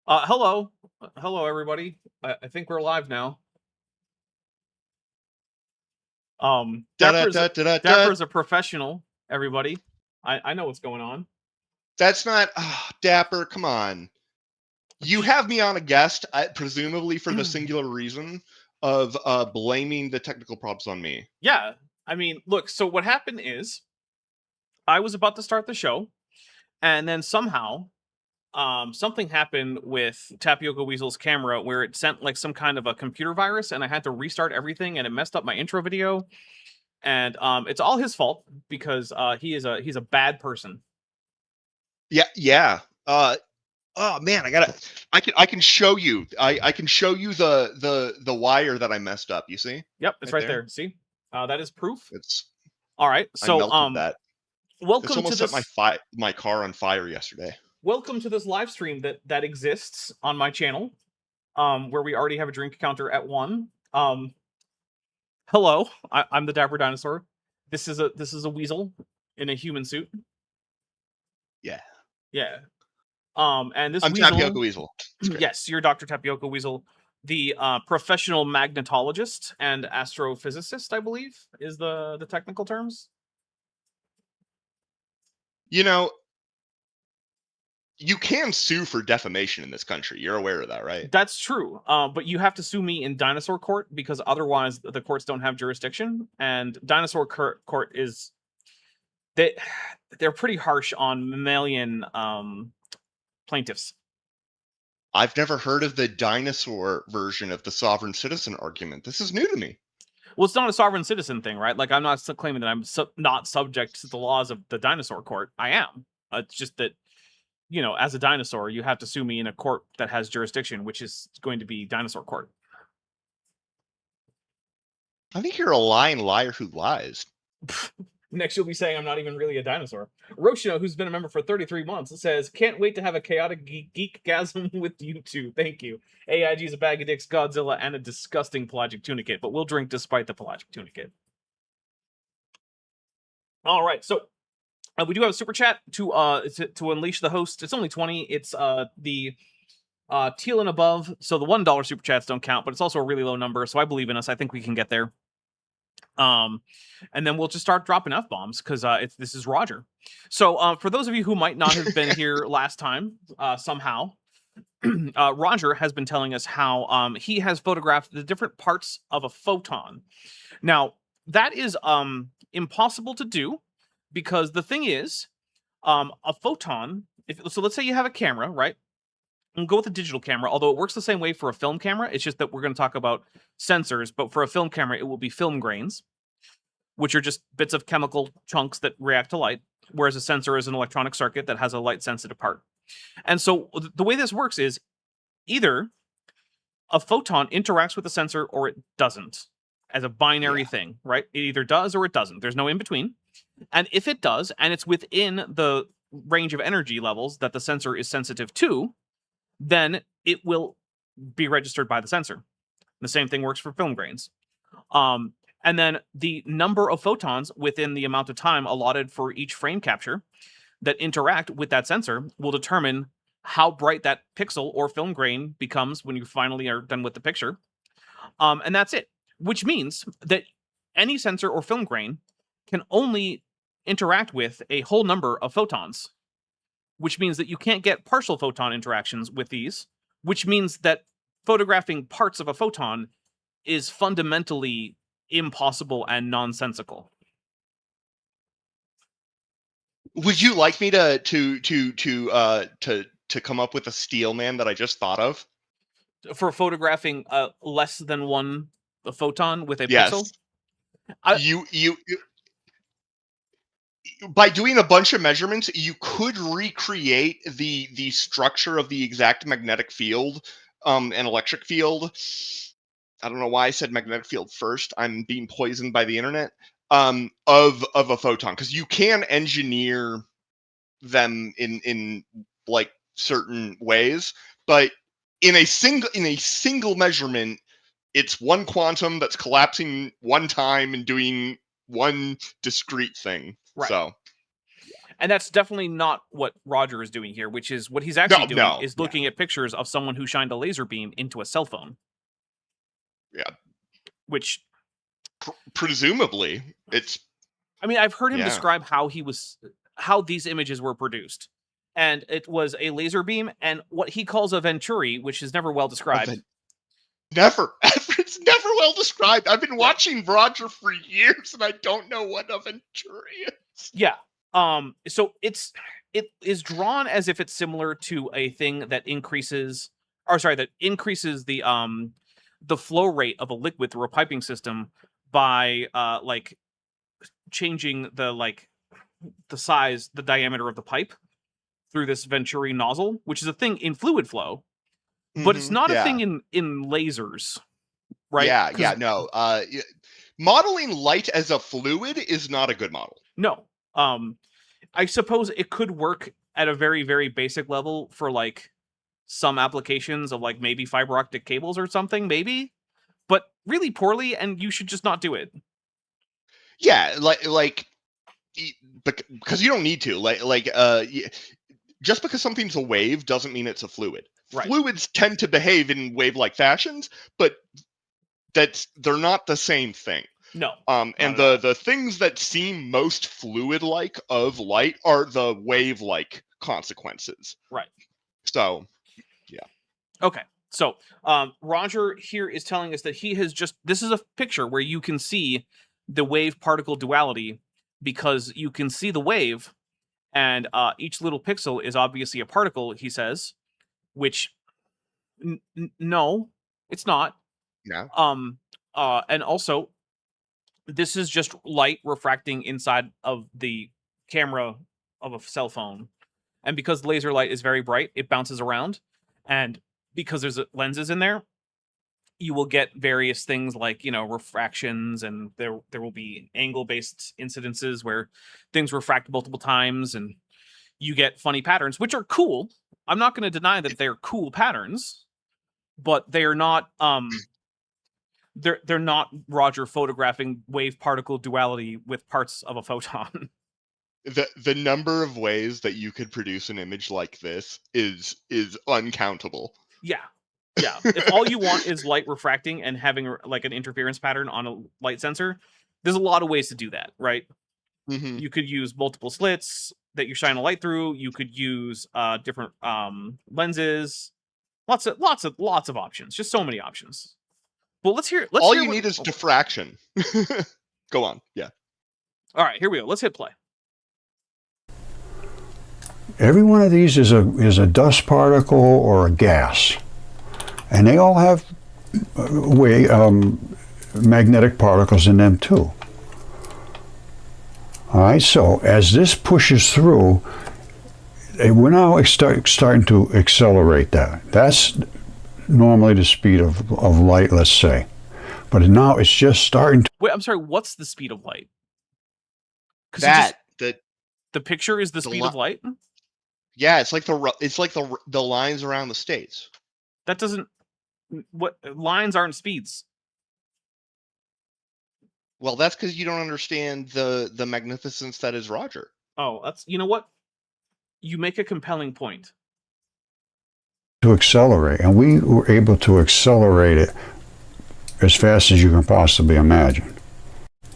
Hello, hello, everybody. I think we're live now. Da da da da da da. Dapper's a professional. Everybody, I know what's going on. That's not Dapper. Come on. You have me on a guest, presumably for the singular reason of blaming the technical problems on me. Yeah, I mean, look. So what happened is, I was about to start the show, and then somehow, something happened with Tapioca Weasel's camera where it sent like some kind of a computer virus, and I had to restart everything, and it messed up my intro video. And it's all his fault because he's a bad person. Yeah, yeah. Oh man, I can show you. I can show you the wire that I messed up. You see, Yep, it's right right there. there. See, that is proof. It's All right, I so melted that. This welcome to almost set this my car on fire yesterday. welcome to this live stream that exists on my channel, where we already have a drink counter at 1. Hello, I'm the Dapper Dinosaur. This is a weasel in a human suit. Yeah, Yeah. And this I'm Tapioca weasel, Weasel. It's great. yes, you're Dr. Tapioca Weasel, the professional magnetologist and astrophysicist, I believe, is the technical terms. You know, you can sue for defamation in this country. You're aware of that, right? That's true. But you have to sue me in dinosaur court because otherwise the courts don't have jurisdiction. And dinosaur court is they they're pretty harsh on mammalian plaintiffs. I've never heard of the dinosaur version of the sovereign citizen argument. This is new to me. Well, it's not a sovereign citizen thing, right? Like I'm not claiming that I'm not subject to the laws of the dinosaur court. I am. It's just that as a dinosaur, you have to sue me in a court that has jurisdiction, which is going to be dinosaur court. I think you're a lying liar who lies. Next, you'll be saying I'm not even really a dinosaur. Roshino, who's been a member for 33 months, says, "Can't wait to have a chaotic geekgasm with you two. Thank you. AIG's a bag of dicks, Godzilla, and a disgusting pelagic tunicate, but we'll drink despite the pelagic tunicate." All right, so we do have a super chat to unleash the host. It's only 20. It's the teal and above, so the $1 super chats don't count, but it's also a really low number, so I believe in us. I think we can get there. And then we'll just start dropping F-bombs because this is Roger. So for those of you who might not have been here last time, somehow, Roger has been telling us how he has photographed the different parts of a photon. Now, that is impossible to do because the thing is, a photon, so let's say you have a camera, right? And go with a digital camera, although it works the same way for a film camera. It's just that we're going to talk about sensors, but for a film camera, it will be film grains, which are just bits of chemical chunks that react to light, whereas a sensor is an electronic circuit that has a light-sensitive part. And so the way this works is either a photon interacts with the sensor or it doesn't, as a binary thing, right? It either does or it doesn't. There's no in-between. And if it does, and it's within the range of energy levels that the sensor is sensitive to, then it will be registered by the sensor. The same thing works for film grains. And then the number of photons within the amount of time allotted for each frame capture that interact with that sensor will determine how bright that pixel or film grain becomes when you finally are done with the picture. And that's it, which means that any sensor or film grain can only interact with a whole number of photons, which means that you can't get partial photon interactions with these, which means that photographing parts of a photon is fundamentally impossible and nonsensical. Would you like me to come up with a steel man that I just thought of? For photographing less than one photon with a Yes. pixel? You by doing a bunch of measurements, you could recreate the structure of the exact magnetic field and electric field. I don't know why I said magnetic field first. I'm being poisoned by the internet. Of a photon, because you can engineer them in like certain ways, but in a single measurement, it's one quantum that's collapsing one time and doing one discrete thing. Right. So And that's definitely not what Roger is doing here, which is what he's actually doing No, is yeah. looking at pictures of someone who shined a laser beam into a cell phone. Yeah. Which, presumably, it's... I mean, I've heard him Yeah. describe how these images were produced. And it was a laser beam and what he calls a venturi, which is never well described. Never. It's never well described. I've been watching Roger for years, and I don't know what a venturi is. Yeah. So it is drawn as if it's similar to a thing that increases the flow rate of a liquid through a piping system by like changing the size, the diameter of the pipe through this venturi nozzle, which is a thing in fluid flow, but it's not a thing in lasers, right? Yeah, no. Modeling light as a fluid is not a good model. No. I suppose it could work at a very, very basic level for like some applications of like maybe fiber optic cables or something, maybe, but really poorly, and you should just not do it. Yeah, because you don't need to. Just because something's a wave doesn't mean it's a fluid. Right. Fluids tend to behave in wave-like fashions, but they're not the same thing. No. And the things that seem most fluid-like of light are the wave-like consequences. Right. So, yeah. Okay. So, Roger here is telling us that this is a picture where you can see the wave-particle duality because you can see the wave, and each little pixel is obviously a particle, he says, which, no, it's not. Yeah. And also, this is just light refracting inside of the camera of a cell phone. And because laser light is very bright, it bounces around. And because there's lenses in there, you will get various things like, refractions, and there will be angle-based incidences where things refract multiple times, and you get funny patterns, which are cool. I'm not going to deny that they're cool patterns, but they are not they're not Roger photographing wave particle duality with parts of a photon. The number of ways that you could produce an image like this is uncountable. Yeah. If all you want is light refracting and having like an interference pattern on a light sensor, there's a lot of ways to do that, right? Mm-hmm. You could use multiple slits that you shine a light through. You could use different lenses. Lots of options. Just so many options. Well, let's hear. All you need is diffraction. Go on. Yeah. All right, here we go. Let's hit play. Every one of these is a dust particle or a gas, and they all have magnetic particles in them too. All right, so as this pushes through, we're now starting to accelerate that. That's normally the speed of light, let's say. But now it's just starting to... Wait, I'm sorry, what's the speed of light? The picture is the speed of light? Yeah, it's like the lines around the states. That doesn't... What lines aren't speeds. Well, that's because you don't understand the magnificence that is Roger. Oh, that's... You know what? You make a compelling point. To accelerate, and we were able to accelerate it as fast as you can possibly imagine.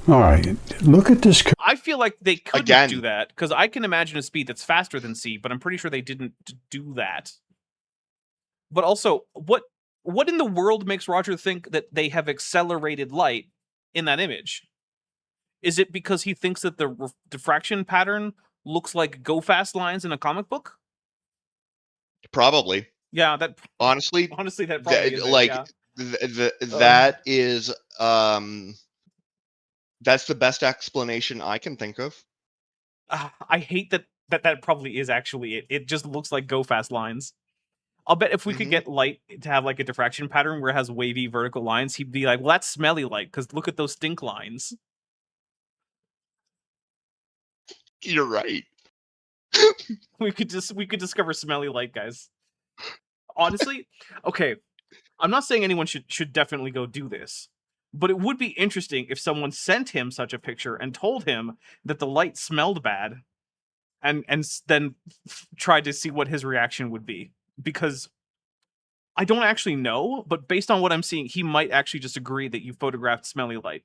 All right, look at this. I feel like they couldn't do that, because I can imagine a speed that's faster than C, but I'm pretty sure they didn't do that. But also, what in the world makes Roger think that they have accelerated light in that image? Is it because he thinks that the diffraction pattern looks like go fast lines in a comic book? Probably. Yeah, that honestly that probably is like that is that's the best explanation I can think of. I hate that probably is actually it. It just looks like go fast lines. I'll bet if we could get light to have like a diffraction pattern where it has wavy vertical lines, he'd be like, well, that's smelly light, because look at those stink lines. You're right. we could discover smelly light, guys. Honestly, okay, I'm not saying anyone should definitely go do this, but it would be interesting if someone sent him such a picture and told him that the light smelled bad, and then tried to see what his reaction would be, because I don't actually know, but based on what I'm seeing, he might actually just agree that you photographed smelly light.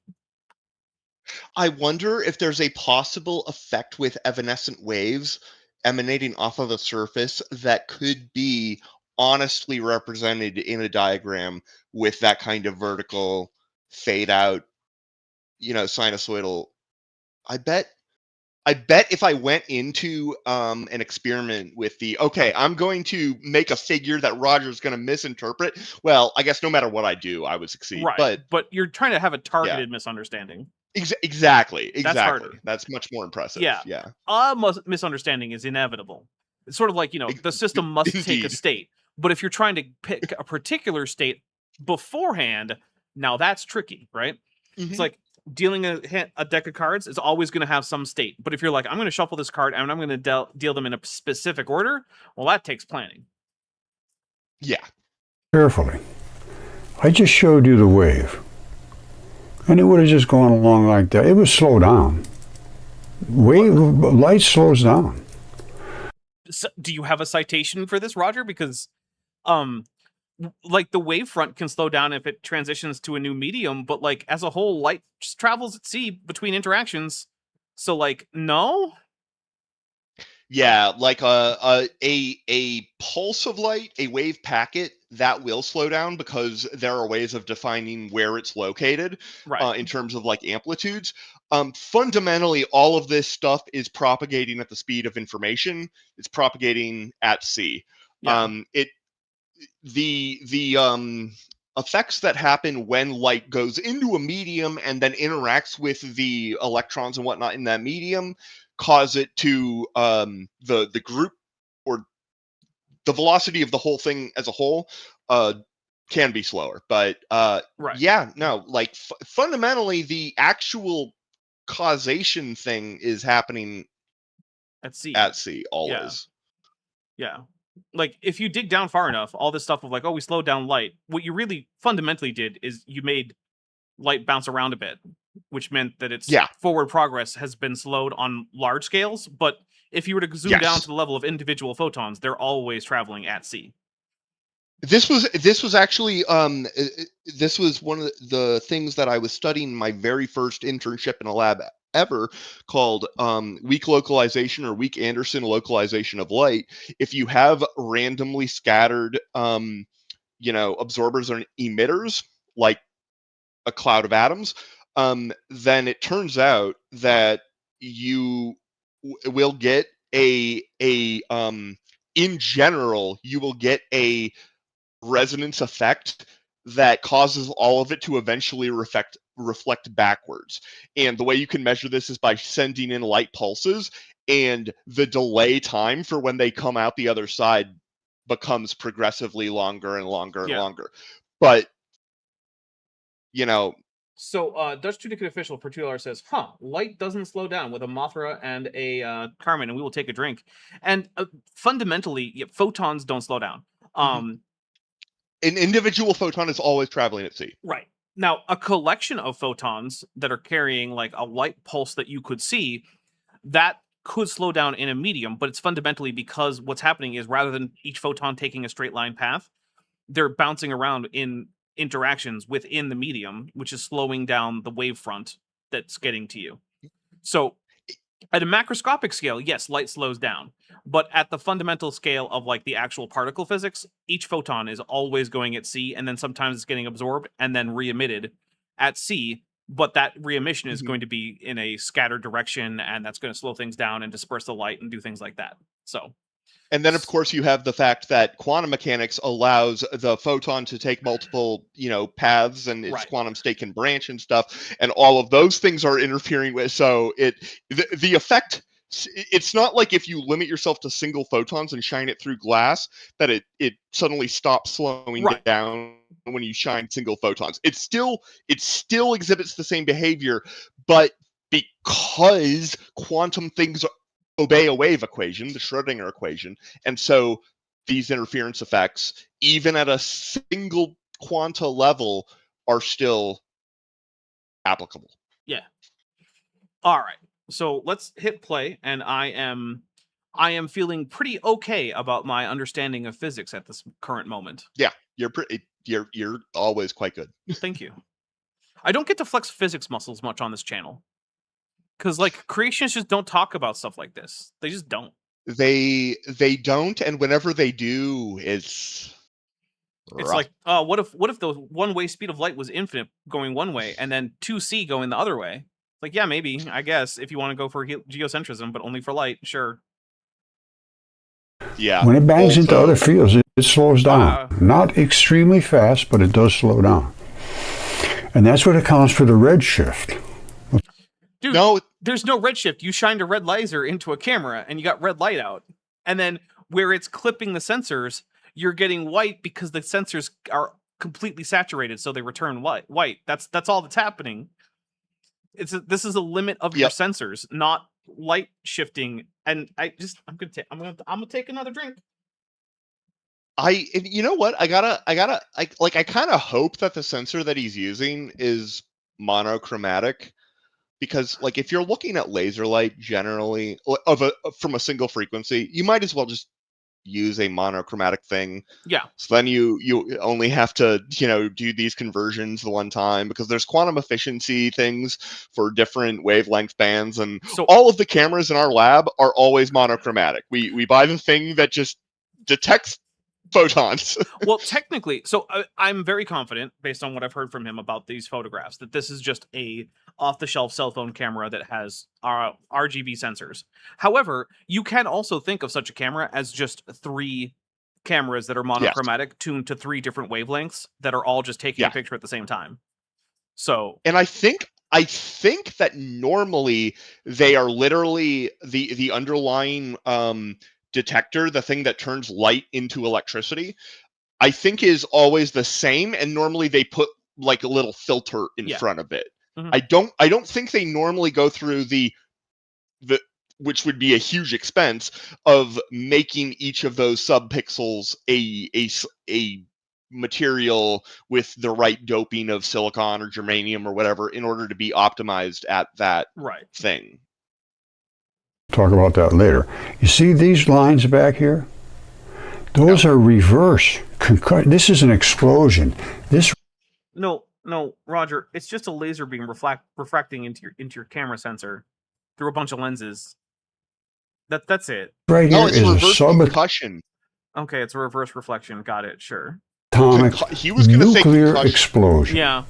I wonder if there's a possible effect with evanescent waves emanating off of the surface that could be honestly represented in a diagram with that kind of vertical fade out, sinusoidal. I bet if I went into an experiment with I'm going to make a figure that Roger's going to misinterpret. Well, I guess no matter what I do, I would succeed. Right, but you're trying to have a targeted misunderstanding. Exactly. That's harder. That's much more impressive. Yeah. Yeah. A misunderstanding is inevitable. It's sort of like, the system must take a Indeed. state. But if you're trying to pick a particular state beforehand, now that's tricky, right? It's like dealing a deck of cards is always going to have some state. But if you're like, I'm going to shuffle this card and I'm going to deal them in a specific order, well, that takes planning. Yeah. Carefully. I just showed you the wave. And it would have just gone along like that. It would slow down. Light slows down. So, do you have a citation for this, Roger? Because, like the wavefront can slow down if it transitions to a new medium, but like as a whole, light just travels at sea between interactions. So, like, no. Yeah, like a pulse of light, a wave packet, that will slow down because there are ways of defining where it's located, Right. in terms of like amplitudes. Fundamentally, all of this stuff is propagating at the speed of information. It's propagating at sea. Yeah. The effects that happen when light goes into a medium and then interacts with the electrons and whatnot in that medium cause it to the group, or the velocity of the whole thing as a whole can be slower. But Right. yeah, no, like fundamentally the actual causation thing is happening At sea. always. Yeah. Like if you dig down far enough, all this stuff of like, oh, we slowed down light. What you really fundamentally did is you made light bounce around a bit, which meant that its forward progress has been slowed on large scales. But if you were to zoom down to the level of individual photons, they're always traveling at sea. This was actually this was one of the things that I was studying in my very first internship in a lab ever, called weak localization or weak Anderson localization of light. If you have randomly scattered absorbers or emitters, like a cloud of atoms, then it turns out that you will get in general, you will get a resonance effect that causes all of it to eventually reflect backwards. And the way you can measure this is by sending in light pulses, and the delay time for when they come out the other side becomes progressively longer and longer and longer. But so Dutch Tunicate official for $2 says, light doesn't slow down with a Mothra and a Carmen, and we will take a drink. And fundamentally, photons don't slow down. An individual photon is always traveling at sea. Right. Now, a collection of photons that are carrying like a light pulse that you could see, that could slow down in a medium, but it's fundamentally because what's happening is rather than each photon taking a straight line path, they're bouncing around in interactions within the medium, which is slowing down the wavefront that's getting to you. So at a macroscopic scale, yes, light slows down. But at the fundamental scale of like the actual particle physics, each photon is always going at sea, and then sometimes it's getting absorbed and then re-emitted at sea. But that re-emission is going to be in a scattered direction, and that's going to slow things down and disperse the light and do things like that. So, and then of course you have the fact that quantum mechanics allows the photon to take multiple, paths, and its quantum state can branch and stuff, and all of those things are interfering with. So the effect, it's not like if you limit yourself to single photons and shine it through glass that it suddenly stops slowing down when you shine single photons. It still exhibits the same behavior, but because quantum things obey a wave equation, the Schrödinger equation, and so these interference effects, even at a single quanta level, are still applicable. Yeah. All right. So let's hit play, and I am I am feeling pretty okay about my understanding of physics at this current moment. Yeah, you're always quite good. Thank you. I don't get to flex physics muscles much on this channel. Because, like, creationists just don't talk about stuff like this. They just don't. They don't, and whenever they do, it's rough. Like, what if the one-way speed of light was infinite going one way, and then 2c going the other way? Like, yeah, maybe, I guess, if you want to go for geocentrism, but only for light, sure. Yeah. When it bangs into other fields, it slows down. Not extremely fast, but it does slow down. And that's what accounts for the redshift. Dude, no, there's no redshift. You shined a red laser into a camera, and you got red light out. And then where it's clipping the sensors, you're getting white because the sensors are completely saturated, so they return white. That's all that's happening. This is a limit of your sensors, not light shifting. And I'm gonna take another drink. You know what? I kind of hope that the sensor that he's using is monochromatic, because like if you're looking at laser light generally from a single frequency, you might as well just use a monochromatic thing. Yeah. So then you only have to, do these conversions the one time, because there's quantum efficiency things for different wavelength bands, and so all of the cameras in our lab are always monochromatic. We buy the thing that just detects photons. Well, technically, so I'm very confident, based on what I've heard from him about these photographs, that this is just a off-the-shelf cell phone camera that has RGB sensors. However, you can also think of such a camera as just 3 cameras that are monochromatic, tuned to 3 different wavelengths that are all just taking a picture at the same time. So, and I think that normally they are literally the underlying detector, the thing that turns light into electricity, I think is always the same, and normally they put like a little filter in front of it. Mm-hmm. I don't think they normally go through the which would be a huge expense of making each of those subpixels a material with the right doping of silicon or germanium or whatever in order to be optimized at that thing. Talk about that later. You see these lines back here? Those are reverse. This is an explosion. No, Roger. It's just a laser beam refracting into your camera sensor through a bunch of lenses. That's it. Right here it's is reverse concussion. Okay, it's a reverse reflection. Got it. Sure. Atomic nuclear explosion. Yeah.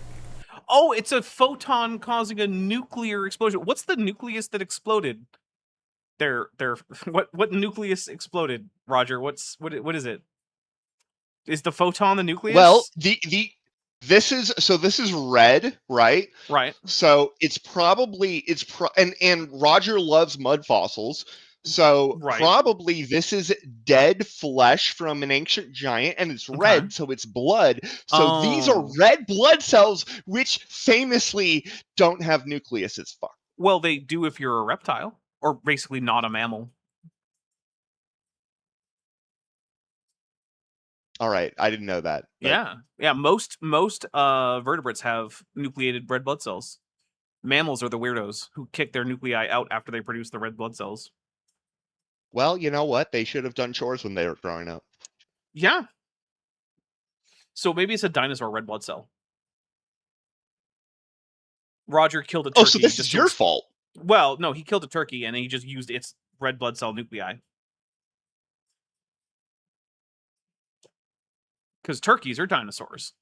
Oh, it's a photon causing a nuclear explosion. What's the nucleus that exploded? What nucleus exploded, Roger? What is it? Is the photon the nucleus? Well, this is red, right? Right. So it's probably and Roger loves mud fossils. So probably this is dead flesh from an ancient giant, and it's red, so it's blood. So these are red blood cells, which famously don't have nucleuses. Fuck. Well, they do if you're a reptile, or basically not a mammal. All right, I didn't know that. But... Yeah. Most vertebrates have nucleated red blood cells. Mammals are the weirdos who kick their nuclei out after they produce the red blood cells. Well, you know what? They should have done chores when they were growing up. Yeah. So maybe it's a dinosaur red blood cell. Roger killed a turkey. Oh, so this is your fault. Well, no, he killed a turkey and he just used its red blood cell nuclei. Because turkeys are dinosaurs.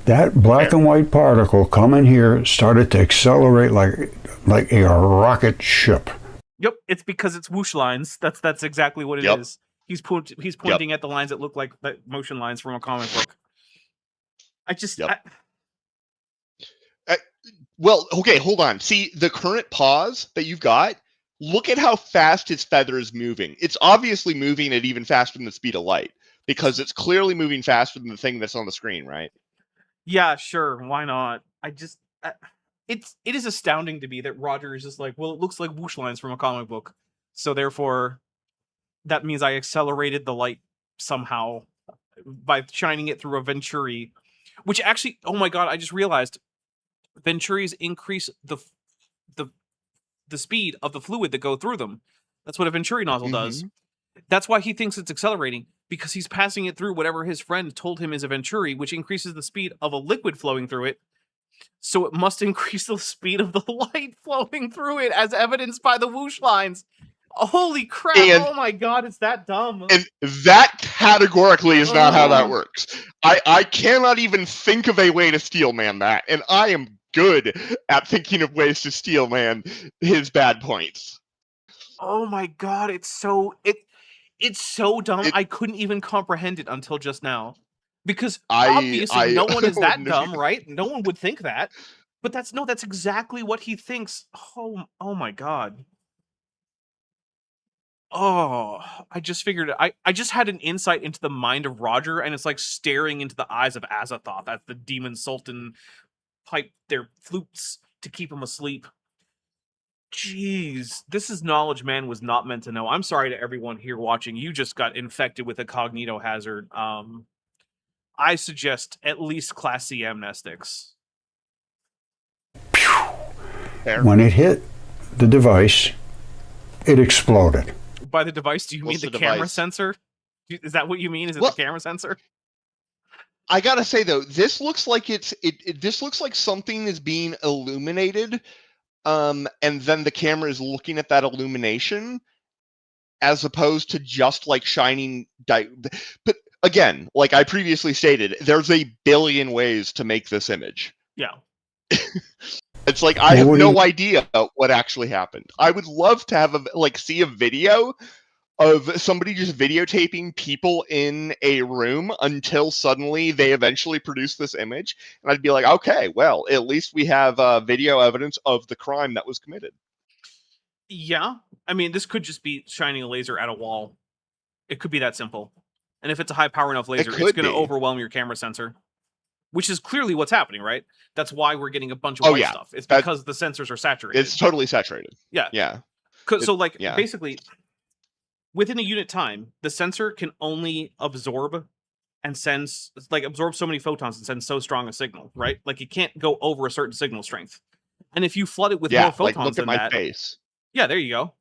That black and white particle coming here started to accelerate like a rocket ship. Yep, it's because it's whoosh lines. That's exactly what it is. He's pointing at the lines that look like the motion lines from a comic book. Well, okay, hold on. See, the current pause that you've got, look at how fast his feather is moving. It's obviously moving at even faster than the speed of light, because it's clearly moving faster than the thing that's on the screen, right? Yeah, sure. Why not? It is astounding to me that Roger is just like, well, it looks like whoosh lines from a comic book. So therefore, that means I accelerated the light somehow by shining it through a Venturi. Which actually, oh my god, I just realized Venturis increase the the speed of the fluid that go through them. That's what a Venturi nozzle does. Mhm. That's why he thinks it's accelerating, because he's passing it through whatever his friend told him is a Venturi, which increases the speed of a liquid flowing through it. So it must increase the speed of the light flowing through it, as evidenced by the whoosh lines. Holy crap! And- oh my god, it's that dumb. And that categorically is not how that Ugh. works. I cannot even think of a way to steel man that, and I am good at thinking of ways to steel man his bad points. Oh my god, it's so dumb. It- I couldn't even comprehend it until just now. Because I- obviously no one is that wouldn't- dumb, right? No one would think that. But that's exactly what he thinks. Oh my god. Oh, I just figured it. I just had an insight into the mind of Roger, and it's like staring into the eyes of Azathoth as the demon sultan pipe their flutes to keep him asleep. Jeez, this is knowledge man was not meant to know. I'm sorry to everyone here watching. You just got infected with a cognito hazard. I suggest at least Class C amnestics. Fair. When it hit the device, it exploded. By the device, do you mean What's the the camera device? sensor? Is that what you mean? Is it Well- the camera sensor? I gotta say though, this looks like this looks like something is being illuminated, and then the camera is looking at that illumination, as opposed to just like shining. But again, like I previously stated, there's a billion ways to make this image. Yeah. It's like I Well, have what do no you- idea what actually happened. I would love to have see a video of somebody just videotaping people in a room until suddenly they eventually produce this image, and I'd be like, okay, well, at least we have video evidence of the crime that was committed. Yeah. I mean, this could just be shining a laser at a wall. It could be that simple. And if it's a high power enough laser, it's could going to be. overwhelm your camera sensor, which is clearly what's happening, right? That's why we're getting a bunch of Oh, white yeah. stuff. It's That- because the sensors are saturated. It's totally saturated. Yeah. Yeah. So, like, yeah. basically, within a unit time, the sensor can only absorb and sense, like, absorb so many photons and send so strong a signal, right? Like, it can't go over a certain signal strength. And if you flood it with more Yeah, photons like look than at my that, face. yeah, there you go.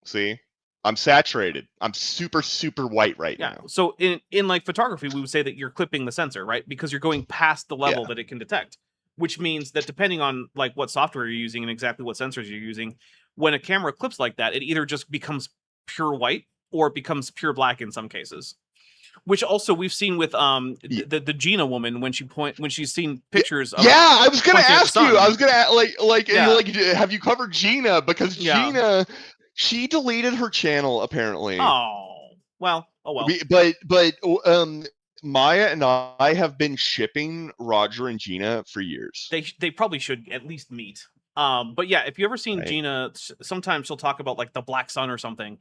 See, I'm saturated. I'm super, super white right Yeah. now. So in like photography, we would say that you're clipping the sensor, right? Because you're going past the level that it can detect, which means that depending on like what software you're using and exactly what sensors you're using, when a camera clips like that, it either just becomes pure white or it becomes pure black in some cases. Which also we've seen with the Gina woman when she's seen pictures of Yeah, I was gonna pointing at the ask you. sun. I was gonna Yeah. have you covered Gina, because Yeah. Gina, she deleted her channel apparently. oh well. But Maya and I have been shipping Roger and Gina for years. They probably should at least meet. But yeah, if you ever seen Right. Gina, sometimes she'll talk about like the black sun or something.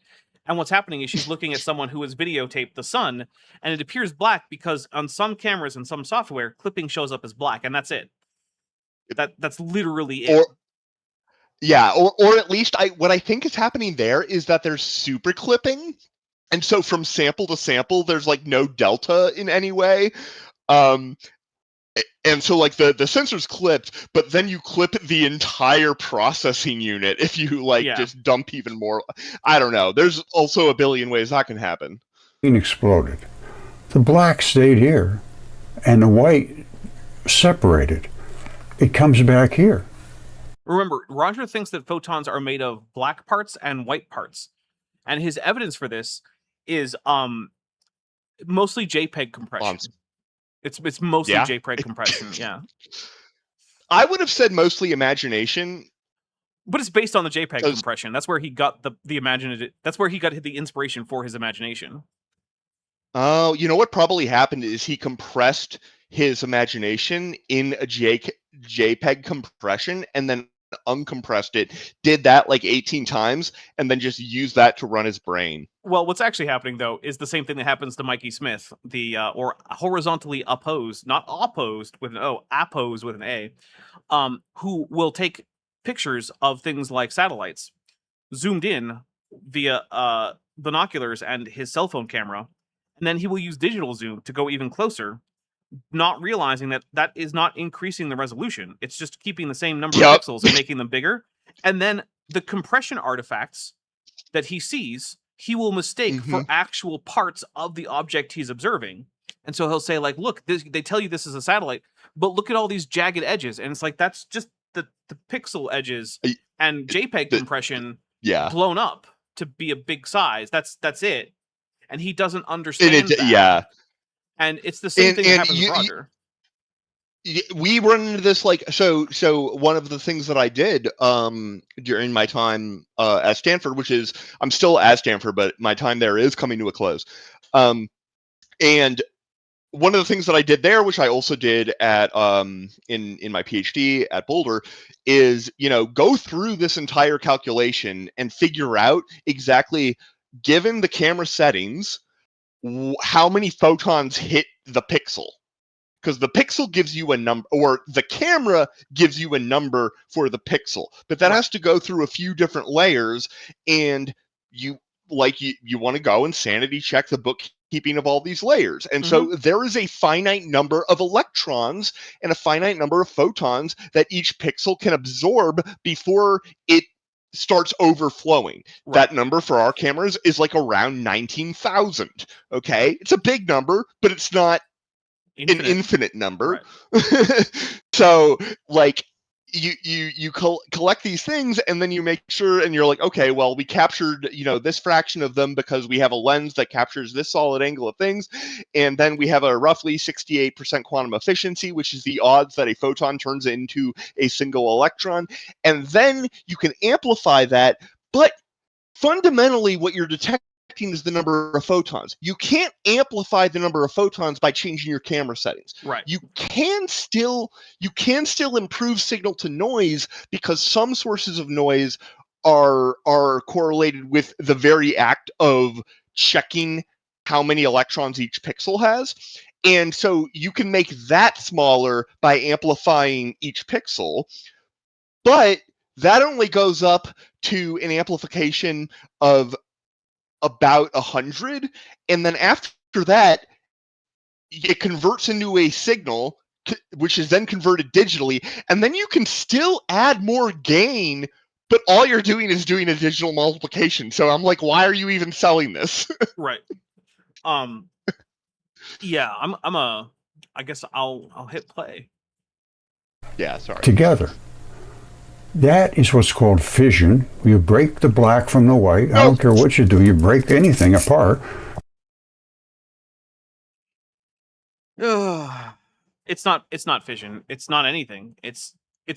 And what's happening is she's looking at someone who has videotaped the sun, and it appears black because on some cameras and some software, clipping shows up as black, and that's it. That's literally it. Or at least what I think is happening there is that there's super clipping, and so from sample to sample, there's like no delta in any way. And so like the sensor's clipped, but then you clip the entire processing unit if you just dump even more. I don't know. There's also a billion ways that can happen. Exploded. The black stayed here, and the white separated. It comes back here. Remember, Roger thinks that photons are made of black parts and white parts. And his evidence for this is mostly JPEG compression. It's mostly JPEG compression, yeah. I would have said mostly imagination. But it's based on the JPEG compression. That's where he got the imaginative. That's where he got the inspiration for his imagination. Oh, you know what probably happened is he compressed his imagination in a JPEG compression and then uncompressed it, did that like 18 times, and then just used that to run his brain. Well, what's actually happening though is the same thing that happens to Mikey Smith, or horizontally opposed, not opposed with an O, opposed with an A, who will take pictures of things like satellites, zoomed in via binoculars and his cell phone camera, and then he will use digital zoom to go even closer, not realizing that is not increasing the resolution. It's just keeping the same number of pixels and making them bigger. And then the compression artifacts that he sees, he will mistake for actual parts of the object he's observing. And so he'll say, like, look, they tell you this is a satellite, but look at all these jagged edges. And it's like, that's just the pixel edges and JPEG compression blown up to be a big size. That's it. And he doesn't understand that. Yeah. And it's the same thing that happens with Roger. We run into this, like, so one of the things that I did during my time at Stanford, which is, I'm still at Stanford, but my time there is coming to a close. And one of the things that I did there, which I also did at in my PhD at Boulder, is, you know, go through this entire calculation and figure out exactly, given the camera settings, how many photons hit the pixel. Because the pixel gives you a number, or the camera gives you a number for the pixel, but that has to go through a few different layers, and you want to go and sanity check the bookkeeping of all these layers. And so there is a finite number of electrons and a finite number of photons that each pixel can absorb before it starts overflowing. Right. That number for our cameras is like around 19,000. Okay, it's a big number, but it's not an infinite number. Right. So, like, you collect these things, and then you make sure, and you're like, okay, well, we captured, you know, this fraction of them because we have a lens that captures this solid angle of things, and then we have a roughly 68% quantum efficiency, which is the odds that a photon turns into a single electron, and then you can amplify that. But fundamentally, what you're detecting is the number of photons. You can't amplify the number of photons by changing your camera settings. Right. You can still improve signal to noise, because some sources of noise are correlated with the very act of checking how many electrons each pixel has. And so you can make that smaller by amplifying each pixel. But that only goes up to an amplification of about 100, and then after that it converts into a signal, which is then converted digitally, and then you can still add more gain, but all you're doing is doing a digital multiplication. So I'm like, why are you even selling this? Right. Yeah, I guess I'll hit play. Yeah, sorry. Together. That is what's called fission. You break the black from the white. I don't care what you do. You break anything apart. It's not fission. It's not anything. It's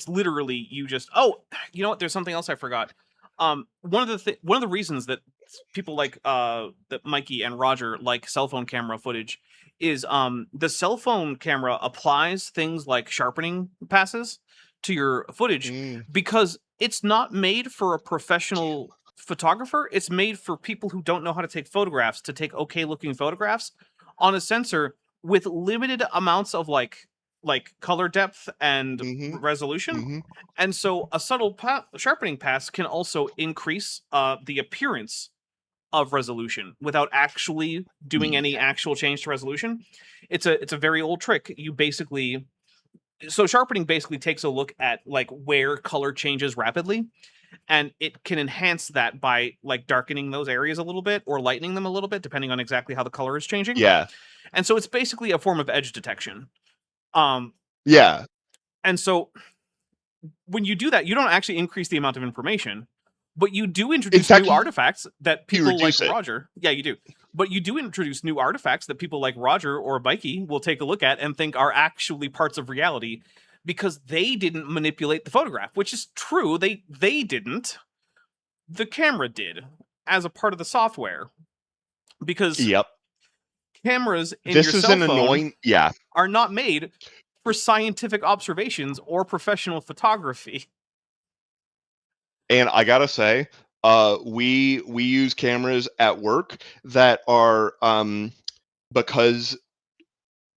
literally you just. Oh, you know what? There's something else I forgot. One of the reasons that people like that Mikey and Roger like cell phone camera footage is the cell phone camera applies things like sharpening passes to your footage because it's not made for a professional photographer. It's made for people who don't know how to take photographs, to take okay looking photographs on a sensor with limited amounts of like color depth and resolution. And so a subtle sharpening pass can also increase the appearance of resolution without actually doing any actual change to resolution. It's a very old trick. So sharpening basically takes a look at like where color changes rapidly, and it can enhance that by like darkening those areas a little bit or lightening them a little bit, depending on exactly how the color is changing. Yeah. And so it's basically a form of edge detection. Yeah. And so when you do that, you don't actually increase the amount of information, but you do introduce new artifacts that people like Roger. Yeah, you do. But you do introduce new artifacts that people like Roger or Mikey will take a look at and think are actually parts of reality because they didn't manipulate the photograph, which is true. They didn't. The camera did as a part of the software. Because cameras in your cell phone are not made for scientific observations or professional photography. And I gotta say, we use cameras at work that are because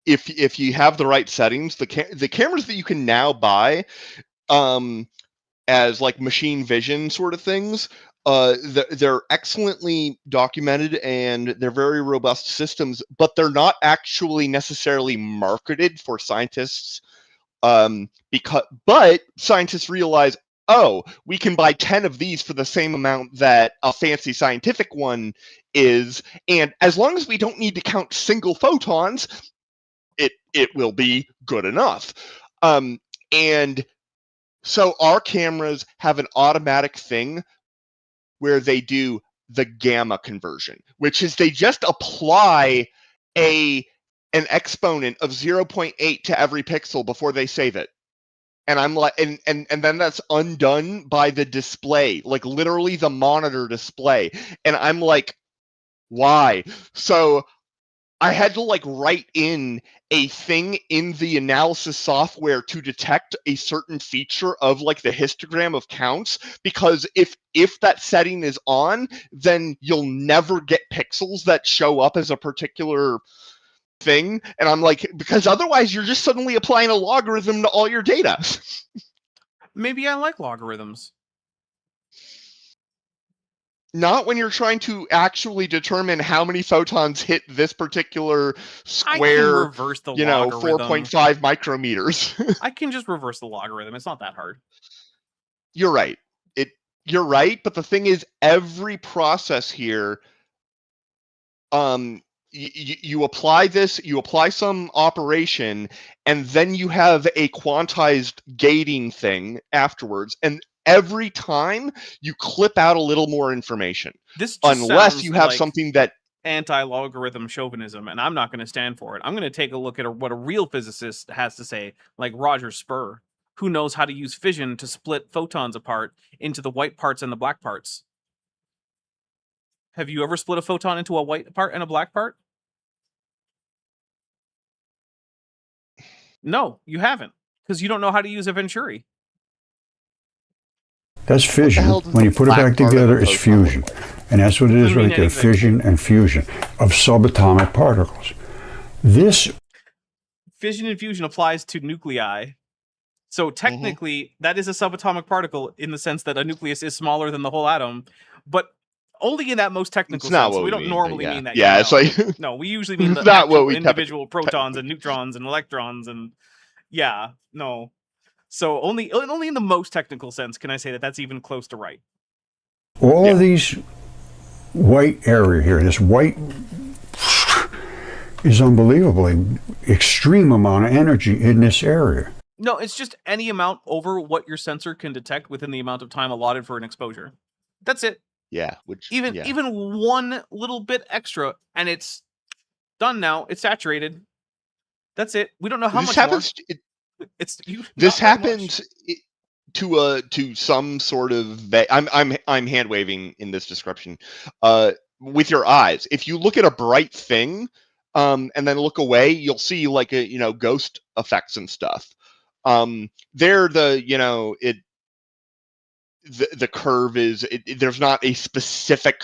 if you have the right settings, the cameras that you can now buy as like machine vision sort of things, they're excellently documented and they're very robust systems, but they're not actually necessarily marketed for scientists, but scientists realize, oh, we can buy 10 of these for the same amount that a fancy scientific one is, and as long as we don't need to count single photons, it will be good enough. And so our cameras have an automatic thing where they do the gamma conversion, which is they just apply an exponent of 0.8 to every pixel before they save it. And I'm like, and then that's undone by the display, like literally the monitor display. And I'm like, why? So I had to like write in a thing in the analysis software to detect a certain feature of like the histogram of counts, because if that setting is on, then you'll never get pixels that show up as a particular thing. And I'm like, because otherwise you're just suddenly applying a logarithm to all your data. Maybe I like logarithms. Not when you're trying to actually determine how many photons hit this particular I can square, reverse the logarithm. 4.5 micrometers. I can just reverse the logarithm. It's not that hard. You're right. You're right, but the thing is, every process here, you apply this, you apply some operation, and then you have a quantized gating thing afterwards, and every time you clip out a little more information. This just unless sounds you have like something that anti-logarithm chauvinism, and I'm not going to stand for it. I'm going to take a look at what a real physicist has to say, like Roger Spur, who knows how to use fission to split photons apart into the white parts and the black parts. Have you ever split a photon into a white part and a black part? No, you haven't, because you don't know how to use a Venturi. That's fission. hell does When the you put it black back part of together, the it's photon look fusion. And that's what it is Doesn't mean right there, anything. fission and fusion of subatomic particles. This Fission and fusion applies to nuclei. So technically, that is a subatomic particle in the sense that a nucleus is smaller than the whole atom, but only in that most technical It's not sense. what We we don't mean, normally but yeah. mean that. Yeah, no. it's like No, we usually mean the It's not what actual we individual protons and neutrons and electrons and yeah, no. So only in the most technical sense can I say that that's even close to right. all Yeah. of these white area here, this white is unbelievably extreme amount of energy in this area. No, it's just any amount over what your sensor can detect within the amount of time allotted for an exposure. That's it. yeah, which Even yeah. even one little bit extra, and it's done now. It's saturated. That's it. We don't know how this much happens. more. It's you. This not very much. happens to some sort of. I'm hand waving in this description. With your eyes, if you look at a bright thing, and then look away, you'll see like a ghost effects and stuff. There the curve is there's not a specific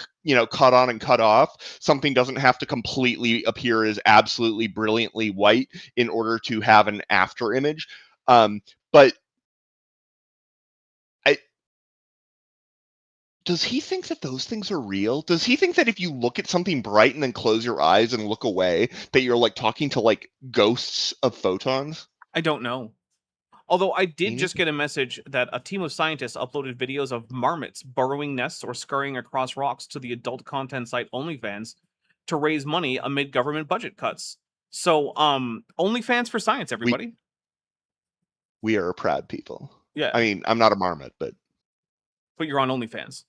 cut on and cut off. Something doesn't have to completely appear as absolutely brilliantly white in order to have an after image. But does he think that those things are real? Does he think that if you look at something bright and then close your eyes and look away, that you're like talking to like ghosts of photons? I don't know. Although I did Me just get a message that a team of scientists uploaded videos of marmots burrowing nests or scurrying across rocks to the adult content site OnlyFans to raise money amid government budget cuts. So, OnlyFans for science, everybody. We are a proud people. Yeah, I mean, I'm not a marmot, but but you're on OnlyFans.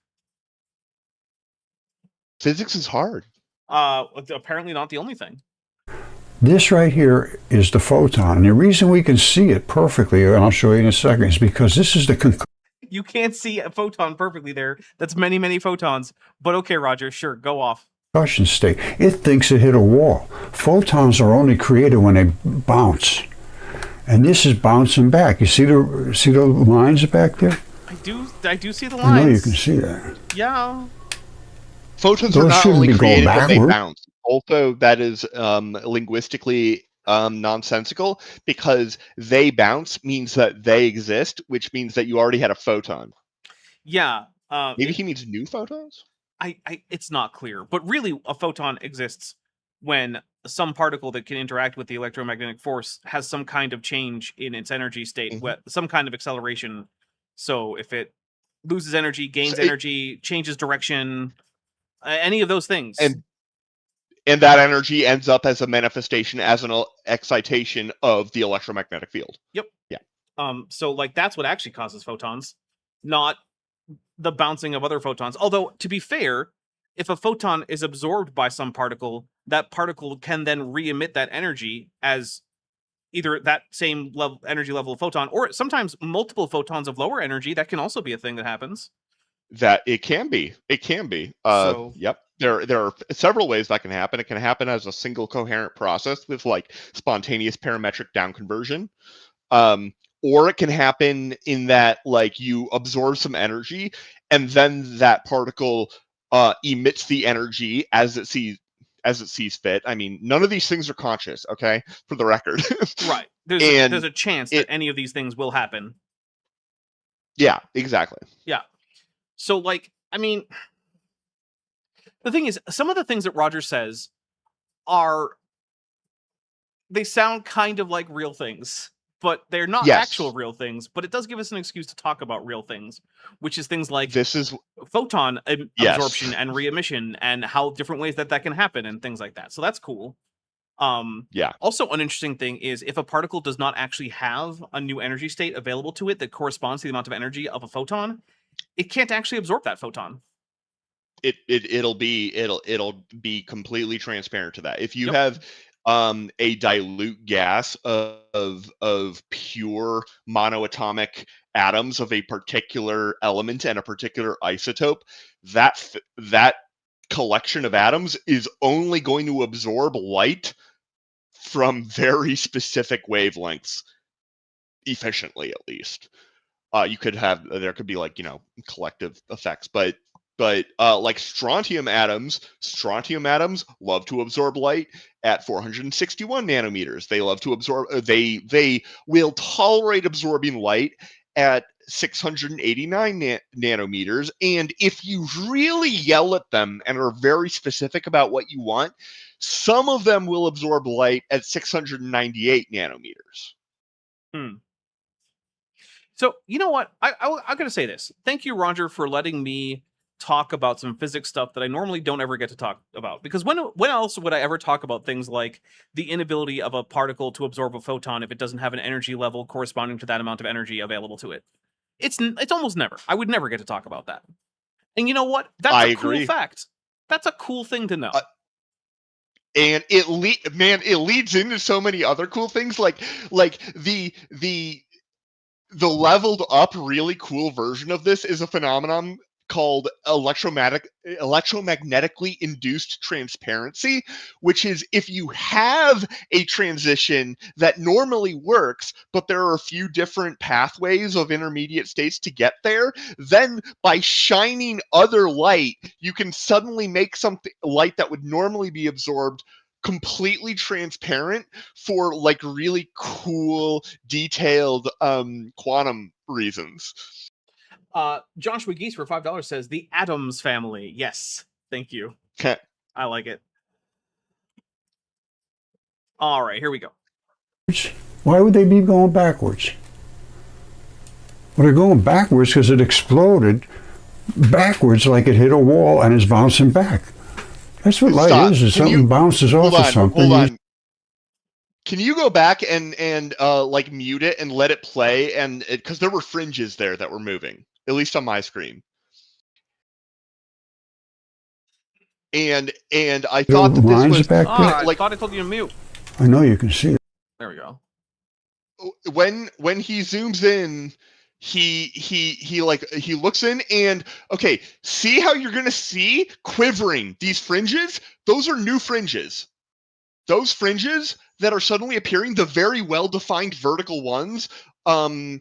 physics is hard. Apparently not the only thing. This right here is the photon. And the reason we can see it perfectly, and I'll show you in a second, is because this is the You can't see a photon perfectly there. That's many, many photons. But okay, Roger, sure, go off. concussion state. It thinks it hit a wall. Photons are only created when they bounce. And this is bouncing back. You see the lines back there? I do see the lines. I know you can see that. Yeah. Photons Those are not shouldn't only be going created when they backward. bounce. Also, that is linguistically nonsensical, because they bounce means that they exist, which means that you already had a photon. Yeah. Maybe he means new photons? It's not clear, but really a photon exists when some particle that can interact with the electromagnetic force has some kind of change in its energy state, some kind of acceleration. So if it loses energy, gains So energy, changes direction, any of those things. And that energy ends up as a manifestation, as an excitation of the electromagnetic field. Yep. Yeah. So like that's what actually causes photons, not the bouncing of other photons. Although, to be fair, if a photon is absorbed by some particle, that particle can then re-emit that energy as either that same energy level of photon, or sometimes multiple photons of lower energy. That can also be a thing that happens. That it can be. So Yep. There are several ways that can happen. It can happen as a single coherent process with like spontaneous parametric down conversion. Or it can happen in that like you absorb some energy and then that particle emits the energy as it sees fit. I mean, none of these things are conscious, okay? For the record. right. There's a chance that any of these things will happen. Yeah, exactly. Yeah. So like, I mean, the thing is, some of the things that Roger says they sound kind of like real things, but they're not actual real things. But it does give us an excuse to talk about real things, which is things like photon absorption and re-emission, and how different ways that can happen and things like that. So that's cool. Also, an interesting thing is if a particle does not actually have a new energy state available to it that corresponds to the amount of energy of a photon, it can't actually absorb that photon. It'll be completely transparent to that. If you have a dilute gas of pure monoatomic atoms of a particular element and a particular isotope, that collection of atoms is only going to absorb light from very specific wavelengths efficiently, at least. There could be like, collective effects, but like strontium atoms love to absorb light at 461 nanometers. They love to absorb, they will tolerate absorbing light at 689 nanometers. And if you really yell at them and are very specific about what you want, some of them will absorb light at 698 nanometers. So, you know what? I'm going to say this. Thank you, Roger, for letting me talk about some physics stuff that I normally don't ever get to talk about. Because when else would I ever talk about things like the inability of a particle to absorb a photon if it doesn't have an energy level corresponding to that amount of energy available to it? It's almost never. I would never get to talk about that. And you know what? That's a cool fact. That's a cool thing to know. And it leads into so many other cool things, like the leveled up really cool version of this is a phenomenon called electromagnetically induced transparency, which is if you have a transition that normally works, but there are a few different pathways of intermediate states to get there, then by shining other light, you can suddenly make something light that would normally be absorbed completely transparent for like really cool, detailed quantum reasons. Joshua Geese for $5 says the Addams family. Yes, thank you. Okay, I like it. All right, here we go. Why would they be going backwards? Well, they're going backwards because it exploded backwards like it hit a wall and is bouncing back. That's what light is something bounces off of something. Hold on. Can you go back and like mute it and let it play? And because there were fringes there that were moving, at least on my screen. And I thought that this was back there? I thought I told you to mute. I know you can see it. There we go. When he zooms in, he looks in and okay, see how you're gonna see quivering these fringes? Those are new fringes. Those fringes that are suddenly appearing, the very well-defined vertical ones, on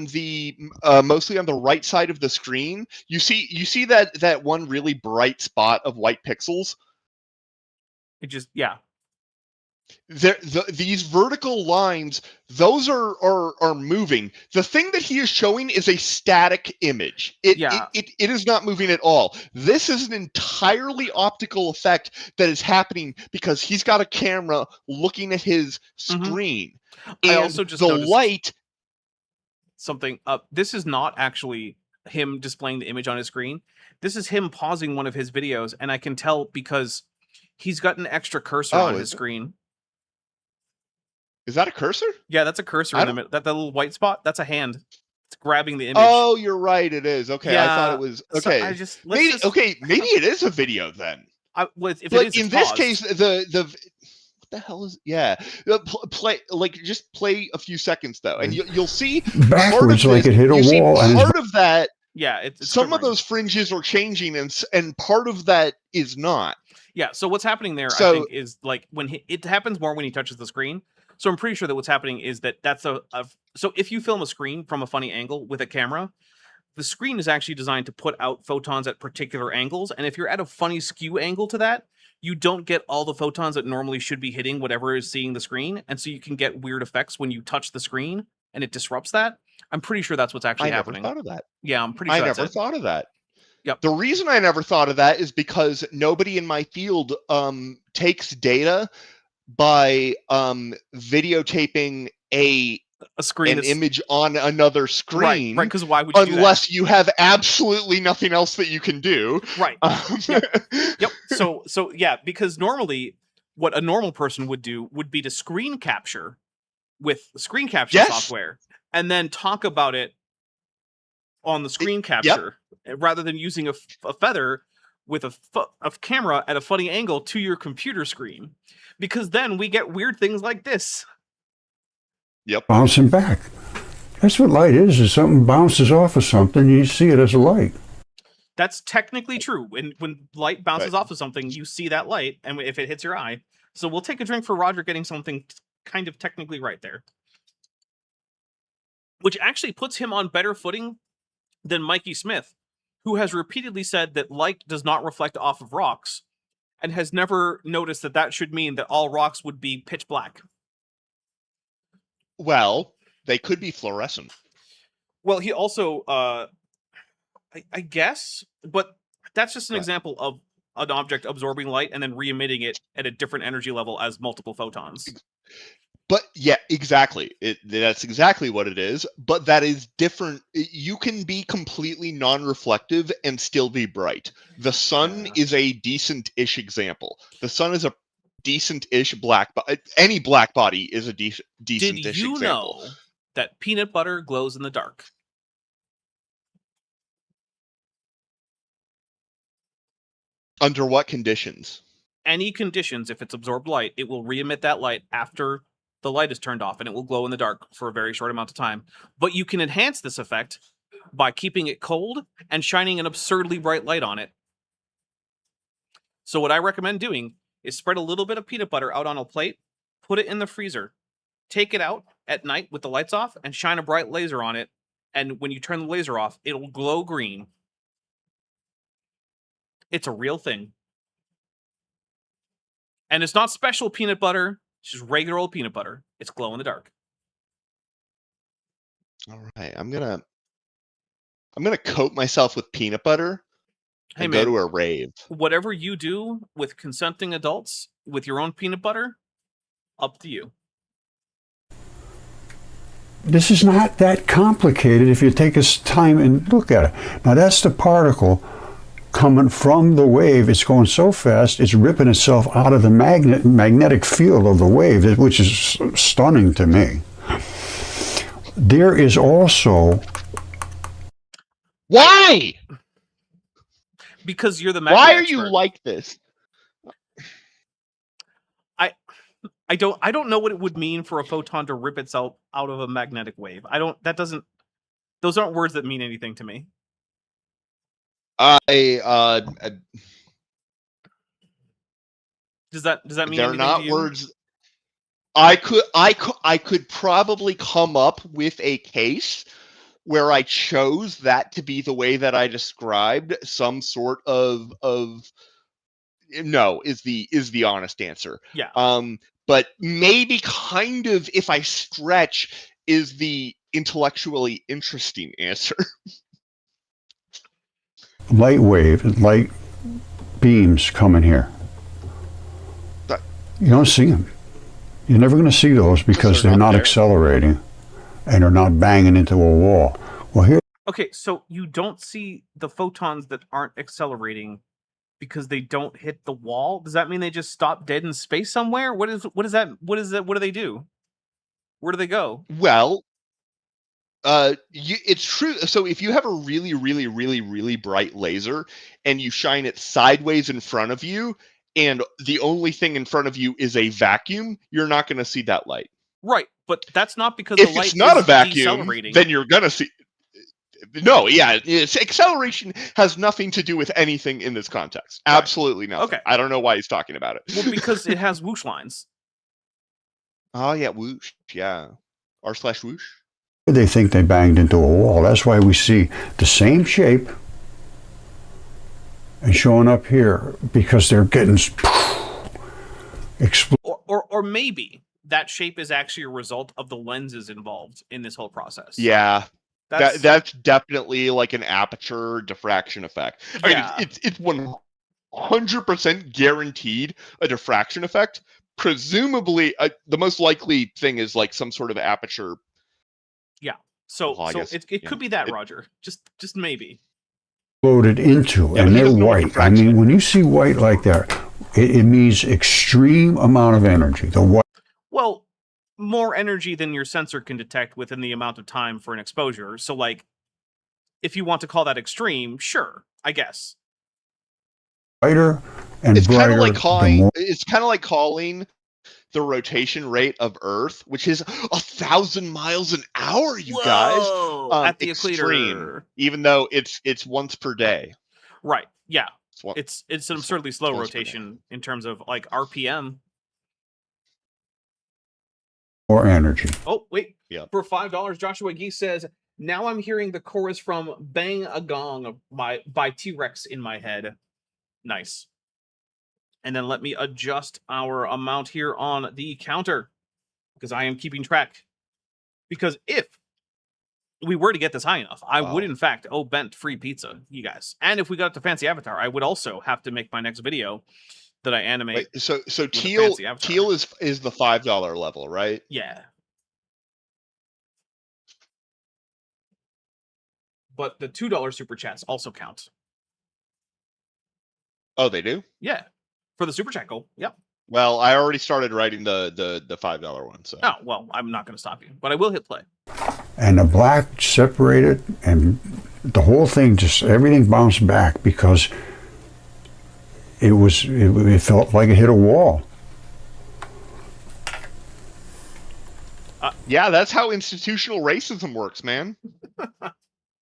the mostly on the right side of the screen. You see that one really bright spot of white pixels? It just These vertical lines, those are moving. The thing that he is showing is a static image. It is not moving at all. This is an entirely optical effect that is happening because he's got a camera looking at his screen. I also just the noticed light. something up. This is not actually him displaying the image on his screen. This is him pausing one of his videos, and I can tell because he's got an extra cursor on his screen. Is that a cursor? Yeah, that's a cursor in the middle. That little white spot, that's a hand. It's grabbing the image. Oh, you're right. It is. Okay, yeah, I thought it was. Okay, so maybe it is a video then. If but it is, in this case, the what the hell is? Yeah, just play a few seconds though, and you'll see backwards like it hit a wall. And part of that. Yeah, it's some quivering. of those fringes are changing, and part of that is not. Yeah. So what's happening there, I think, is like when it happens more when he touches the screen. So I'm pretty sure that what's happening is that's so if you film a screen from a funny angle with a camera, the screen is actually designed to put out photons at particular angles, and if you're at a funny skew angle to that, you don't get all the photons that normally should be hitting whatever is seeing the screen, and so you can get weird effects when you touch the screen, and it disrupts that. I'm pretty sure that's what's actually happening. I never thought of that. Yeah, I'm pretty sure I never thought of that. Yep. The reason I never thought of that is because nobody in my field takes data by videotaping an image on another screen, right? Because why would you do that? Unless you have absolutely nothing else that you can do, right? Yep. So yeah, because normally what a normal person would do would be to screen capture with screen capture software and then talk about it on the screen capture rather than using a feather with a camera at a funny angle to your computer screen, because then we get weird things like this. Yep. Bouncing back. That's what light is something bounces off of something, you see it as a light. That's technically true. When light bounces off of something, you see that light, and if it hits your eye. So we'll take a drink for Roger getting something kind of technically right there. Which actually puts him on better footing than Mikey Smith, who has repeatedly said that light does not reflect off of rocks, and has never noticed that that should mean that all rocks would be pitch black. Well, they could be fluorescent. Well, he also, I guess, but that's just an example of an object absorbing light and then re-emitting it at a different energy level as multiple photons. But yeah, exactly. That's exactly what it is. But that is different. You can be completely non-reflective and still be bright. The sun is a decent-ish example. The sun is a decent-ish black body. Any black body is a decent-ish example. Did you know that peanut butter glows in the dark? Under what conditions? Any conditions, if it's absorbed light, it will re-emit that light after the light is turned off, and it will glow in the dark for a very short amount of time. But you can enhance this effect by keeping it cold and shining an absurdly bright light on it. So what I recommend doing is spread a little bit of peanut butter out on a plate, put it in the freezer, take it out at night with the lights off, and shine a bright laser on it. And when you turn the laser off, it'll glow green. It's a real thing. And it's not special peanut butter. It's just regular old peanut butter. It's glow in the dark. All right, I'm gonna coat myself with peanut butter and go to a rave. Whatever you do with consenting adults with your own peanut butter, up to you. This is not that complicated if you take us time and look at it. Now that's the particle coming from the wave. It's going so fast, it's ripping itself out of the magnetic field of the wave, which is stunning to me. There is also... Why? Because you're the magnet Why are expert. you like this? I don't know what it would mean for a photon to rip itself out of a magnetic wave. Those aren't words that mean anything to me. Does that mean they're anything not to you? words? I could probably come up with a case where I chose that to be the way that I described some sort of no is the honest answer. Yeah. But maybe kind of, if I stretch, is the intellectually interesting answer. Light wave, light beams coming here. You don't see them. You're never going to see those because they're not accelerating. and are not banging into a wall. Well, here Okay, so you don't see the photons that aren't accelerating because they don't hit the wall? Does that mean they just stop dead in space somewhere? What is that? What do they do? Where do they go? Well, it's true. So if you have a really, really, really, really bright laser and you shine it sideways in front of you, and the only thing in front of you is a vacuum, you're not going to see that light. Right, but that's not because If the light it's not is a vacuum, decelerating. then you're going to see. No, yeah, acceleration has nothing to do with anything in this context. Right. Absolutely nothing. Okay. I don't know why he's talking about it. Well, because it has whoosh lines. Oh yeah, whoosh. Yeah, r/whoosh. they think they banged into a wall. That's why we see the same shape and showing up here, because they're getting Or maybe that shape is actually a result of the lenses involved in this whole process. Yeah. That's definitely like an aperture diffraction effect. I mean, it's 100% guaranteed a diffraction effect. Presumably, the most likely thing is like some sort of aperture. Yeah. So it could be that, Roger. Just maybe. Loaded into, and they're white. I mean, when you see white like that, it means extreme amount of energy. The white. Well, more energy than your sensor can detect within the amount of time for an exposure. So, like, if you want to call that extreme, sure, I guess. Brighter and it's brighter. It's kind of like calling the rotation rate of Earth, which is 1,000 miles an hour, you guys, at the equator, even though it's once per day. Right. Yeah. It's an absurdly slow rotation in terms of like RPM. Or energy. Oh, wait. Yeah. For $5, Joshua Geese says, now I'm hearing the chorus from Bang a Gong by T-Rex in my head. Nice. And then let me adjust our amount here on the counter, because I am keeping track. Because if we were to get this high enough, I would, in fact, bent free pizza, you guys. And if we got up to Fancy Avatar, I would also have to make my next video that I animate. Wait, so teal is the $5 level, right? Yeah. But the $2 super chats also count. Oh, they do? Yeah. For the super chat goal. Yep. Well, I already started writing the $5 one, so. Oh, well, I'm not going to stop you, but I will hit play. And the black separated, and the whole thing, just everything bounced back because it felt like it hit a wall. Yeah, that's how institutional racism works, man.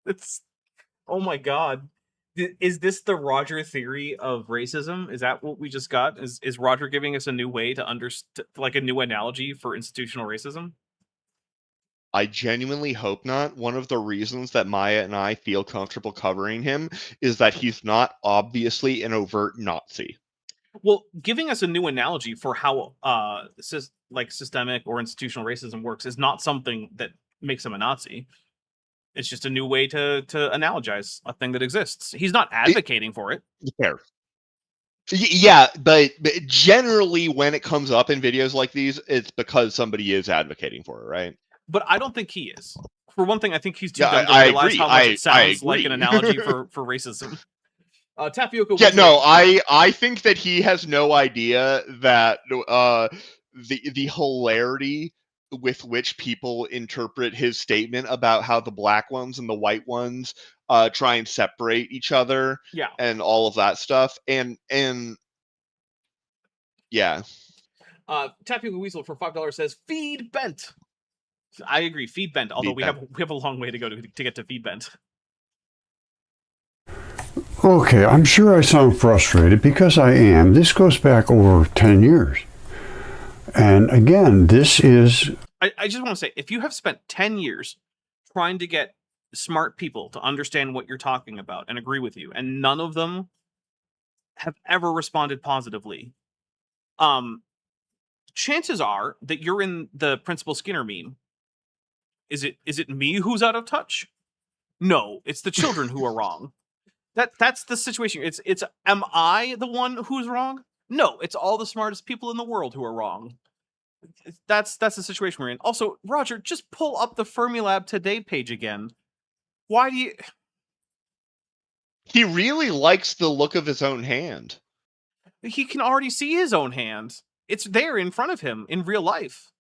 It's, oh my God. Is this the Roger theory of racism? Is that what we just got? Is Roger giving us a new way to understand, like a new analogy for institutional racism? I genuinely hope not. One of the reasons that Maya and I feel comfortable covering him is that he's not obviously an overt Nazi. Well, giving us a new analogy for how systemic or institutional racism works is not something that makes him a Nazi. It's just a new way to analogize a thing that exists. He's not advocating for it. Fair. Yeah, but generally when it comes up in videos like these, it's because somebody is advocating for it, right? But I don't think he is. For one thing, I think he's too dumb to realize how much it sounds like an analogy for racism. Tapioca. Yeah, no, I think that he has no idea that the hilarity with which people interpret his statement about how the black ones and the white ones try and separate each other, and all of that stuff, and yeah. Tapioca Weasel for $5 says feed bent. I agree, feed bent. Although we have a long way to go to get to feed bent. Okay, I'm sure I sound frustrated because I am. This goes back over 10 years. And again, this is... I just want to say, if you have spent 10 years trying to get smart people to understand what you're talking about and agree with you, and none of them have ever responded positively, chances are that you're in the Principal Skinner meme. Is it me who's out of touch? No, it's the children who are wrong. That's the situation. It's am I the one who's wrong? No, it's all the smartest people in the world who are wrong. that's the situation we're in. Also, Roger, just pull up the Fermilab Today page again. Why do you? He really likes the look of his own hand. He can already see his own hand. It's there in front of him in real life.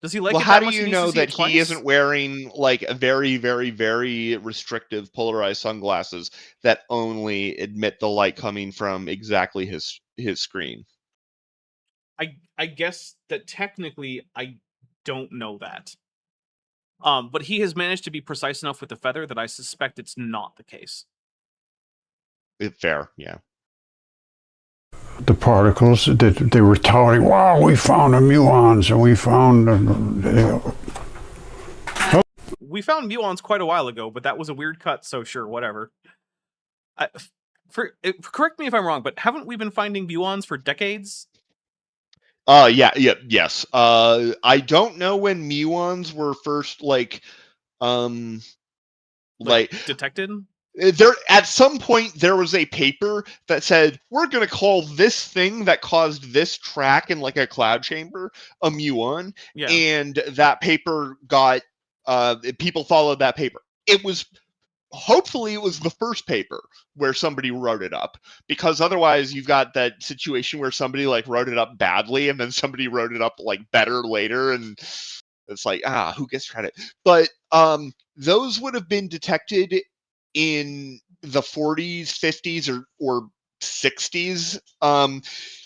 Does he like Well, it how that do much he you needs to know see it that twice? he isn't wearing like a very, very, very restrictive polarized sunglasses that only admit the light coming from exactly his screen? I guess that technically I don't know that. But he has managed to be precise enough with the feather that I suspect it's not the case. Fair, yeah. The particles that they were touting, wow, we found the muons and we found. We found muons quite a while ago, but that was a weird cut, so sure, whatever. Correct me if I'm wrong, but haven't we been finding muons for decades? Yes. I don't know when muons were first like detected. There, at some point, there was a paper that said, we're going to call this thing that caused this track in like a cloud chamber a muon. Yeah. And that paper got, people followed that paper. Hopefully it was the first paper where somebody wrote it up, because otherwise you've got that situation where somebody like wrote it up badly and then somebody wrote it up like better later. And it's like, who gets credit? But those would have been detected in the 40s, 50s, or 60s.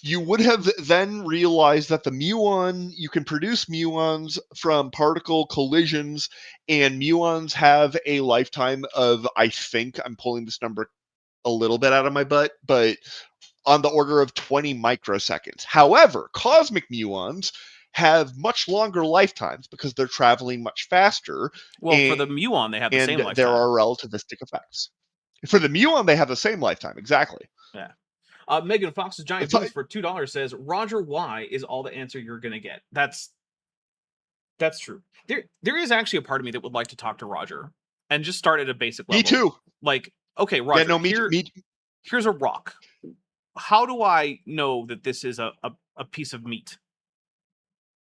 You would have then realized that the muon, you can produce muons from particle collisions, and muons have a lifetime of, I think, I'm pulling this number a little bit out of my butt, but on the order of 20 microseconds. However, cosmic muons have much longer lifetimes because they're traveling much faster. Well, for the muon, they have the same lifetime. There are relativistic effects. For the muon, they have the same lifetime, exactly. Yeah. Megan Fox's Giant Boost for $2 says, Roger Y is all the answer you're going to get. That's true. There is actually a part of me that would like to talk to Roger and just start at a basic level. Me too. Like, okay, Roger, here's a rock. How do I know that this is a piece of meat?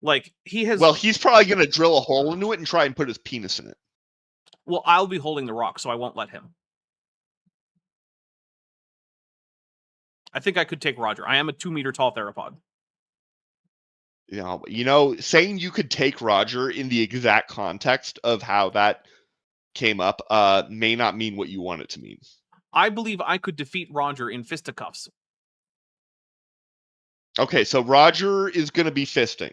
Like, he has... Well, he's probably going to drill a hole into it and try and put his penis in it. Well, I'll be holding the rock, so I won't let him. I think I could take Roger. I am a 2-meter tall theropod. Yeah, saying you could take Roger in the exact context of how that came up may not mean what you want it to mean. I believe I could defeat Roger in fisticuffs. Okay, so Roger is going to be fisting,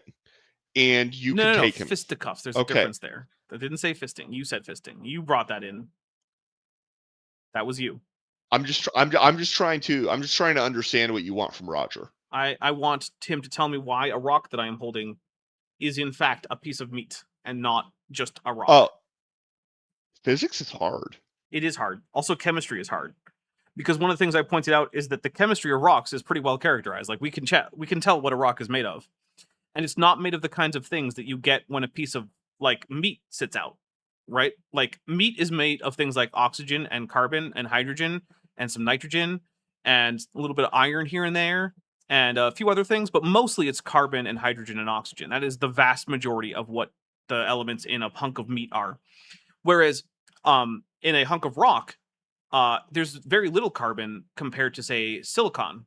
and you can take him. Fisticuffs. There's a difference there. I didn't say fisting. You said fisting. You brought that in. That was you. I'm just trying to understand what you want from Roger. I want him to tell me why a rock that I am holding is in fact a piece of meat and not just a rock. Oh, physics is hard. It is hard. Also, chemistry is hard. Because one of the things I pointed out is that the chemistry of rocks is pretty well characterized. Like, we can tell what a rock is made of. And it's not made of the kinds of things that you get when a piece of, like, meat sits out, right? Like, meat is made of things like oxygen and carbon and hydrogen and some nitrogen and a little bit of iron here and there and a few other things, but mostly it's carbon and hydrogen and oxygen. That is the vast majority of what the elements in a hunk of meat are. Whereas in a hunk of rock, there's very little carbon compared to, say, silicon,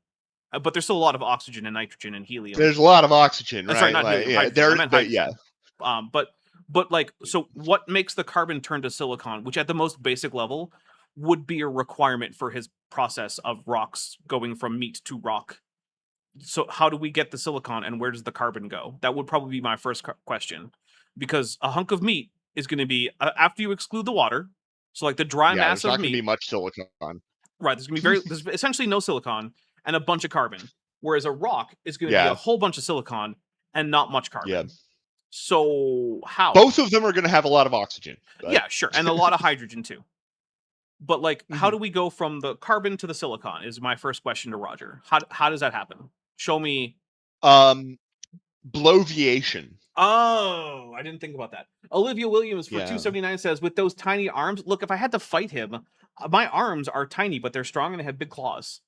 but there's still a lot of oxygen and nitrogen and helium. There's a lot of oxygen, right? Sorry, not helium. Yeah. But like, so what makes the carbon turn to silicon, which at the most basic level would be a requirement for his process of rocks going from meat to rock. So how do we get the silicon and where does the carbon go? That would probably be my first question, because a hunk of meat is going to be, after you exclude the water, so like the dry mass of meat. There's not going to be much silicon. Right, there's going to be there's essentially no silicon and a bunch of carbon, whereas a rock is going to be a whole bunch of silicon and not much carbon. Yeah. So how? Both of them are going to have a lot of oxygen. But... Yeah, sure, and a lot of hydrogen too. But like, how do we go from the carbon to the silicon? Is my first question to Roger. How does that happen? Show me. Bloviation. Oh, I didn't think about that. Olivia Williams for $2.79 says, with those tiny arms, look, if I had to fight him, my arms are tiny, but they're strong and they have big claws.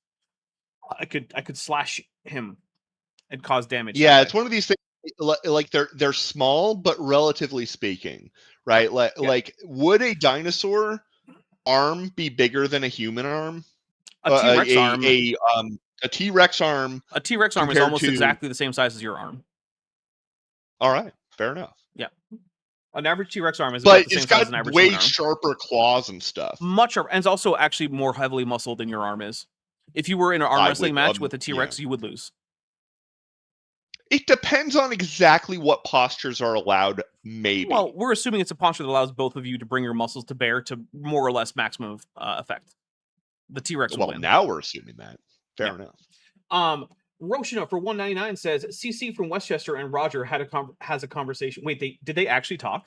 I could slash him and cause damage. Yeah, it's one of these things. like they're small, but relatively speaking, right? Like would a dinosaur arm be bigger than a human arm? A T-Rex arm. A T-Rex arm. A T-Rex arm is compared almost to- exactly the same size as your arm. All right, fair enough. Yeah, an average T-Rex arm is about But the same it's size as an got average way human arm. sharper claws and stuff. Much sharper, and it's also actually more heavily muscled than your arm is. If you were in an arm wrestling match with a T-Rex, you would lose. It depends on exactly what postures are allowed, maybe. Well, we're assuming it's a posture that allows both of you to bring your muscles to bear to more or less maximum effect. The T-Rex will win. Now we're assuming that. Fair enough. Roshina for 199 says CC from Westchester and Roger has a conversation. Wait, did they actually talk?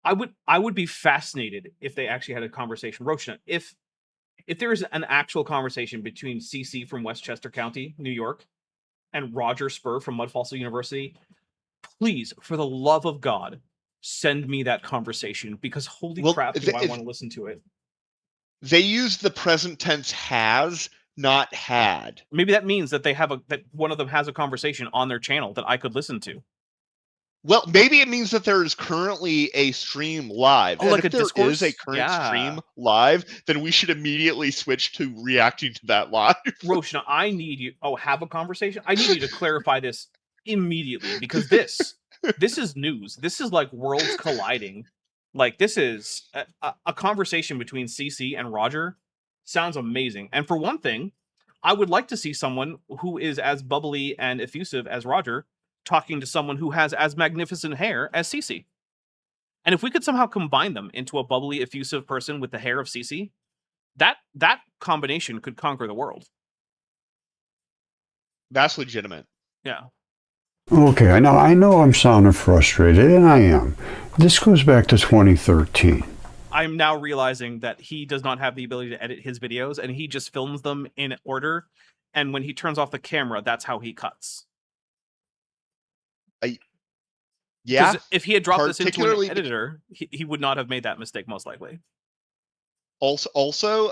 I would be fascinated if they actually had a conversation. Roshina, if there is an actual conversation between CC from Westchester County, New York, and Roger Spur from Mud Fossil University, please, for the love of God, send me that conversation, because holy crap, do I want to listen to it. They use the present tense has, not had. Maybe that means that that one of them has a conversation on their channel that I could listen to. Well, maybe it means that there is currently a stream live. Oh, like if there is a current stream live, then we should immediately switch to reacting to that live. Roshna, I need you. Oh, have a conversation? I need you to clarify this immediately, because this is news. This is like worlds colliding. Like, this is a conversation between CC and Roger. Sounds amazing. And for one thing, I would like to see someone who is as bubbly and effusive as Roger talking to someone who has as magnificent hair as CC. And if we could somehow combine them into a bubbly, effusive person with the hair of CC, that combination could conquer the world. That's legitimate. Yeah. Okay, I know I'm sounding frustrated, and I am. This goes back to 2013. I'm now realizing that he does not have the ability to edit his videos, and he just films them in order. And when he turns off the camera, that's how he cuts. Yeah. If he had dropped this into an editor, he would not have made that mistake, most likely. Also,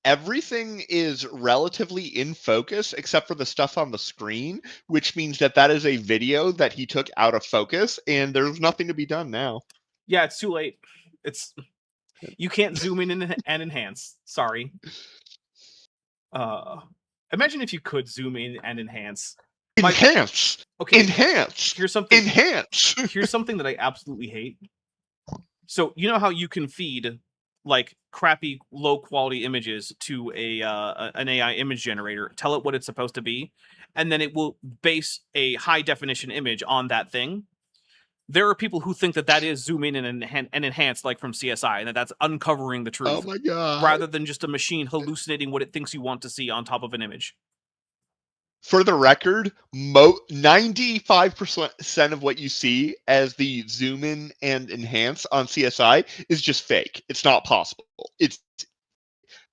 everything is relatively in focus except for the stuff on the screen, which means that is a video that he took out of focus, and there's nothing to be done now. Yeah, it's too late. You can't zoom in and enhance. Sorry. Imagine if you could zoom in and enhance. Enhance. Okay. Enhance. Here's something. Enhance. Here's something that I absolutely hate. So you know how you can feed like crappy, low quality images to an AI image generator, tell it what it's supposed to be, and then it will base a high definition image on that thing. There are people who think that is zoom in and enhance, like from CSI, and that's uncovering the truth. Oh my god! Rather than just a machine hallucinating what it thinks you want to see on top of an image. For the record, 95% of what you see as the zoom in and enhance on CSI is just fake. It's not possible. It's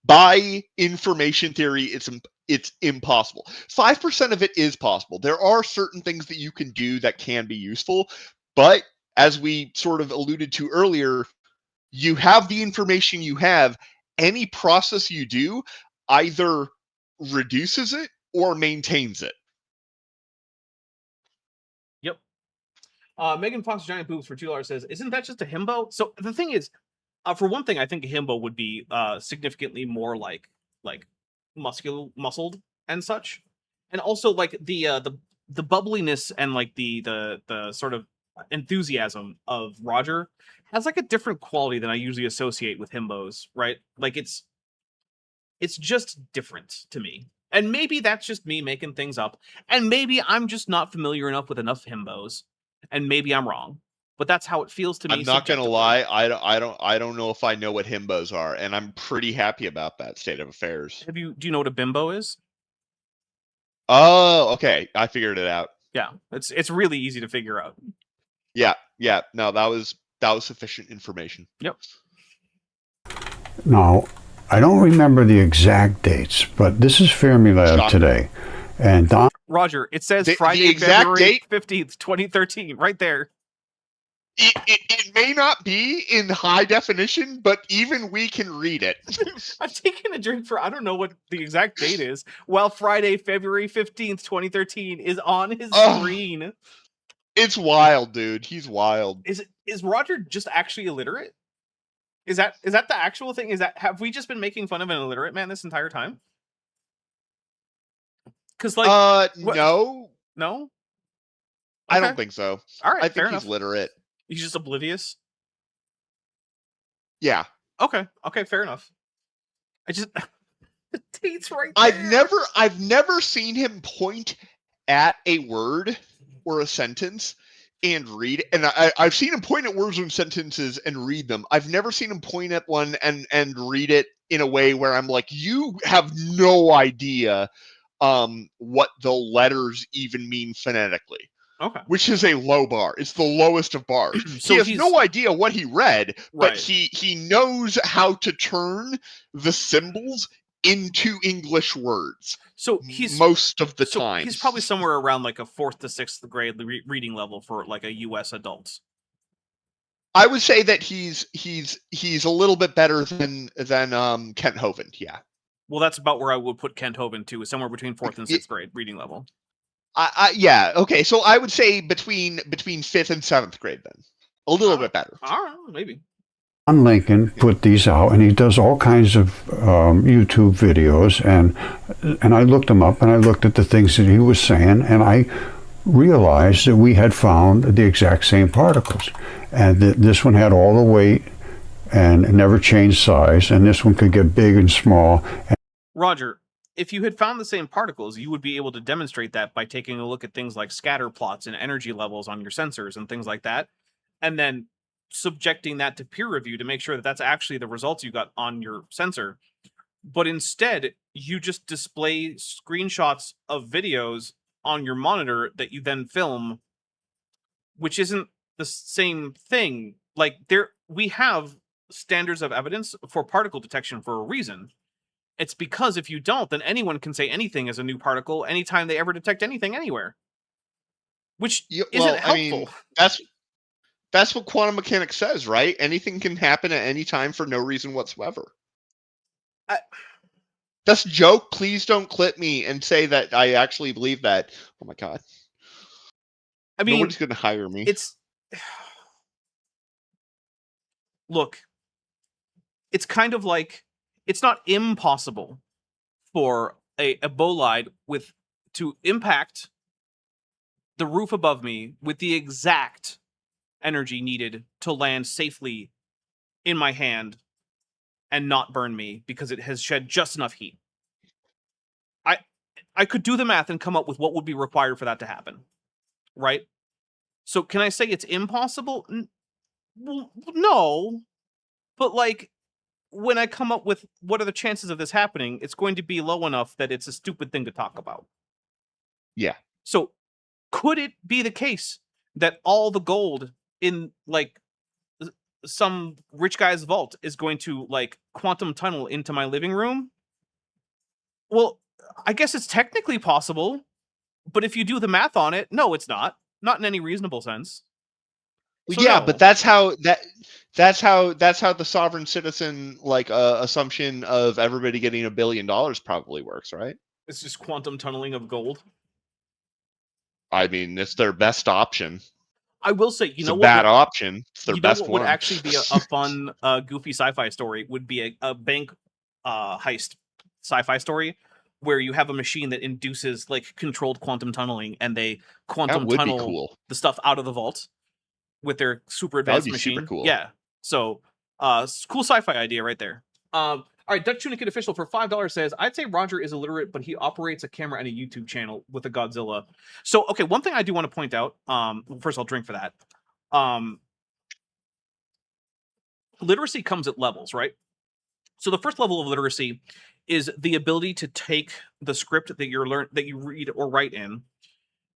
by information theory. It's impossible. 5% of it is possible. There are certain things that you can do that can be useful, but as we sort of alluded to earlier, you have the information you have. Any process you do either reduces it or maintains it. Yep. Megan Fox Giant Boobs for $2 says, "Isn't that just a himbo?" So the thing is, for one thing, I think a himbo would be significantly more like muscled and such, and also like the bubbliness and like the sort of enthusiasm of Roger has like a different quality than I usually associate with himbos, right? Like it's just different to me. And maybe that's just me making things up. And maybe I'm just not familiar enough with enough himbos. And maybe I'm wrong. But that's how it feels to me. I'm not gonna lie, I don't know if I know what himbos are, and I'm pretty happy about that state of affairs. Do you know what a bimbo is? Oh, okay. I figured it out. Yeah, it's really easy to figure out. Yeah. No, that was sufficient information. Yep. Now, I don't remember the exact dates, but this is Fermilab today. And Don Roger, it says the Friday, exact February date? 15th, 2013, right there. It may not be in high definition, but even we can read it. I'm taking a drink for I don't know what the exact date is. While Friday, February 15th, 2013 is on his screen. It's wild, dude. He's wild. Is Roger just actually illiterate? Is that the actual thing? Have we just been making fun of an illiterate man this entire time? Because no. No? I Okay. don't think so. All right, I fair think he's enough. literate. He's just oblivious. Yeah. Okay, fair enough. I just the date's right there. I've never seen him point at a word or a sentence and read. And I've seen him point at words and sentences and read them. I've never seen him point at one and read it in a way where I'm like, you have no idea what the letters even mean phonetically. Okay. Which is a low bar. It's the lowest of bars. So he has no idea what he read, right. but he knows how to turn the symbols into English words. So he's most of the time. He's probably somewhere around like a 4th to 6th grade reading level for like a US adult. I would say that he's a little bit better than Kent Hovind, yeah. Well, that's about where I would put Kent Hovind too, somewhere between 4th and 6th grade reading level. Yeah, okay. So I would say between 5th and 7th grade then. A little bit better. All right, maybe. John Lincoln put these out, and he does all kinds of YouTube videos, and I looked him up, and I looked at the things that he was saying, and I realized that we had found the exact same particles, and that this one had all the weight and it never changed size, and this one could get big and small. Roger, if you had found the same particles, you would be able to demonstrate that by taking a look at things like scatter plots and energy levels on your sensors and things like that, and then subjecting that to peer review to make sure that that's actually the results you got on your sensor. But instead, you just display screenshots of videos on your monitor that you then film, which isn't the same thing. Like, we have standards of evidence for particle detection for a reason. It's because if you don't, then anyone can say anything is a new particle anytime they ever detect anything anywhere. Which isn't helpful. I mean, that's what quantum mechanics says, right? Anything can happen at any time for no reason whatsoever. That's a joke. Please don't clip me and say that I actually believe that. Oh my god. I mean, nobody's going to hire me. Look, it's kind of like, it's not impossible for a bolide to impact the roof above me with the exact energy needed to land safely in my hand and not burn me because it has shed just enough heat. I could do the math and come up with what would be required for that to happen, right? So can I say it's impossible? No, but like, when I come up with what are the chances of this happening, it's going to be low enough that it's a stupid thing to talk about. Yeah. So could it be the case that all the gold in like some rich guy's vault is going to like quantum tunnel into my living room? Well, I guess it's technically possible, but if you do the math on it, no, it's not. Not in any reasonable sense. So yeah, no. But that's how the sovereign citizen assumption of everybody getting $1 billion probably works, right? It's just quantum tunneling of gold. I mean, it's their best option. I will say, it's a bad option. It's their best one. Would actually be a fun, goofy sci-fi story would be a bank heist sci-fi story where you have a machine that induces like controlled quantum tunneling, and they quantum tunnel the stuff out of the vault with their super advanced machine. Super cool. Yeah. So, cool sci-fi idea right there. All right, Dutch Tunicate Official for $5 says, I'd say Roger is illiterate, but he operates a camera and a YouTube channel with a Godzilla. So, okay, one thing I do want to point out, first I'll drink for that. Literacy comes at levels, right? So the first level of literacy is the ability to take the script that you read or write in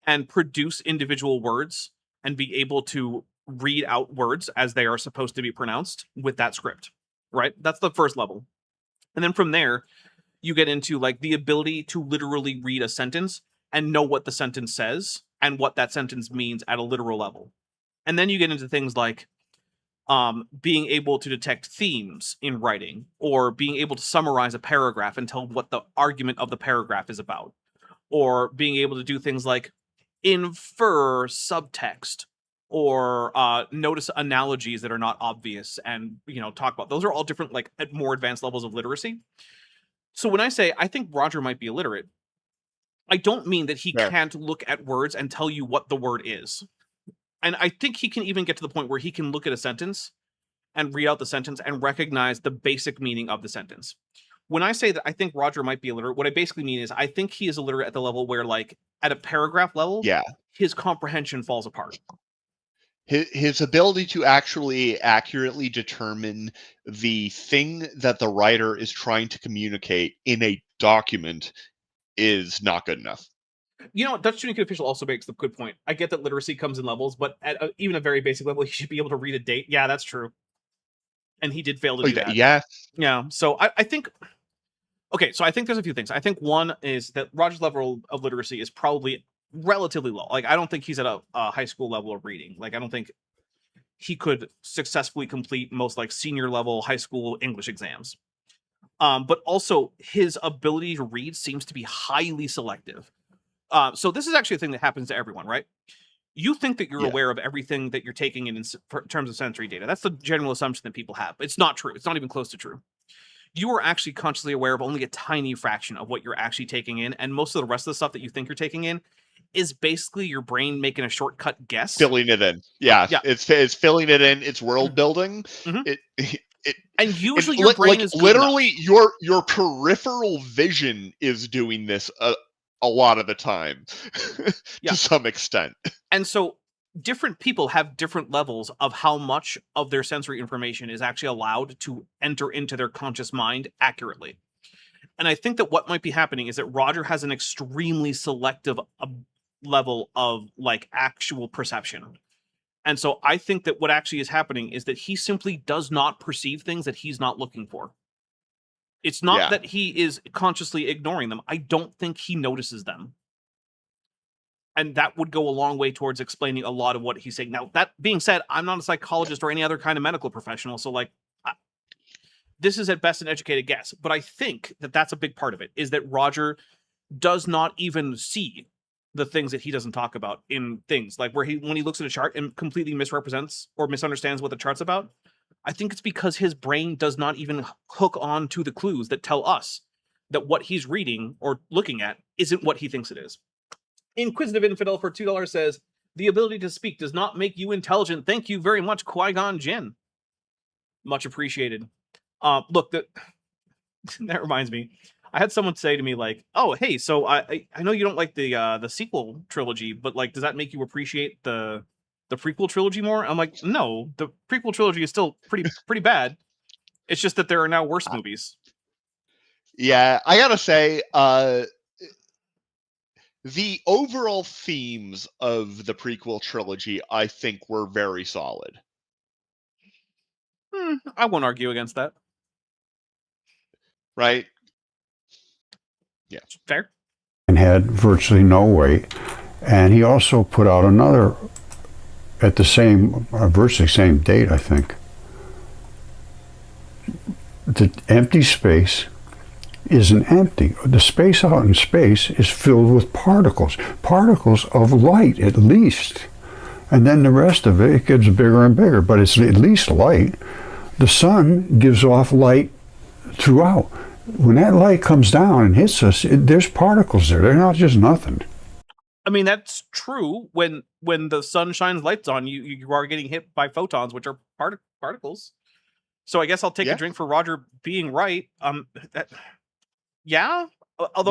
and produce individual words and be able to read out words as they are supposed to be pronounced with that script, right? That's the first level. And then from there, you get into like the ability to literally read a sentence and know what the sentence says and what that sentence means at a literal level. And then you get into things like being able to detect themes in writing, or being able to summarize a paragraph and tell what the argument of the paragraph is about, or being able to do things like infer subtext, or notice analogies that are not obvious, and talk about those. Are all different, like, at more advanced levels of literacy. So when I say I think Roger might be illiterate, I don't mean that he Fair. can't look at words and tell you what the word is. And I think he can even get to the point where he can look at a sentence and read out the sentence and recognize the basic meaning of the sentence. When I say that I think Roger might be illiterate, what I basically mean is I think he is illiterate at the level where, like, at a paragraph level, Yeah. his comprehension falls apart. His ability to actually accurately determine the thing that the writer is trying to communicate in a document is not good enough. Dutch Tuning Official also makes the good point. I get that literacy comes in levels, but at even a very basic level, he should be able to read a date. Yeah, that's true. And he did fail to do that. Yeah. Yeah. So I think... Okay, so I think there's a few things. I think one is that Roger's level of literacy is probably relatively low. Like, I don't think he's at a high school level of reading. Like, I don't think he could successfully complete most, like, senior level high school English exams. But also his ability to read seems to be highly selective. So this is actually a thing that happens to everyone, right? You think that you're aware of everything that you're taking in terms of sensory data. That's the general assumption that people have. It's not true. It's not even close to true. You are actually consciously aware of only a tiny fraction of what you're actually taking in, and most of the rest of the stuff that you think you're taking in is basically your brain making a shortcut guess. Filling it in. Yeah. It's filling it in. It's world building. Mm-hmm. And usually your brain is good literally enough. your peripheral vision is doing this a lot of the time to some extent. And so different people have different levels of how much of their sensory information is actually allowed to enter into their conscious mind accurately. And I think that what might be happening is that Roger has an extremely selective level of, like, actual perception. And so I think that what actually is happening is that he simply does not perceive things that he's not looking for. It's not that he is consciously ignoring them. I don't think he notices them. And that would go a long way towards explaining a lot of what he's saying. Now, that being said, I'm not a psychologist or any other kind of medical professional. So, like, this is at best an educated guess. But I think that that's a big part of it, is that Roger does not even see the things that he doesn't talk about in things. Like, when he looks at a chart and completely misrepresents or misunderstands what the chart's about, I think it's because his brain does not even hook on to the clues that tell us that what he's reading or looking at isn't what he thinks it is. Inquisitive Infidel for $2 says, the ability to speak does not make you intelligent. Thank you very much, Qui-Gon Jinn. Much appreciated. Look, that reminds me. I had someone say to me, like, oh, hey, so I know you don't like the sequel trilogy, but, like, does that make you appreciate the prequel trilogy more? I'm like, no, the prequel trilogy is still pretty bad. It's just that there are now worse movies. Yeah, I gotta say, the overall themes of the prequel trilogy, I think, were very solid. I won't argue against that. Right? Yeah. Fair. And had virtually no weight. And he also put out another at the same, virtually same date, I think. The empty space isn't empty. The space out in space is filled with particles of light at least. And then the rest of it gets bigger and bigger, but it's at least light. The sun gives off light throughout. When that light comes down and hits us, there's particles there. They're not just nothing. I mean, that's true. When the sun shines lights on you, you are getting hit by photons, which are particles. So I guess I'll take a drink for Roger being right. Although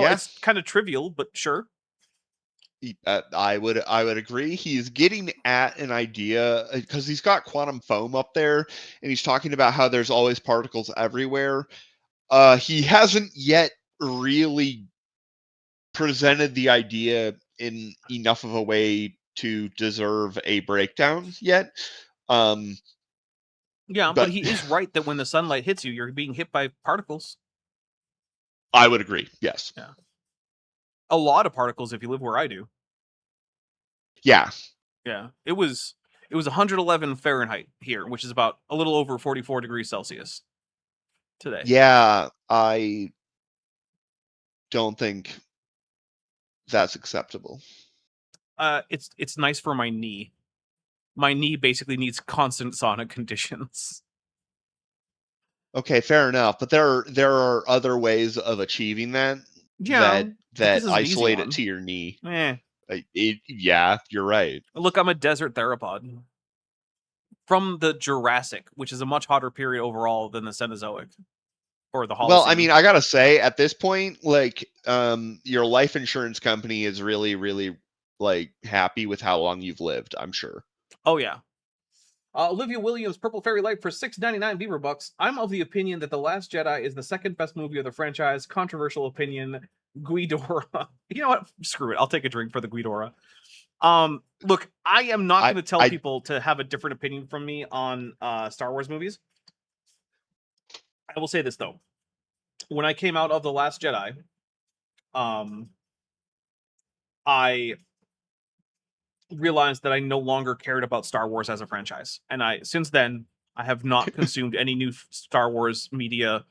it's kind of trivial, but sure. I would agree. He's getting at an idea because he's got quantum foam up there, and he's talking about how there's always particles everywhere. He hasn't yet really presented the idea in enough of a way to deserve a breakdown yet. Yeah, but he is right that when the sunlight hits you, you're being hit by particles. I would agree, yes. Yeah. A lot of particles if you live where I do. Yeah. Yeah. It was It was 111 Fahrenheit here, which is about a little over 44 degrees Celsius today. Yeah, I don't think that's acceptable. It's nice for my knee. My knee basically needs constant sauna conditions. Okay, fair enough. But there are other ways of achieving that Yeah, but this that is an easy isolate one. it to your knee. Eh. Yeah, you're right. Look, I'm a desert theropod. From the Jurassic, which is a much hotter period overall than the Cenozoic. Or the Holocene. Well, I mean, I gotta say, at this point, like, your life insurance company is really, really, like, happy with how long you've lived, I'm sure. Oh, yeah. Olivia Williams, Purple Fairy Light for $6.99 Beaver Bucks. I'm of the opinion that The Last Jedi is the second best movie of the franchise. Controversial opinion. Guidora. You know what? Screw it. I'll take a drink for the Guidora. Look, I am not going to tell people to have a different opinion from me on Star Wars movies. I will say this, though. When I came out of The Last Jedi, I realized that I no longer cared about Star Wars as a franchise. And since then, I have not consumed any new Star Wars media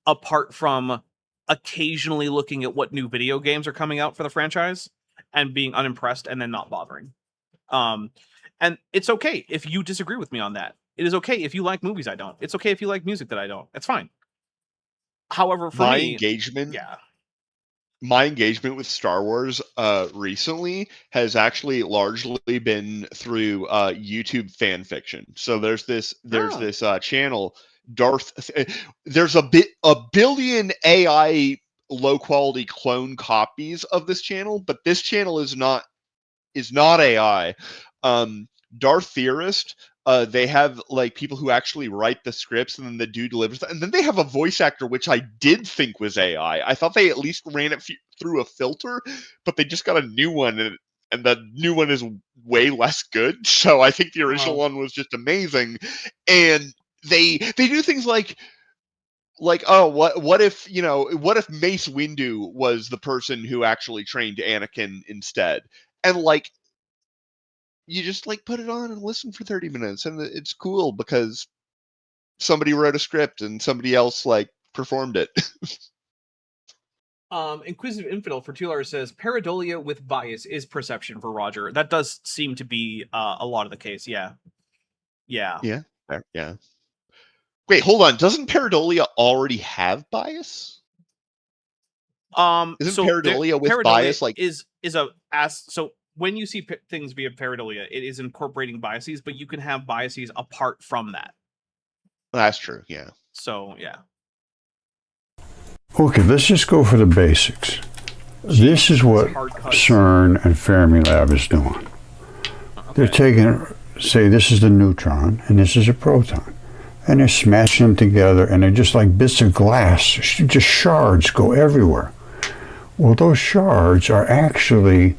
apart from occasionally looking at what new video games are coming out for the franchise and being unimpressed and then not bothering. And it's okay if you disagree with me on that. It is okay if you like movies I don't. It's okay if you like music that I don't. It's fine. However, for me, my engagement with Star Wars recently has actually largely been through YouTube fan fiction. So there's this channel, Darth. There's a billion AI low quality clone copies of this channel, but this channel is not AI. Darth Theorist. They have like people who actually write the scripts, and then the dude delivers them. And then they have a voice actor, which I did think was AI. I thought they at least ran it through a filter, but they just got a new one, and the new one is way less good. So I think the original one was just amazing. And they do things like oh, what if Mace Windu was the person who actually trained Anakin instead, and like, you just like put it on and listen for 30 minutes, and it's cool because somebody wrote a script and somebody else like performed it. Inquisitive Infidel for $2 says pareidolia with bias is perception for Roger. That does seem to be a lot of the case. Yeah. Wait, hold on. Doesn't pareidolia already have bias? Isn't pareidolia with bias like so when you see things via pareidolia, it is incorporating biases, but you can have biases apart from that. That's true, yeah. So, yeah. Okay, let's just go for the basics. This is what CERN and Fermilab is doing. Okay. They're taking, say this is the neutron, and this is a proton. And they're smashing them together, and they're just like bits of glass. Just shards go everywhere. Well, those shards are actually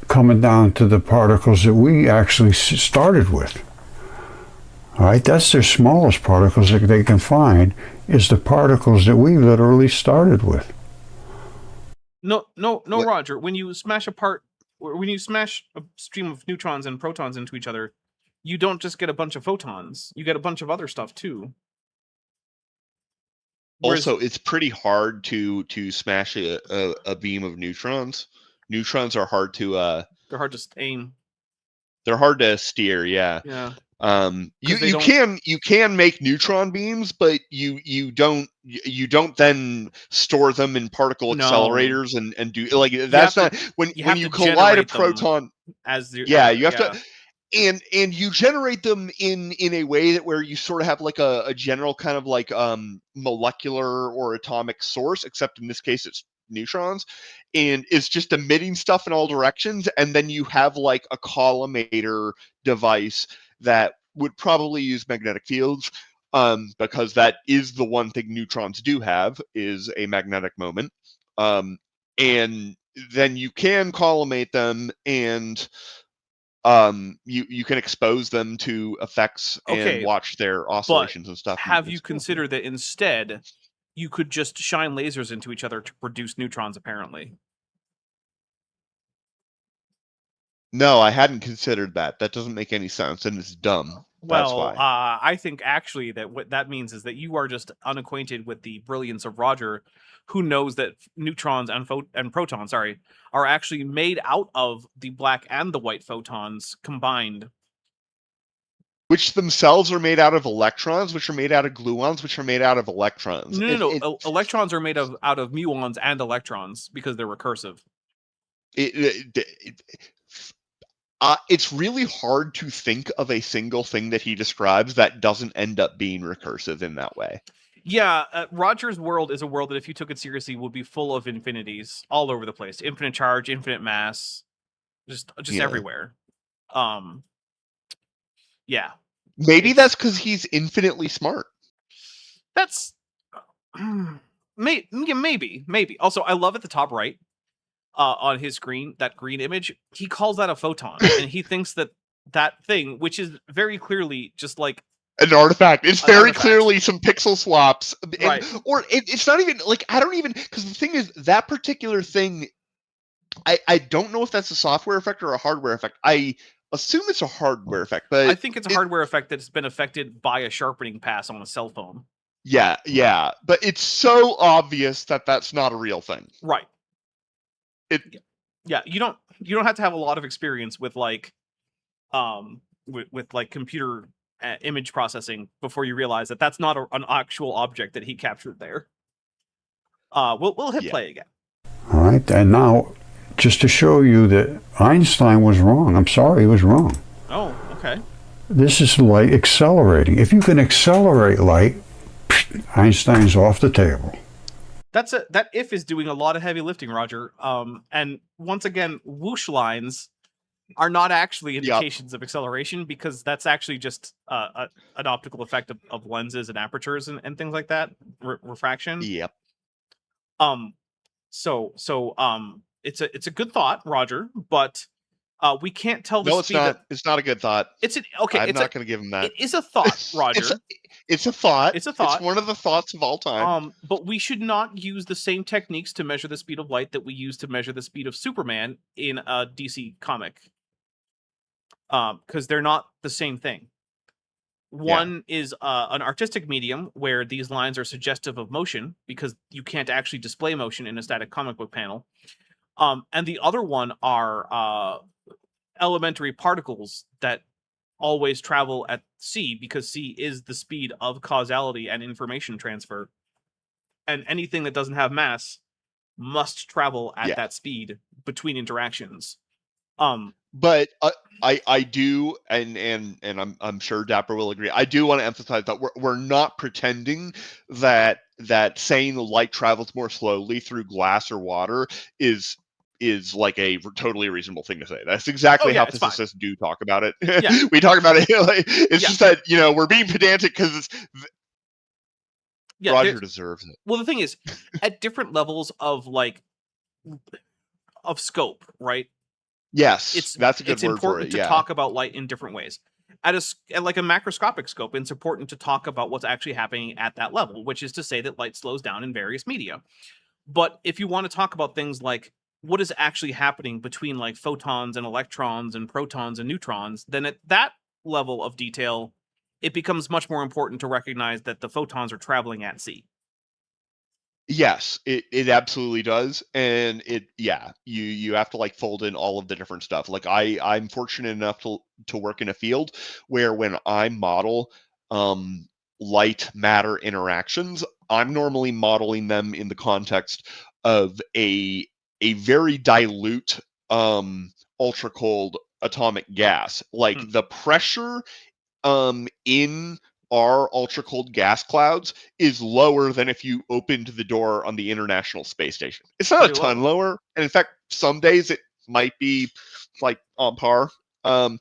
coming down to the particles that we actually started with. All right, that's their smallest particles that they can find, is the particles that we literally started with. No, Roger. When you smash a stream of neutrons and protons into each other, you don't just get a bunch of photons. You get a bunch of other stuff too. Also, it's pretty hard to smash a beam of neutrons. Neutrons are hard to they're hard to aim. They're hard to steer, yeah. Yeah. You can make neutron beams, but you don't then store them in particle accelerators and do like that's not when you collide a proton you have to. And you generate them in a way that where you sort of have like a general kind of like molecular or atomic source, except in this case it's neutrons, and it's just emitting stuff in all directions, and then you have like a collimator device that would probably use magnetic fields, because that is the one thing neutrons do have, is a magnetic moment, and then you can collimate them, and you can expose them to effects and watch their oscillations and stuff. Have you considered that instead you could just shine lasers into each other to produce neutrons, apparently? No, I hadn't considered that. That doesn't make any sense, and it's dumb. That's Well, why. I think actually that what that means is that you are just unacquainted with the brilliance of Roger, who knows that neutrons and protons, sorry, are actually made out of the black and the white photons combined. Which themselves are made out of electrons, which are made out of gluons, which are made out of electrons. No. Electrons are made out of muons and electrons because they're recursive. It's really hard to think of a single thing that he describes that doesn't end up being recursive in that way. Yeah, Roger's world is a world that, if you took it seriously, would be full of infinities all over the place. Infinite charge, infinite mass, just Yeah. everywhere. Yeah. Maybe that's because he's infinitely smart. That's maybe. Also, I love at the top right on his screen, that green image, he calls that a photon, and he thinks that that thing, which is very clearly just like An artifact. It's An very artifact. clearly some pixel swaps. Right. Or it's not even like, I don't even, because the thing is, that particular thing, I don't know if that's a software effect or a hardware effect. I assume it's a hardware effect, but I think it's a hardware effect that's been affected by a sharpening pass on a cell phone. yeah, but it's so obvious that that's not a real thing. Right. Yeah, you don't have to have a lot of experience with like with like computer image processing before you realize that that's not an actual object that he captured there. We'll hit play again. All right, and now, just to show you that Einstein was wrong. I'm sorry, he was wrong. Oh, okay. This is light accelerating. If you can accelerate light, Einstein's off the table. That if is doing a lot of heavy lifting, Roger. And once again, whoosh lines are not actually indications of acceleration, because that's actually just an optical effect of lenses and apertures and things like that, refraction. Yep. So it's a good thought, Roger, but we can't tell the speed. No, it's not. It's not a good thought. I'm not going to give him that. It is a thought, Roger. It's a thought. It's a thought. It's one of the thoughts of all time. But we should not use the same techniques to measure the speed of light that we use to measure the speed of Superman in a DC comic. Because they're not the same thing. One is an artistic medium where these lines are suggestive of motion, because you can't actually display motion in a static comic book panel. And the other one are elementary particles that always travel at c, because c is the speed of causality and information transfer. And anything that doesn't have mass must travel at that speed between interactions. But I do, and I'm sure Dapper will agree. I do want to emphasize that we're not pretending that saying the light travels more slowly through glass or water is like a totally reasonable thing to say. That's exactly how physicists do talk about it. Yeah. We talk about it. Like, it's just that, we're being pedantic because it's. Roger deserves it. Well, the thing is, at different levels of scope, right? Yes, that's a good word for it. It's important to talk about light in different ways. At like a macroscopic scope, it's important to talk about what's actually happening at that level, which is to say that light slows down in various media. But if you want to talk about things like what is actually happening between like photons and electrons and protons and neutrons, then at that level of detail, it becomes much more important to recognize that the photons are traveling at c. Yes, it absolutely does. And you have to like fold in all of the different stuff. Like I'm fortunate enough to work in a field where when I model light matter interactions, I'm normally modeling them in the context of a very dilute ultra cold atomic gas. Like the pressure in our ultra cold gas clouds is lower than if you opened the door on the International Space Station. It's not a ton lower, and in fact, some days it might be like on par. But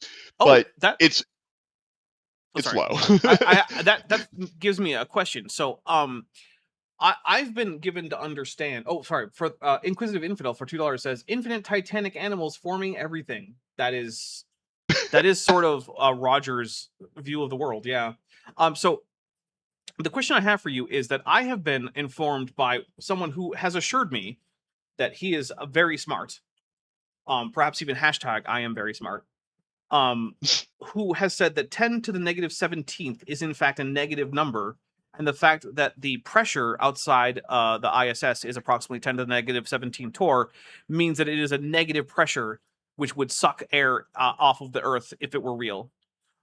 it's low. That gives me a question. So I've been given to understand. Oh, sorry. For Inquisitive Infidel for $2 says infinite titanic animals forming everything. That is sort of Roger's view of the world. Yeah. So the question I have for you is that I have been informed by someone who has assured me that he is very smart. perhaps even hashtag I am very smart, who has said that 10 to the negative 17th is in fact a negative number, and the fact that the pressure outside the ISS is approximately 10 to the negative 17 torr means that it is a negative pressure which would suck air off of the Earth if it were real.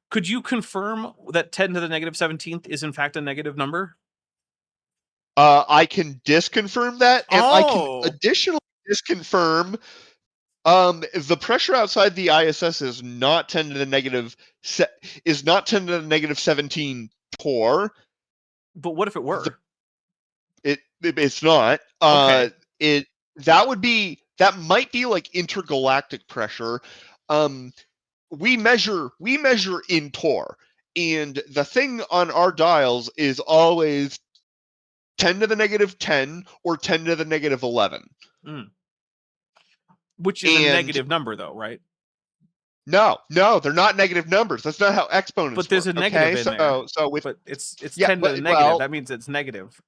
Could you confirm that 10 to the negative 17th is in fact a negative number? I can disconfirm that, and I can Oh, additionally disconfirm the pressure outside the ISS is not 10 to the negative is not 10 to the negative 17 torr. but what if it were? It's not. Okay. That might be like intergalactic pressure. We measure in torr, and the thing on our dials is always 10 to the negative 10 or 10 to the negative 11. Which is a negative number, though, right? No, they're not negative numbers. That's not how exponents But there's work, a negative in there. So with but it's 10 to the negative. That means it's negative.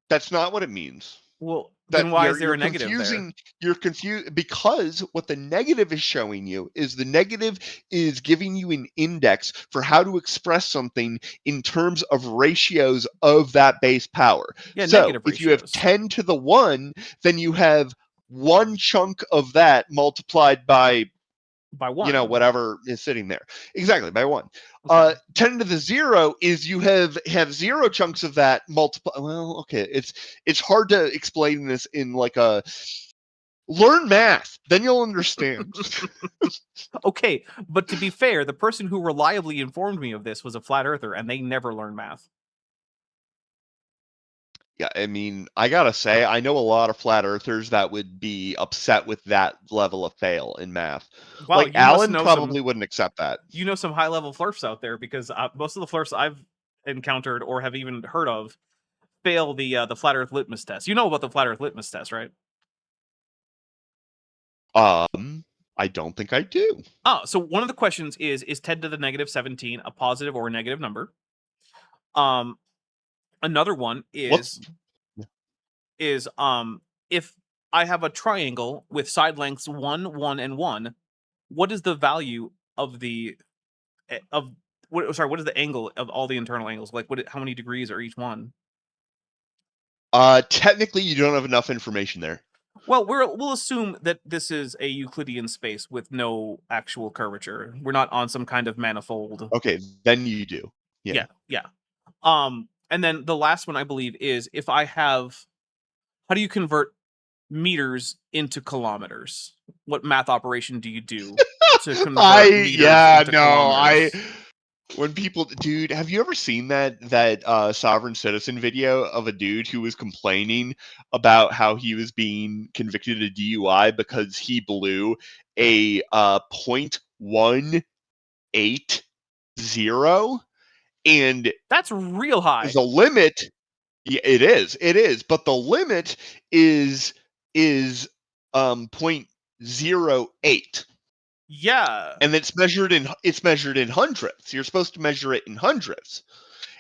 That's not what it means. Well, then why is there a negative there? You're confused because what the negative is showing you is the negative is giving you an index for how to express something in terms of ratios of that base power. Yeah, so negative if you have ratios. 10 to the 1, then you have one chunk of that multiplied by 1. Whatever is sitting there. Exactly, by 1. Okay. 10 to the 0 is you have 0 chunks of that multiply. Well, okay, it's hard to explain this in like a learn math, then you'll understand. Okay, but to be fair, the person who reliably informed me of this was a flat earther, and they never learned math. Yeah, I mean, I gotta say, I know a lot of flat earthers that would be upset with that level of fail in math. Wow, like Alan probably wouldn't accept that. You know some high-level flirts out there, because most of the flirts I've encountered or have even heard of fail the flat Earth litmus test. You know about the flat Earth litmus test, right? I don't think I do. Oh, so one of the questions is 10 to the negative 17 a positive or a negative number? Another one is if I have a triangle with side lengths 1, 1, and 1, what is the value of what is the angle of all the internal angles? Like how many degrees are each one? Technically you don't have enough information there. Well, we'll assume that this is a Euclidean space with no actual curvature. We're not on some kind of manifold. Okay, then you do. Yeah. And then the last one, I believe, is if I have, how do you convert meters into kilometers? What math operation do you do to convert meters into kilometers? When people, dude, have you ever seen that sovereign citizen video of a dude who was complaining about how he was being convicted of DUI because he blew a 0.180, and that's real high. The limit, yeah, it is, but the limit is 0.08. Yeah, and it's measured in hundredths. You're supposed to measure it in hundredths,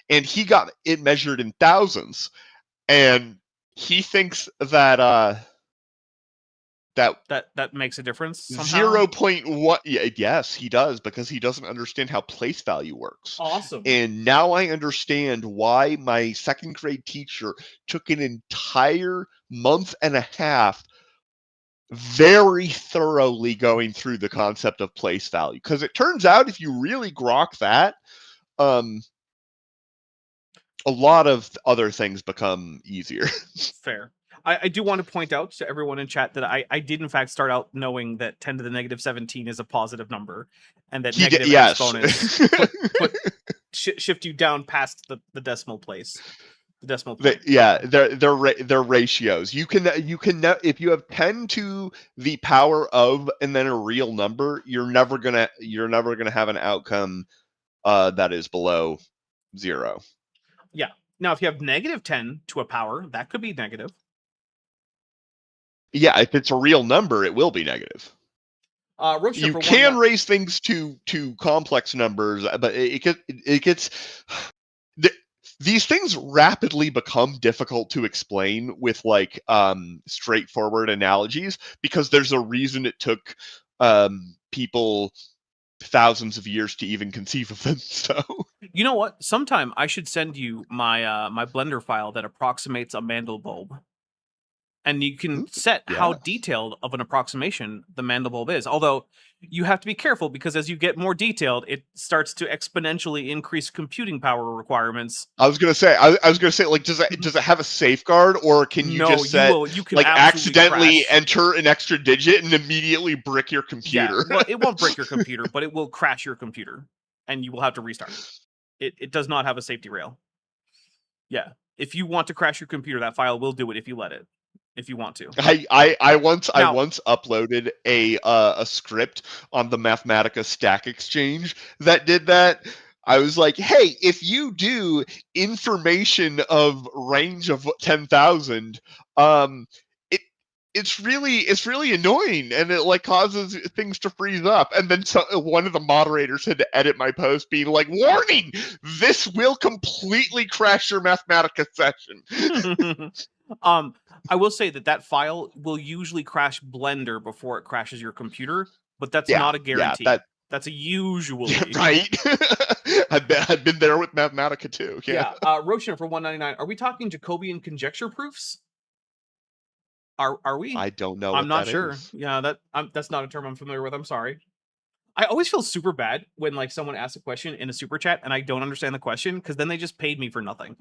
and he got it measured in thousands, and he thinks that that makes a difference somehow? 0.1. Yes, he does, because he doesn't understand how place value works. Awesome. And now I understand why my second grade teacher took an entire month and a half very thoroughly going through the concept of place value, because it turns out if you really grok that, a lot of other things become easier. Fair. I do want to point out to everyone in chat that I did in fact start out knowing that 10 to the negative 17 is a positive number, and that negative exponents shift you down past the decimal place. The decimal point. They're ratios. You can if you have 10 to the power of and then a real number, you're never gonna have an outcome that is below 0. Yeah. Now, if you have negative 10 to a power, that could be negative. Yeah, if it's a real number, it will be negative. You can raise things to complex numbers, but it gets these things rapidly become difficult to explain with like straightforward analogies, because there's a reason it took people thousands of years to even conceive of them. So You know what? Sometime I should send you my my Blender file that approximates a mandelbulb. And you can set how yeah. detailed of an approximation the mandelbulb is. Although you have to be careful, because as you get more detailed, it starts to exponentially increase computing power requirements. I was gonna say, like, does it have a safeguard, or can you No, just set you can like absolutely accidentally crash. enter an extra digit and immediately brick your computer? Yeah, well, it won't break your computer, but it will crash your computer, and you will have to restart it. It does not have a safety rail. Yeah, if you want to crash your computer, that file will do it if you let it. If you want to. I once Now- uploaded a script on the Mathematica Stack Exchange that did that. I was like, hey, if you do information of range of 10,000, it's really annoying, and it like causes things to freeze up. And then one of the moderators had to edit my post, being like, warning, this will completely crash your Mathematica session. I will say that file will usually crash Blender before it crashes your computer, but that's Yeah, not a guarantee. yeah, that's a usually. right. I've been there with Mathematica too. Yeah. Roshan for 199. Are we talking Jacobian conjecture proofs? Are we? I don't know. I'm what not that sure. is. Yeah, that's not a term I'm familiar with. I'm sorry. I always feel super bad when like someone asks a question in a super chat and I don't understand the question, because then they just paid me for nothing.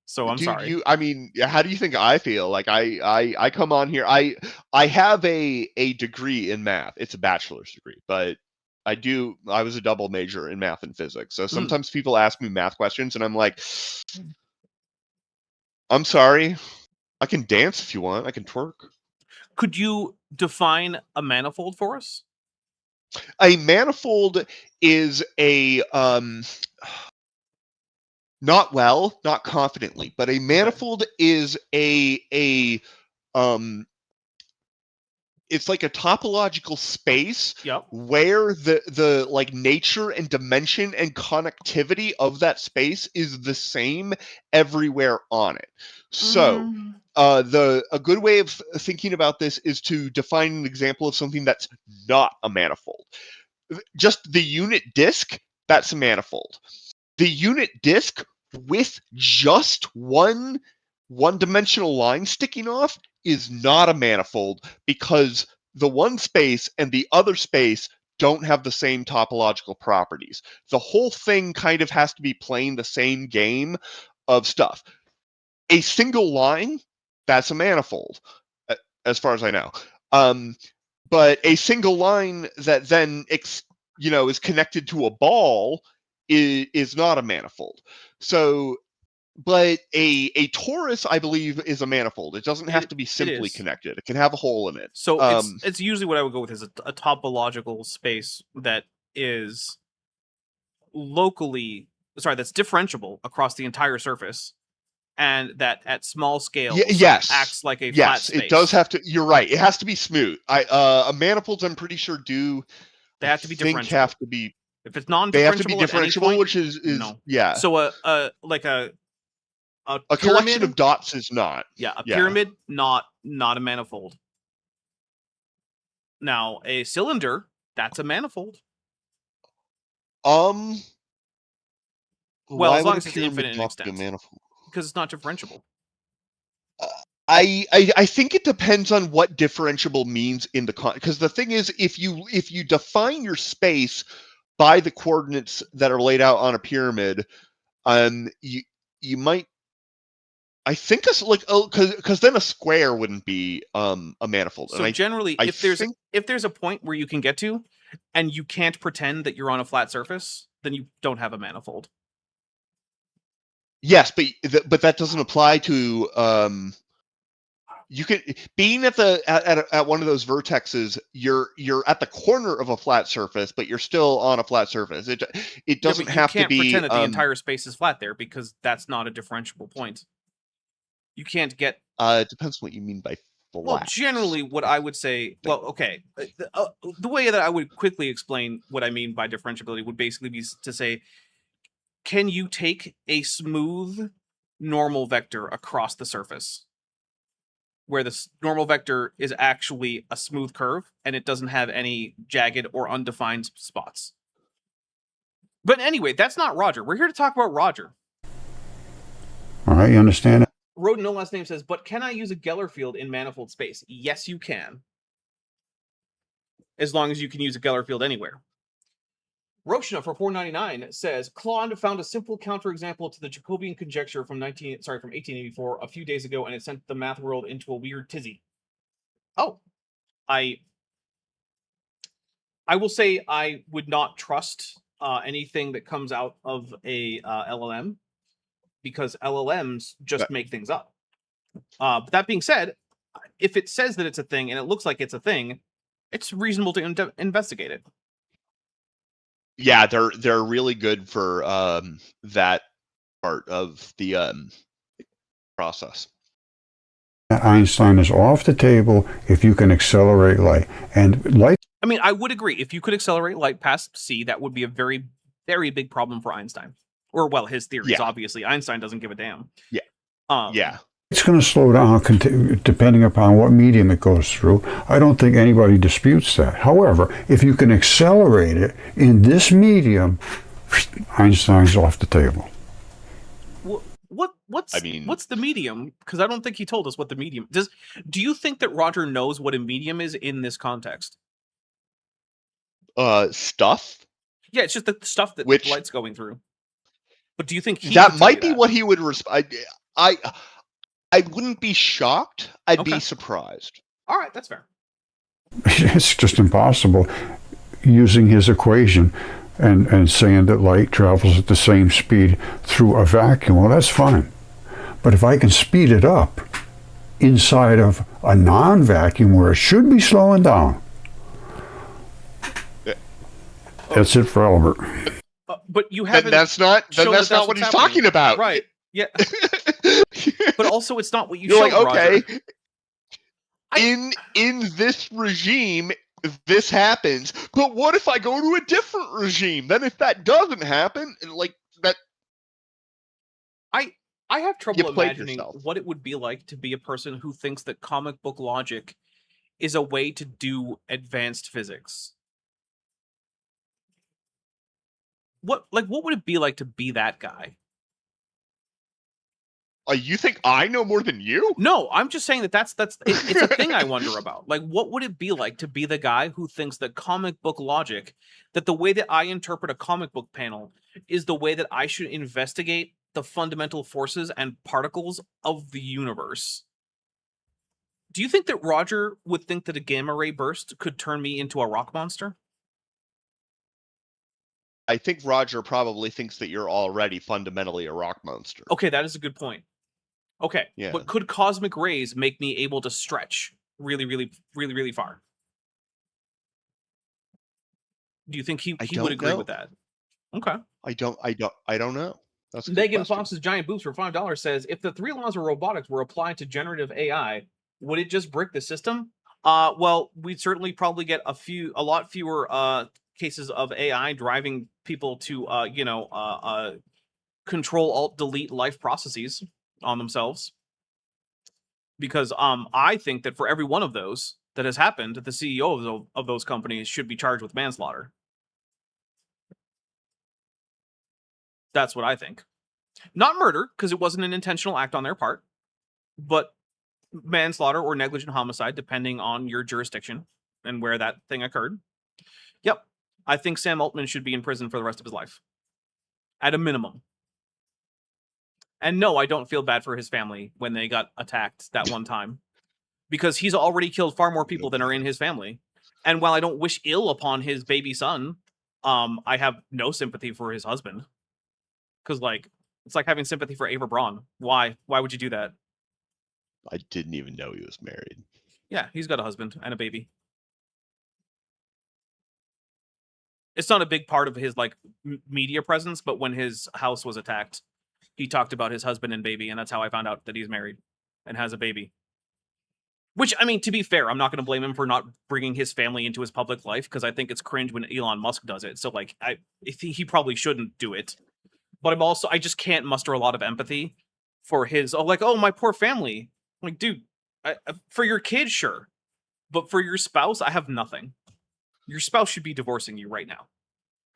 So I'm Dude, sorry. I mean, how do you think I feel? Like I come on here. I have a degree in math. It's a bachelor's degree, but I was a double major in math and physics. So sometimes people ask me math questions and I'm like, I'm sorry. I can dance if you want. I can twerk. Could you define a manifold for us? A manifold is a not confidently, but a manifold is a it's like a topological space where the like nature and dimension and connectivity of that space is the same everywhere on it. So a good way of thinking about this is to define an example of something that's not a manifold. Just the unit disk, that's a manifold. The unit disk with just one-dimensional line sticking off is not a manifold, because the one space and the other space don't have the same topological properties. The whole thing kind of has to be playing the same game of stuff. A single line, that's a manifold, as far as I know. But a single line that then is connected to a ball is not a manifold. So, but a torus, I believe, is a manifold. It doesn't have to be simply connected. It can have a hole in it. So it's usually what I would go with is a topological space that is that's differentiable across the entire surface, and that at small scale acts like a flat space. It does have to. You're right. It has to be smooth. A manifolds, I'm pretty sure, they have to be differentiable. Have to be. If it's non-differentiable, they have to be differentiable, point, which is no. Yeah. So a collection of dots is not. Yeah, a pyramid, not a manifold. Now a cylinder, that's a manifold. Well, as long as it's infinite in extent, because it's not differentiable. I think it depends on what differentiable means in the because the thing is, if you define your space by the coordinates that are laid out on a pyramid, you might. I think because then a square wouldn't be a manifold. So generally, if there's a point where you can get to, and you can't pretend that you're on a flat surface, then you don't have a manifold. Yes, but that doesn't apply to you can being at one of those vertexes. You're at the corner of a flat surface, but you're still on a flat surface. It doesn't have to be. You can't pretend that the entire space is flat there, because that's not a differentiable point. You can't get. It depends what you mean by flat. Well, generally, what I would say. Well, okay, the way that I would quickly explain what I mean by differentiability would basically be to say, can you take a smooth normal vector across the surface where the normal vector is actually a smooth curve and it doesn't have any jagged or undefined spots? But anyway, that's not Roger. We're here to talk about Roger. All right, you understand it? Rodin, no last name, says, but can I use a Geller field in manifold space? Yes, you can. As long as you can use a Geller field anywhere. Roshna for $4.99 says, Claude found a simple counterexample to the Jacobian conjecture from 1884 a few days ago, and it sent the math world into a weird tizzy. Oh, I will say I would not trust anything that comes out of a LLM, because LLMs just make things up. But that being said, if it says that it's a thing and it looks like it's a thing, it's reasonable to investigate it. Yeah, they're really good for that part of the process. Einstein is off the table if you can accelerate light. And light... I mean, I would agree. If you could accelerate light past c, that would be a very, very big problem for Einstein. Or, well, his theories, obviously. Einstein doesn't give a damn. Yeah. Yeah. It's going to slow down depending upon what medium it goes through. I don't think anybody disputes that. However, if you can accelerate it in this medium, Einstein's off the table. What's the medium? Because I don't think he told us what the medium does. Do you think that Roger knows what a medium is in this context? Stuff. Yeah, it's just the stuff that the light's going through. But do you think that might be what he would respond? I wouldn't be shocked. I'd be surprised. All right, that's fair. It's just impossible using his equation and saying that light travels at the same speed through a vacuum. Well, that's fine. But if I can speed it up inside of a non-vacuum where it should be slowing down, that's it for Albert. But you haven't. That's not what he's talking about, right? Yeah. But also, it's not what you You're showed, like, okay. Roger. In this regime, this happens. But what if I go to a different regime? Then if that doesn't happen, like that, I have trouble imagining what it would be like to be a person who thinks that comic book logic is a way to do advanced physics. What would it be like to be that guy? You think I know more than you? No, I'm just saying that's it's a thing I wonder about. Like, what would it be like to be the guy who thinks that comic book logic, that the way that I interpret a comic book panel is the way that I should investigate the fundamental forces and particles of the universe? Do you think that Roger would think that a gamma ray burst could turn me into a rock monster? I think Roger probably thinks that you're already fundamentally a rock monster. Okay, that is a good point. Okay, but could cosmic rays make me able to stretch really, really, really, really far? Do you think he would agree with that? Okay. I don't know. That's Megan Fox's Giant Boobs for $5 says, if the 3 laws of robotics were applied to generative AI, would it just break the system? Well, we'd certainly probably get a lot fewer cases of AI driving people to Control Alt Delete life processes on themselves, because I think that for every one of those that has happened, the CEO of those companies should be charged with manslaughter. That's what I think. Not murder, because it wasn't an intentional act on their part, but manslaughter or negligent homicide, depending on your jurisdiction and where that thing occurred. Yep. I think Sam Altman should be in prison for the rest of his life. At a minimum. And no, I don't feel bad for his family when they got attacked that one time, because he's already killed far more people than are in his family. And while I don't wish ill upon his baby son, I have no sympathy for his husband. Because, it's like having sympathy for Ava Braun. Why? Why would you do that? I didn't even know he was married. Yeah, he's got a husband and a baby. It's not a big part of his, media presence, but when his house was attacked, he talked about his husband and baby, and that's how I found out that he's married and has a baby. Which, I mean, to be fair, I'm not going to blame him for not bringing his family into his public life, because I think it's cringe when Elon Musk does it. So, he probably shouldn't do it. but I just can't muster a lot of empathy for his, oh, my poor family. Like, dude, for your kid, sure. But for your spouse, I have nothing. Your spouse should be divorcing you right now.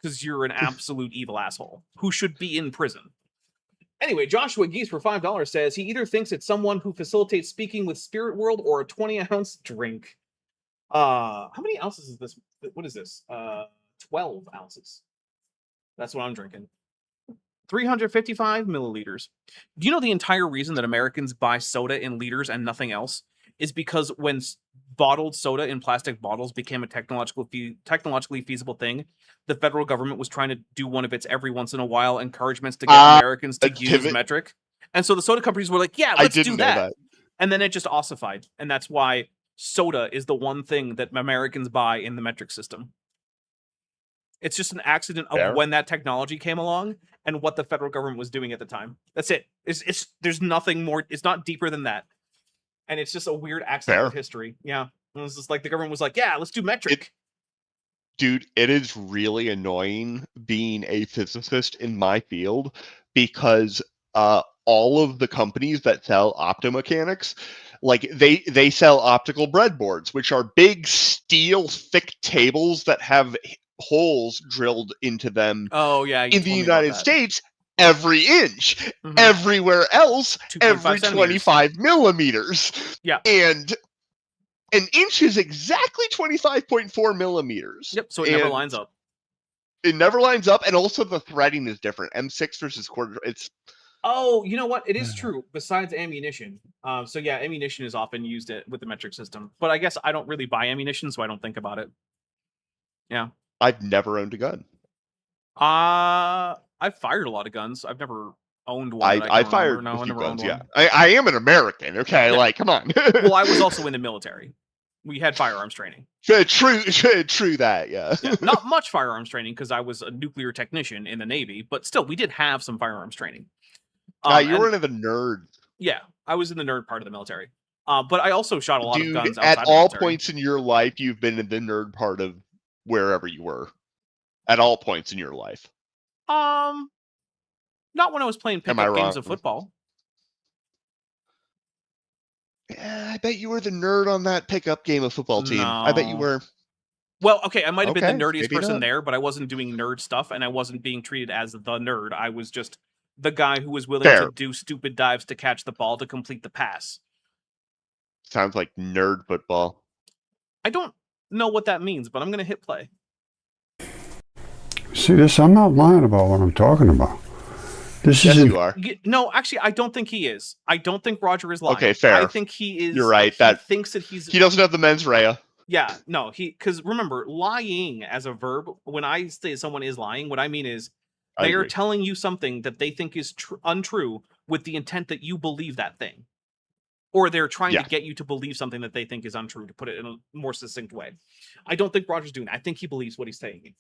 Because you're an absolute evil asshole who should be in prison. Anyway, Joshua Geese for $5 says he either thinks it's someone who facilitates speaking with Spirit World or a 20-ounce drink. How many ounces is this? What is this? 12 ounces. That's what I'm drinking. 355 milliliters. Do you know the entire reason that Americans buy soda in liters and nothing else is because when bottled soda in plastic bottles became a technologically feasible thing, the federal government was trying to do one of its every once in a while encouragements to get Americans to use metric. And so the soda companies were like, yeah, let's do that. And then it just ossified. And that's why soda is the one thing that Americans buy in the metric system. It's just an accident of when that technology came along and what the federal government was doing at the time. That's it. There's nothing more. It's not deeper than that. And it's just a weird accident of history. Yeah. It was just like the government was like, yeah, let's do metric. Dude, it is really annoying being a physicist in my field because all of the companies that sell optomechanics, like they sell optical breadboards, which are big steel thick tables that have holes drilled into them. Oh yeah, in the United States every inch. Mm-hmm. Everywhere else every 25 millimeters. Yeah. And an inch is exactly 25.4 millimeters. Yep, so it never lines up. It never lines up, and also the threading is different. M6 versus quarter. It's Oh, you know what? It is true. Besides ammunition, so yeah, ammunition is often used with the metric system. But I guess I don't really buy ammunition, so I don't think about it. Yeah, I've never owned a gun. I've fired a lot of guns. I've never owned one. I fired a few guns. Yeah, I am an American. Okay, yeah. Like come on. Well, I was also in the military. We had firearms training. True that. Yeah. Not much firearms training because I was a nuclear technician in the Navy, but still, we did have some firearms training. You were one of the nerds. Yeah, I was in the nerd part of the military. But I also shot a lot of guns outside at of all military. points in your life, you've been in the nerd part of wherever you were. At all points in your life. Not when I was playing pickup games of football. Yeah, I bet you were the nerd on that pickup game of football team. No. I bet you were. Well, okay, I might have been the nerdiest person there, but I wasn't doing nerd stuff, and I wasn't being treated as the nerd. I was just the guy who was willing to do stupid dives to catch the ball to complete the pass. Sounds like nerd football. I don't know what that means, but I'm going to hit play. See this? I'm not lying about what I'm talking about. Yes, you are. No, actually, I don't think he is. I don't think Roger is lying. Okay, fair. I think he is. You're right. He thinks that he doesn't have the mens rea. Yeah, no, because remember, lying as a verb, when I say someone is lying, what I mean is they are telling you something that they think is untrue with the intent that you believe that thing. Or they're trying to get you to believe something that they think is untrue, to put it in a more succinct way. I don't think Roger's doing that. I think he believes what he's saying.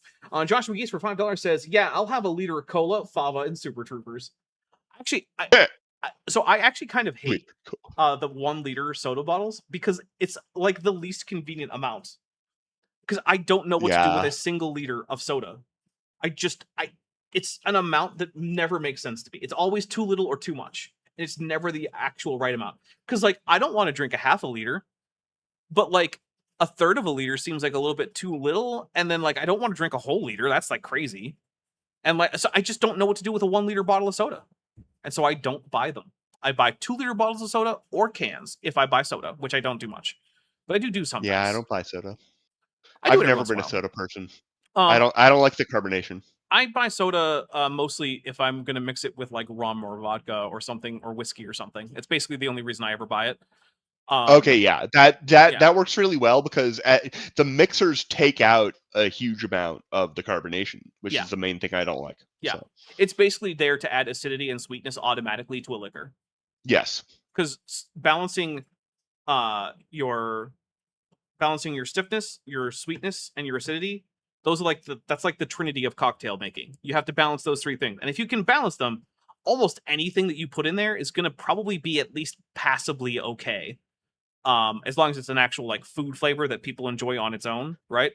Joshua Geese for $5 says, yeah, I'll have a liter of cola, fava, and Super Troopers. Actually, I actually kind of hate the 1 liter soda bottles because it's like the least convenient amount. Because I don't know what to do with a single liter of soda. It's an amount that never makes sense to me. It's always too little or too much. It's never the actual right amount. Because, like, I don't want to drink a half a liter, but, like, a third of a liter seems like a little bit too little. And then, like, I don't want to drink a whole liter. That's, like, crazy. And, like, so I just don't know what to do with a 1 liter bottle of soda. And so I don't buy them. I buy 2 liter bottles of soda or cans if I buy soda, which I don't do much. But I do sometimes. Yeah, I don't buy soda. I've never been a soda person. I don't like the carbonation. I buy soda mostly if I'm going to mix it with like rum or vodka or something or whiskey or something. It's basically the only reason I ever buy it. Okay, yeah. That works really well because the mixers take out a huge amount of the carbonation, which is the main thing I don't like. Yeah. So. It's basically there to add acidity and sweetness automatically to a liquor. Yes. Because balancing your stiffness, your sweetness, and your acidity, those are that's like the trinity of cocktail making. You have to balance those 3 things. And if you can balance them, almost anything that you put in there is going to probably be at least passably okay. As long as it's an actual like food flavor that people enjoy on its own, right?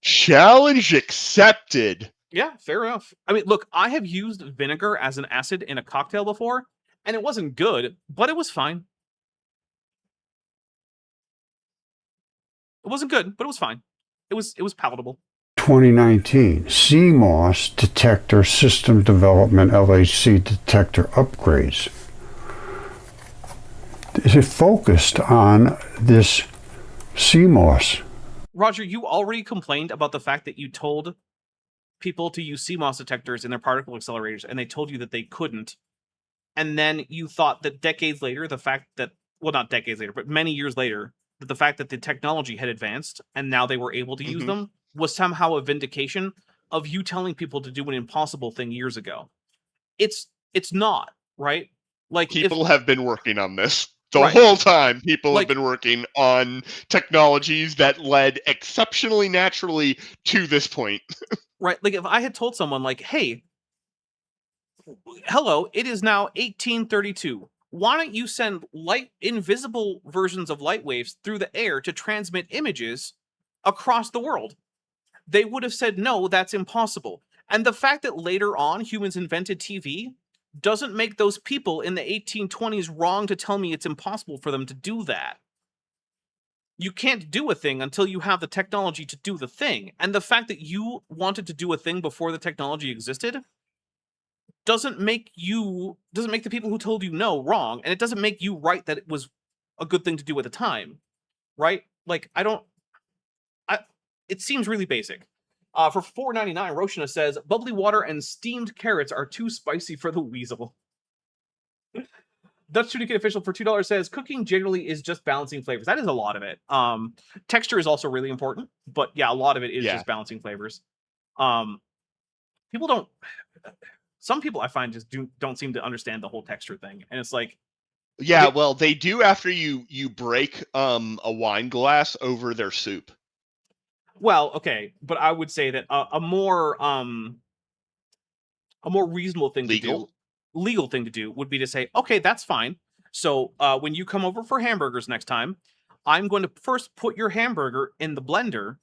Challenge accepted. Yeah, fair enough. I mean, look, I have used vinegar as an acid in a cocktail before, and it wasn't good, but it was fine. It wasn't good, but it was fine. It was palatable. 2019, CMOS detector system development LHC detector upgrades. It focused on this CMOS. Roger, you already complained about the fact that you told people to use CMOS detectors in their particle accelerators, and they told you that they couldn't. And then you thought that decades later, the fact that, well, not decades later, but many years later, that the fact that the technology had advanced and now they were able to use them was somehow a vindication of you telling people to do an impossible thing years ago. It's not, right? Like, People have been working on this. The Right. whole time, people Like- have been working on technologies that led exceptionally naturally to this point. right, like if I had told someone like, hey, hello, it is now 1832. Why don't you send invisible versions of light waves through the air to transmit images across the world? They would have said, no, that's impossible. And the fact that later on humans invented TV doesn't make those people in the 1820s wrong to tell me it's impossible for them to do that. You can't do a thing until you have the technology to do the thing. And the fact that you wanted to do a thing before the technology existed doesn't make the people who told you no wrong, and it doesn't make you right that it was a good thing to do at the time, right? Like, it seems really basic. For $4.99, Roshina says, bubbly water and steamed carrots are too spicy for the weasel. Dutch Tunicate Official for $2 says, cooking generally is just balancing flavors. That is a lot of it. Texture is also really important, but yeah, a lot of it is just balancing flavors. Some people I find just don't seem to understand the whole texture thing, and it's like, yeah, okay. Well, they do after you break a wine glass over their soup. Well, okay, but I would say that a more reasonable thing legal thing to do would be to say, okay, that's fine. So when you come over for hamburgers next time, I'm going to first put your hamburger in the blender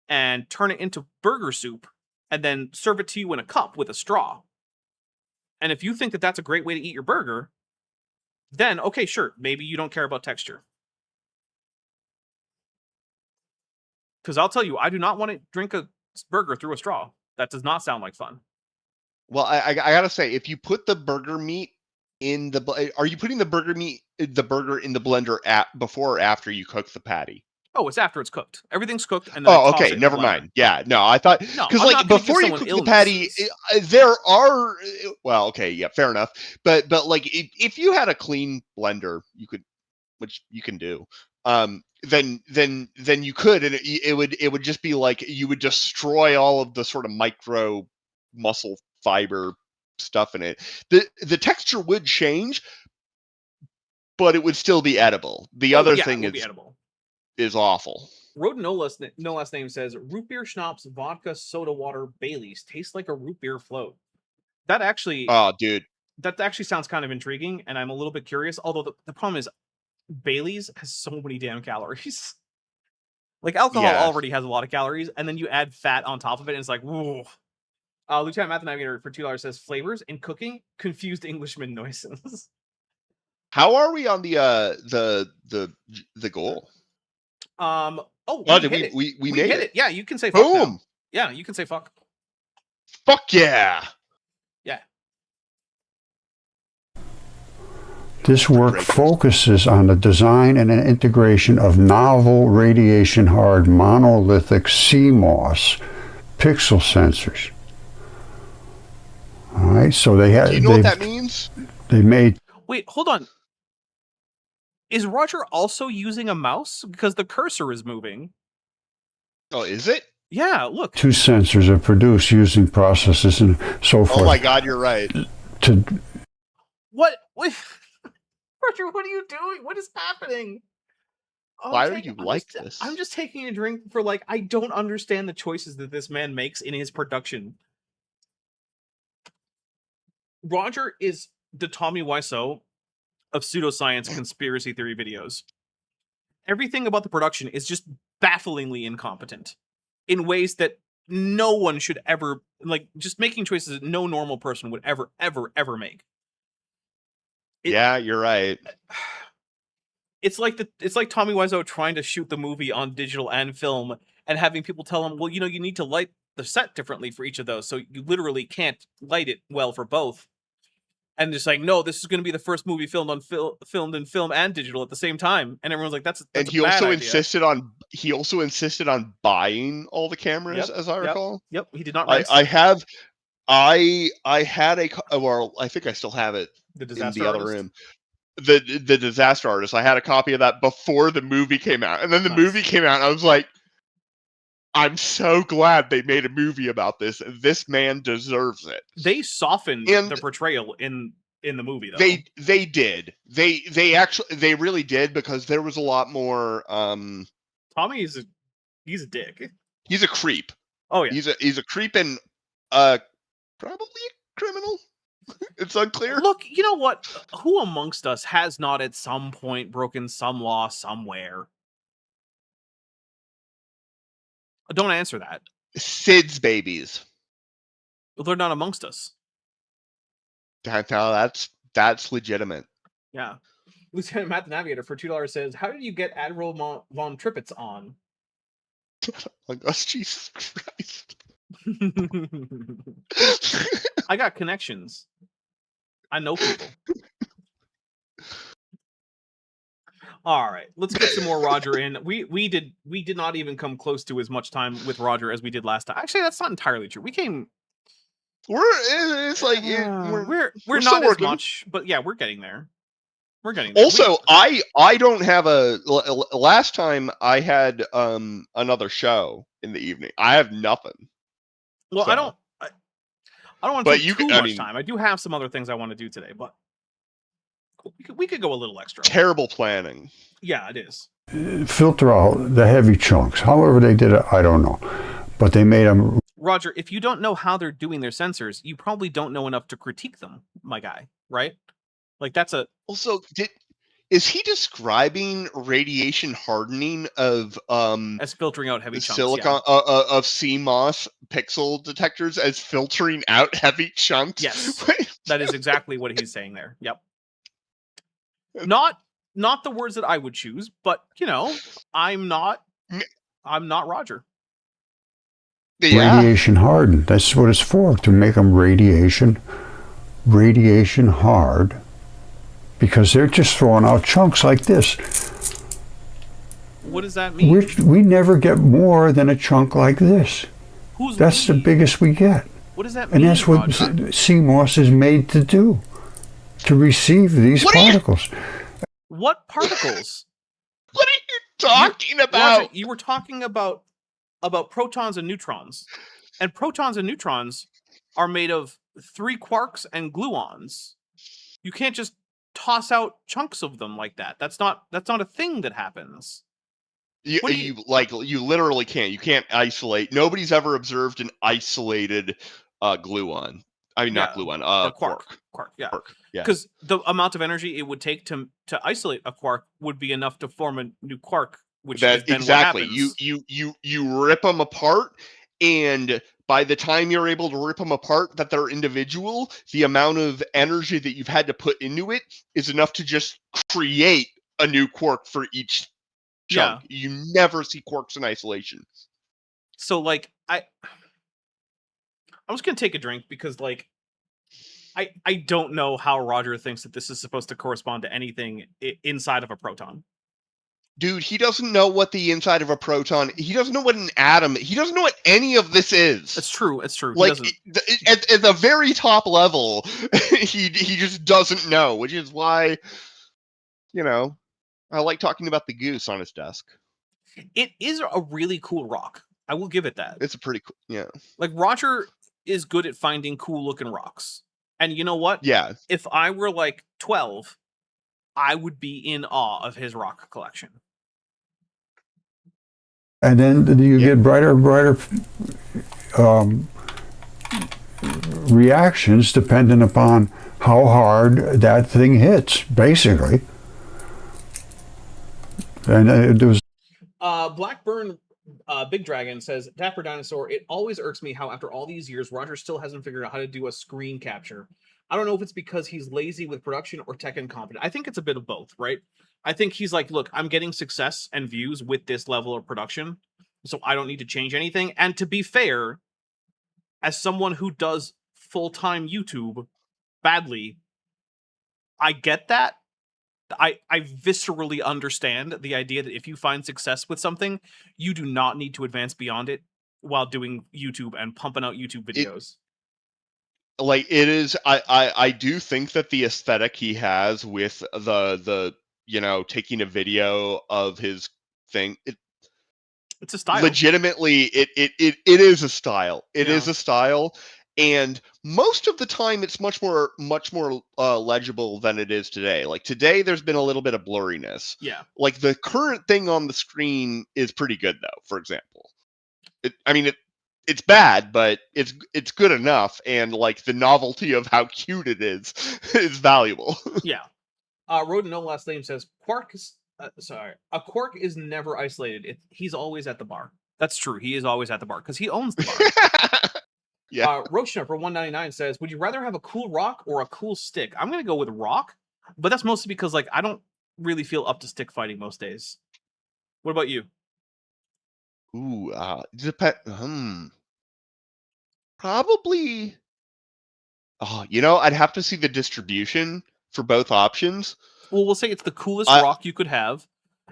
and turn it into burger soup, and then serve it to you in a cup with a straw. And if you think that that's a great way to eat your burger, then okay, sure, maybe you don't care about texture. Because I'll tell you, I do not want to drink a burger through a straw. That does not sound like fun. Well, I gotta say, if you put the burger meat in are you putting the burger in the blender before or after you cook the patty? Oh, it's after it's cooked. Everything's cooked, and then okay, never mind. Yeah, no, I thought because like before you cook the patty, there are okay, yeah, fair enough. But like if you had a clean blender, you could, which you can do. Then you could, and it would just be like you would destroy all of the sort of micro muscle fiber stuff in it. The texture would change, but it would still be edible. The other thing is awful. Road no last name says root beer, schnapps, vodka, soda water, Baileys tastes like a root beer float. That actually, dude, that actually sounds kind of intriguing, and I'm a little bit curious. Although the problem is, Baileys has so many damn calories. Like alcohol already has a lot of calories, and then you add fat on top of it, and it's like, whoa. Lieutenant Math Navigator for $2 says flavors in cooking, confused Englishman noises. How are we on the goal? We made it. Yeah, you can say fuck. Boom. Now. Yeah, you can say fuck. Fuck yeah. Yeah. This work focuses on the design and integration of novel radiation-hard monolithic CMOS pixel sensors. All right, so they have. Do you know what that means? They made. Wait, hold on. Is Roger also using a mouse? Because the cursor is moving. Oh, is it? Yeah, look. 2 sensors are produced using processes and so forth. Oh my God, you're right. What? Roger, what are you doing? What is happening? Why are you like this? I'm just taking a drink for like, I don't understand the choices that this man makes in his production. Roger is the Tommy Wiseau of pseudoscience conspiracy theory videos. Everything about the production is just bafflingly incompetent in ways that no one should ever, like, just making choices that no normal person would ever make. Yeah, you're right. It's like Tommy Wiseau trying to shoot the movie on digital and film and having people tell him, well, you know, you need to light the set differently for each of those, so you literally can't light it well for both. And just like, no, this is going to be the first movie filmed on filmed in film and digital at the same time, and everyone's like, that's And a he bad also idea. insisted on buying all the cameras, as I recall. Yep, he did not rent. I had well, I think I still have it in the other room. The Disaster Artist. I had a copy of that before the movie came out, and then the movie came out, and I was like, I'm so glad they made a movie about this. This man deserves it. They softened the portrayal in the movie, though. They did. They really did, because there was a lot more. Tommy he's a dick. He's a creep. Oh yeah. He's a creep and probably a criminal. It's unclear. Look, you know what? Who amongst us has not at some point broken some law somewhere? Don't answer that. Sid's babies. They're not amongst us. That's legitimate. Yeah. Lieutenant Matt the Navigator for $2 says, how did you get Admiral von Trippets on? Like, oh, Jesus Christ. I got connections. I know people. All right, let's get some more Roger in. We did not even come close to as much time with Roger as we did last time. Actually, that's not entirely true. We came. We're not as much, but yeah, we're getting there. We're getting there. Also, I don't have a. Last time I had another show in the evening. I have nothing. Well, so. I don't want to take too much time. I do have some other things I want to do today, but we could go a little extra. Terrible planning. Yeah, it is. Filter out the heavy chunks. However they did it, I don't know. But they made them... Roger, if you don't know how they're doing their sensors, you probably don't know enough to critique them, my guy, right? Like, that's a... Also, is he describing radiation hardening of as filtering out heavy chunks, silicon of CMOS pixel detectors as filtering out heavy chunks? Yes, that is exactly what he's saying there. Yep. Not the words that I would choose, but you know, I'm not Roger. Yeah. Radiation hardened. That's what it's for, to make them radiation hard. Because they're just throwing out chunks like this. What does that mean? We never get more than a chunk like this. That's the biggest we get. What does that mean? And that's what CMOS is made to do. To receive these particles. What particles? What are you talking about? Roger, you were talking about protons and neutrons. And protons and neutrons are made of 3 quarks and gluons. You can't just toss out chunks of them like that. That's not a thing that happens. You literally can't. You can't isolate. Nobody's ever observed an isolated gluon. I mean, not gluon. Quark. Yeah. Quark. Yeah. Because the amount of energy it would take to isolate a quark would be enough to form a new quark. Which is then exactly. What happens. You rip them apart, and by the time you're able to rip them apart, that they're individual, the amount of energy that you've had to put into it is enough to just create a new quark for each chunk. Yeah. You never see quarks in isolation. So, like, I'm just gonna take a drink because, like, I don't know how Roger thinks that this is supposed to correspond to anything inside of a proton. Dude, he doesn't know what the inside of a proton. He doesn't know what an atom. He doesn't know what any of this is. It's true. It's true. Like at the very top level, he just doesn't know, which is why, you know, I like talking about the goose on his desk. It is a really cool rock. I will give it that. It's a pretty cool, yeah. Like, Roger is good at finding cool looking rocks. And you know what? Yeah. If I were like 12, I would be in awe of his rock collection. And then you get brighter and brighter reactions depending upon how hard that thing hits, basically. And there was... Blackburn Big Dragon says, Dapper Dinosaur, it always irks me how after all these years, Roger still hasn't figured out how to do a screen capture. I don't know if it's because he's lazy with production or tech incompetent. I think it's a bit of both, right? I think he's like, look, I'm getting success and views with this level of production, so I don't need to change anything. And to be fair, as someone who does full-time YouTube badly, I get that. I viscerally understand the idea that if you find success with something, you do not need to advance beyond it while doing YouTube and pumping out YouTube videos. Like it is, I do think that the aesthetic he has with the taking a video of his thing, It's a style. legitimately it is a style. It is Yeah. a style, and most of the time it's much more legible than it is today. Like today there's been a little bit of blurriness. Yeah. Like the current thing on the screen is pretty good though, for example. It's bad, but it's good enough, and like the novelty of how cute it is valuable. Yeah. Rodent No Last Name says Quark is a Quark is never isolated. He's always at the bar. That's true. He is always at the bar because he owns the bar. Yeah. Roachna for 199 says, would you rather have a cool rock or a cool stick? I'm gonna go with rock, but that's mostly because like I don't really feel up to stick fighting most days. What about you? Ooh, probably. Oh, I'd have to see the distribution for both options. Well, we'll say it's the coolest I- rock you could have,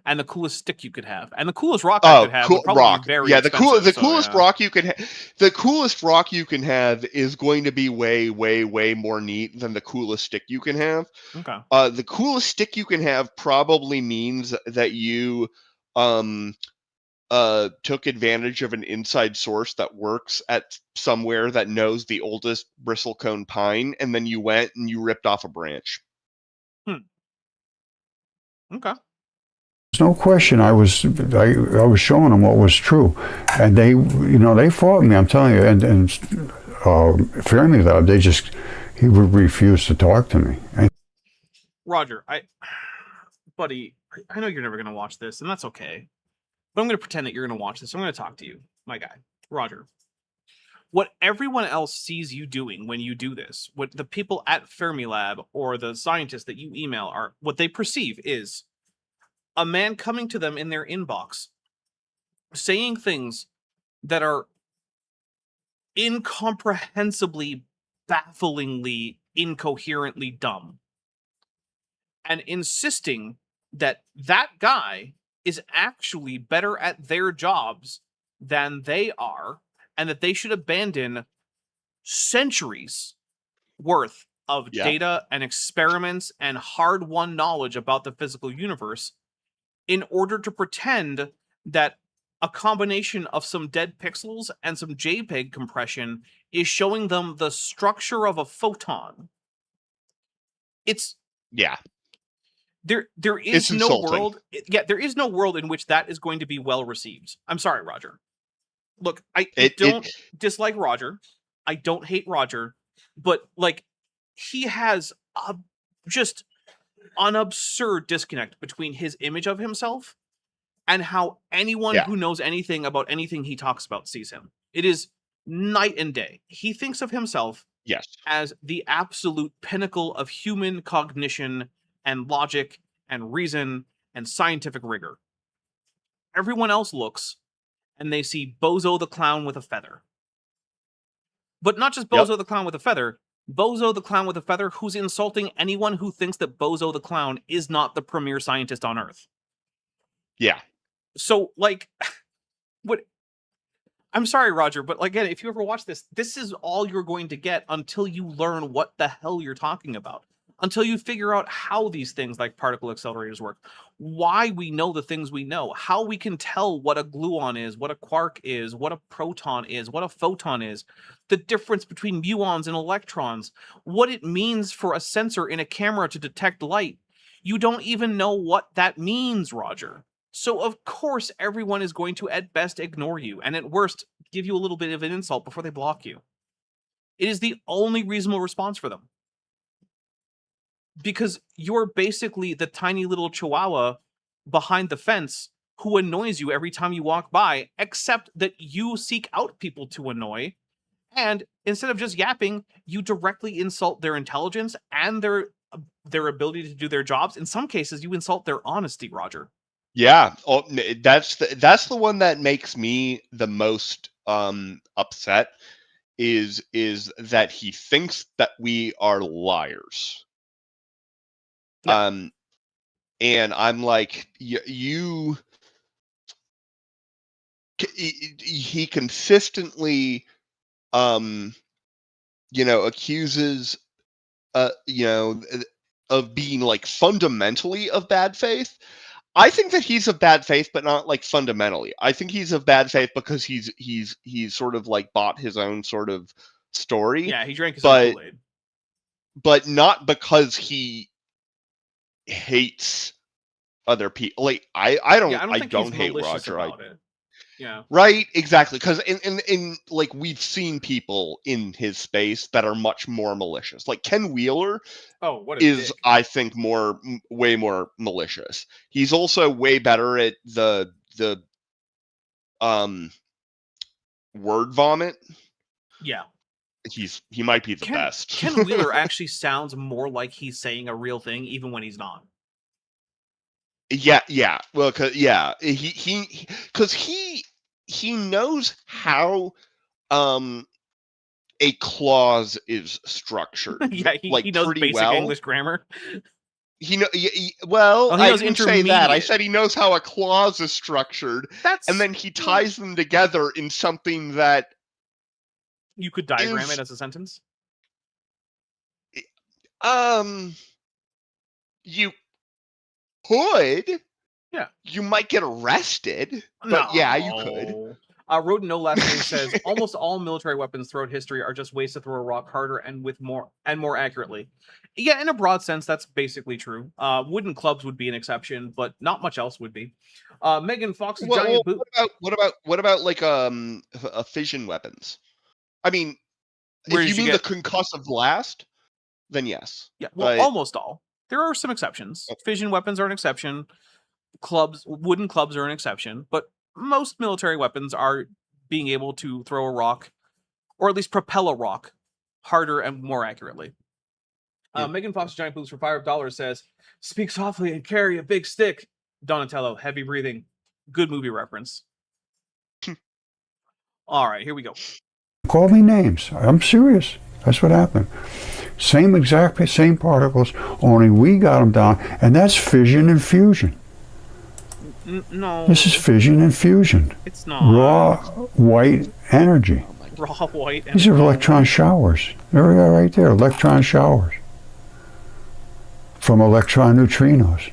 and the coolest stick you could have, and the coolest rock I could have would probably rock. be very Yeah, expensive. the coolest rock you can the coolest rock you can have is going to be way, way, way more neat than the coolest stick you can have. Okay. The coolest stick you can have probably means that you took advantage of an inside source that works at somewhere that knows the oldest bristlecone pine, and then you went and you ripped off a branch. Okay. There's no question. I was showing them what was true, and they fought me. I'm telling you, and Fermi though, he would refuse to talk to me. And Roger, buddy, I know you're never gonna watch this, and that's okay. But I'm gonna pretend that you're gonna watch this. I'm gonna talk to you, my guy, Roger. What everyone else sees you doing when you do this, what the people at Fermilab or the scientists that you email are, what they perceive is a man coming to them in their inbox saying things that are incomprehensibly, bafflingly, incoherently dumb, and insisting that that guy is actually better at their jobs than they are, and that they should abandon centuries worth of data and experiments and hard-won knowledge about the physical universe in order to pretend that a combination of some dead pixels and some JPEG compression is showing them the structure of a photon. It's there is no insulting. world. There is no world in which that is going to be well received. I'm sorry, Roger. Look, I don't dislike Roger. I don't hate Roger, but like he has just an absurd disconnect between his image of himself and how anyone who knows anything about anything he talks about sees him. It is night and day. He thinks of himself as the absolute pinnacle of human cognition and logic and reason and scientific rigor. Everyone else looks and they see Bozo the Clown with a feather. But not just Bozo the Clown with a feather, Bozo the Clown with a feather who's insulting anyone who thinks that Bozo the Clown is not the premier scientist on Earth. Yeah. So, like, what? I'm sorry, Roger, but like, again, if you ever watch this, this is all you're going to get until you learn what the hell you're talking about. Until you figure out how these things like particle accelerators work, why we know the things we know, how we can tell what a gluon is, what a quark is, what a proton is, what a photon is, the difference between muons and electrons, what it means for a sensor in a camera to detect light. You don't even know what that means, Roger. So of course everyone is going to at best ignore you, and at worst give you a little bit of an insult before they block you. It is the only reasonable response for them. Because you're basically the tiny little chihuahua behind the fence who annoys you every time you walk by, except that you seek out people to annoy. And instead of just yapping, you directly insult their intelligence and their ability to do their jobs. In some cases, you insult their honesty, Roger. Yeah, that's the one that makes me the most upset is that he thinks that we are liars. Yep. And I'm like, he consistently accuses of being like fundamentally of bad faith. I think that he's of bad faith, but not like fundamentally. I think he's of bad faith because he's sort of like bought his own sort of story. Yeah, he drank his own Kool-Aid. But not because he hates other people. Like I don't hate Roger. Yeah. Right, exactly. Because in like we've seen people in his space that are much more malicious. Like Ken Wheeler is, dick. I think, way more malicious. He's also way better at the word vomit. Yeah. He might be the best. Ken Wheeler actually sounds more like he's saying a real thing, even when he's not. Yeah. Well, because he knows how a clause is structured. Yeah, he knows pretty basic well. English grammar. He I didn't say that. I said he knows how a clause is structured, and then he ties them together in something that you could diagram it as a sentence. You could. Yeah. You might get arrested, but yeah, you could. Rodent No Last Name says almost all military weapons throughout history are just ways to throw a rock harder and more accurately. Yeah, in a broad sense, that's basically true. Wooden clubs would be an exception, but not much else would be. Megan Fox's giant boot. What about like fission weapons? I mean, if you mean the concussive blast, then yes. Yeah, well, almost all. There are some exceptions. Fission weapons are an exception. Wooden clubs are an exception, but most military weapons are being able to throw a rock, or at least propel a rock, harder and more accurately. Megan Fox's giant boots for $5 says, "Speak softly and carry a big stick." Donatello, heavy breathing. Good movie reference. All right, here we go. Call me names. I'm serious. That's what happened. Same particles, only we got them down, and that's fission and fusion. No. This is fission and fusion. It's not. Raw white energy. Raw white energy. These are electron showers. There we are right there, electron showers. From electron neutrinos.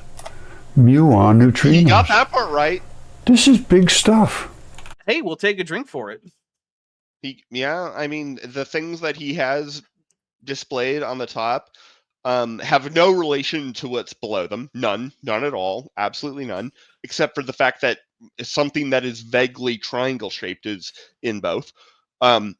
Muon neutrinos. You got that part right. This is big stuff. Hey, we'll take a drink for it. I mean, the things that he has displayed on the top have no relation to what's below them. None at all. Absolutely none. Except for the fact that something that is vaguely triangle shaped is in both. But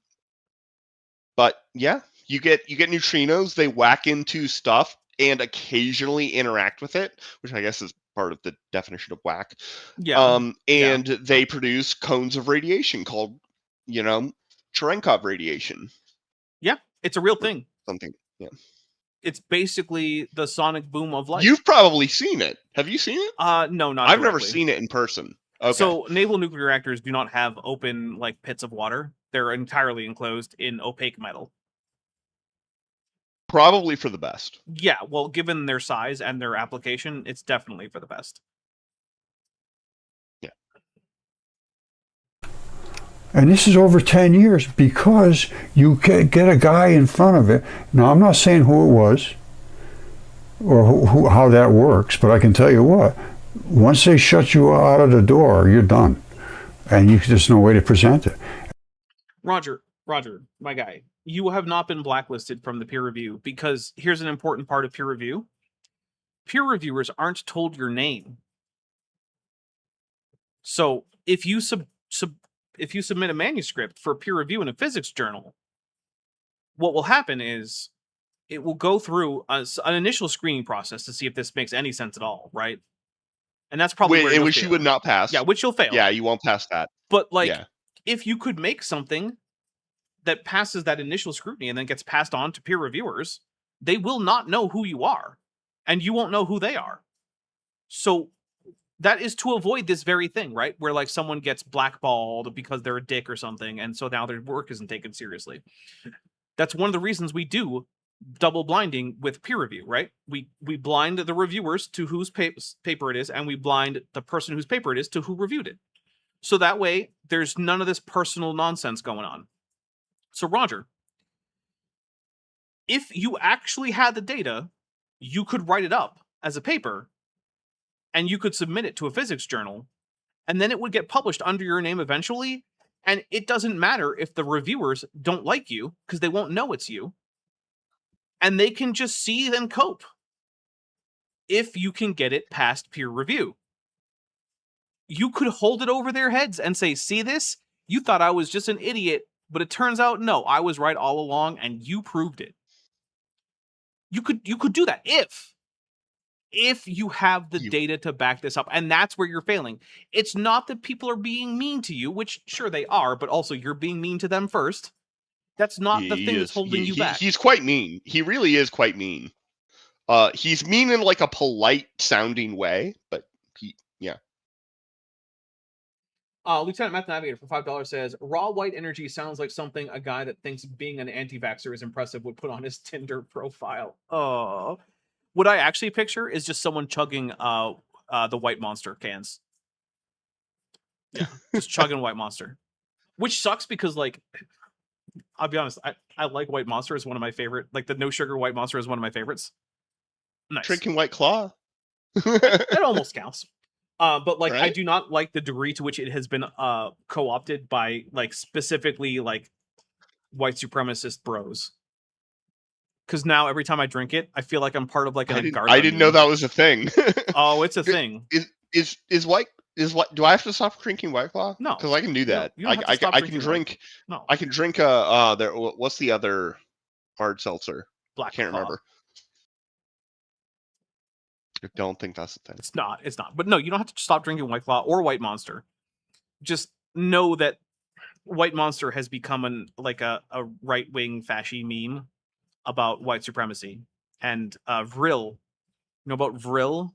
yeah, you get neutrinos. They whack into stuff and occasionally interact with it, which I guess is part of the definition of whack. Yeah. And they produce cones of radiation called, Cherenkov radiation. Yeah, it's a real thing. Something. Yeah. It's basically the sonic boom of light. You've probably seen it. Have you seen it? No, not I've directly. never seen it in person. Okay. So naval nuclear reactors do not have open pits of water. They're entirely enclosed in opaque metal. Probably for the best. Yeah, well, given their size and their application, it's definitely for the best. Yeah. And this is over 10 years because you get a guy in front of it. Now, I'm not saying who it was or how that works, but I can tell you what. Once they shut you out of the door, you're done. And there's no way to present it. Roger, my guy, you have not been blacklisted from the peer review because here's an important part of peer review. Peer reviewers aren't told your name. So if you submit a manuscript for peer review in a physics journal, what will happen is it will go through an initial screening process to see if this makes any sense at all, right? And that's probably where which you would not pass. Yeah, which you'll fail. Yeah, you won't pass that. But like, Yeah. if you could make something that passes that initial scrutiny and then gets passed on to peer reviewers, they will not know who you are, and you won't know who they are. So that is to avoid this very thing, right? Where like someone gets blackballed because they're a dick or something, and so now their work isn't taken seriously. That's one of the reasons we do double blinding with peer review, right? We blind the reviewers to whose paper it is, and we blind the person whose paper it is to who reviewed it. So that way, there's none of this personal nonsense going on. So Roger, if you actually had the data, you could write it up as a paper, and you could submit it to a physics journal, and then it would get published under your name eventually, and it doesn't matter if the reviewers don't like you, because they won't know it's you, and they can just see and cope if you can get it past peer review. You could hold it over their heads and say, see this? You thought I was just an idiot, but it turns out, no, I was right all along, and you proved it. You could do that if you have the data to back this up, and that's where you're failing. It's not that people are being mean to you, which sure they are, but also you're being mean to them first. That's not the thing that's holding you back. He's quite mean. He really is quite mean. He's mean in like a polite sounding way, but yeah. Lieutenant Math Navigator for $5 says, raw white energy sounds like something a guy that thinks being an anti-vaxxer is impressive would put on his Tinder profile. Oh. What I actually picture is just someone chugging the White Monster cans. Yeah, just chugging White Monster. Which sucks because, like, I'll be honest, I like White Monster as one of my favorite. Like, the no sugar White Monster is one of my favorites. Nice. Drinking White Claw. That almost counts. But like, right? I do not like the degree to which it has been co-opted by like specifically like white supremacist bros. Because now every time I drink it, I feel like I'm part of like an I didn't know that was a thing. Oh, it's a thing. Is white? Do I have to stop drinking White Claw? No, because I can do that. You don't have to stop I can drink. No, I can drink what's the other hard seltzer? Black I can't Claw. remember. I don't think that's the thing. It's not. But no, you don't have to stop drinking White Claw or White Monster. Just know that White Monster has become a right-wing fasci meme about white supremacy. And Vril, you know about Vril?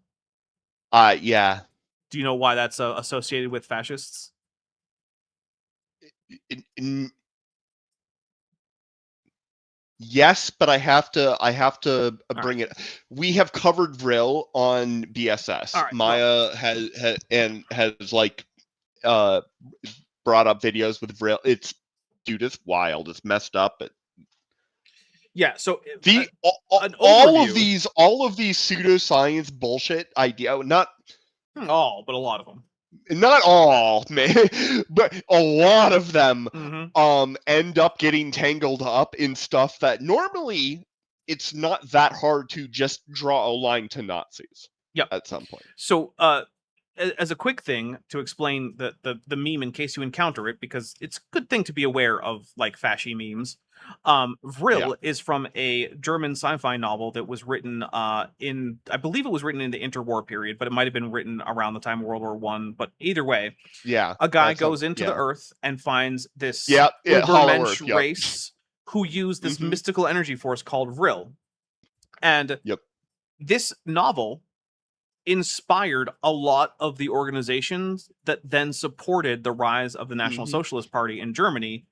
Yeah. Do you know why that's associated with fascists? Yes, but I have to bring it. We have covered Vril on BSS. Right, Maya has like brought up videos with Vril. It's it's wild. It's messed up. Yeah. So all of these pseudoscience bullshit idea, not all, but a lot of them. Not all, man, but a lot of them end up getting tangled up in stuff that normally it's not that hard to just draw a line to Nazis. Yep. At some point. So as a quick thing to explain the meme in case you encounter it, because it's a good thing to be aware of like fasci memes. Vril is from a German sci-fi novel that was written I believe it was written in the interwar period, but it might have been written around the time of World War I. But either way, a guy goes into the Earth and finds this Ubermensch race who use this mystical energy force called Vril. And this novel inspired a lot of the organizations that then supported the rise of the National Socialist Party in Germany,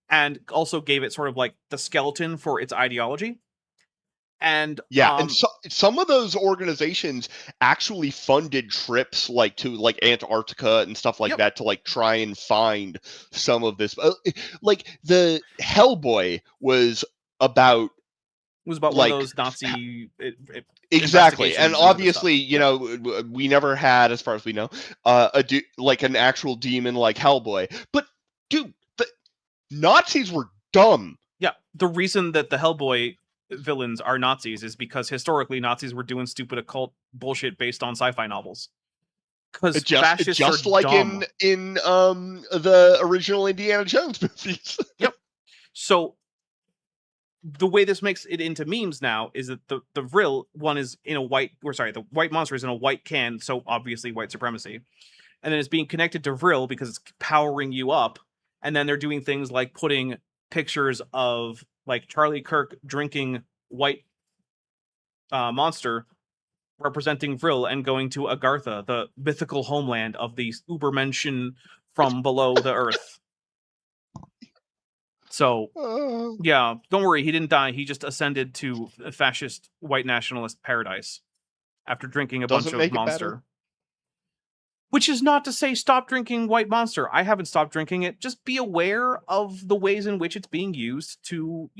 and also gave it sort of like the skeleton for its ideology. And and some of those organizations actually funded trips like to like Antarctica and stuff like that to like try and find some of this. Like the Hellboy was about like, one of those Nazi exactly, and obviously you know we never had, as far as we know, like an actual demon like Hellboy. But dude, the Nazis were dumb. Yeah, the reason that the Hellboy villains are Nazis is because historically Nazis were doing stupid occult bullshit based on sci-fi novels. Because fascists just are like dumb. in the original Indiana Jones movies. Yep. So the way this makes it into memes now is that the Vril one is in a white, or sorry, the white monster is in a white can, so obviously white supremacy. And then it's being connected to Vril because it's powering you up. And then they're doing things like putting pictures of like Charlie Kirk drinking white monster representing Vril and going to Agartha, the mythical homeland of the Ubermenschen from below the earth. So, yeah, don't worry, he didn't die. He just ascended to a fascist white nationalist paradise after drinking a bunch of Monster. Which is not to say stop drinking white Monster. I haven't stopped drinking it. Just be aware of the ways in which it's being used to,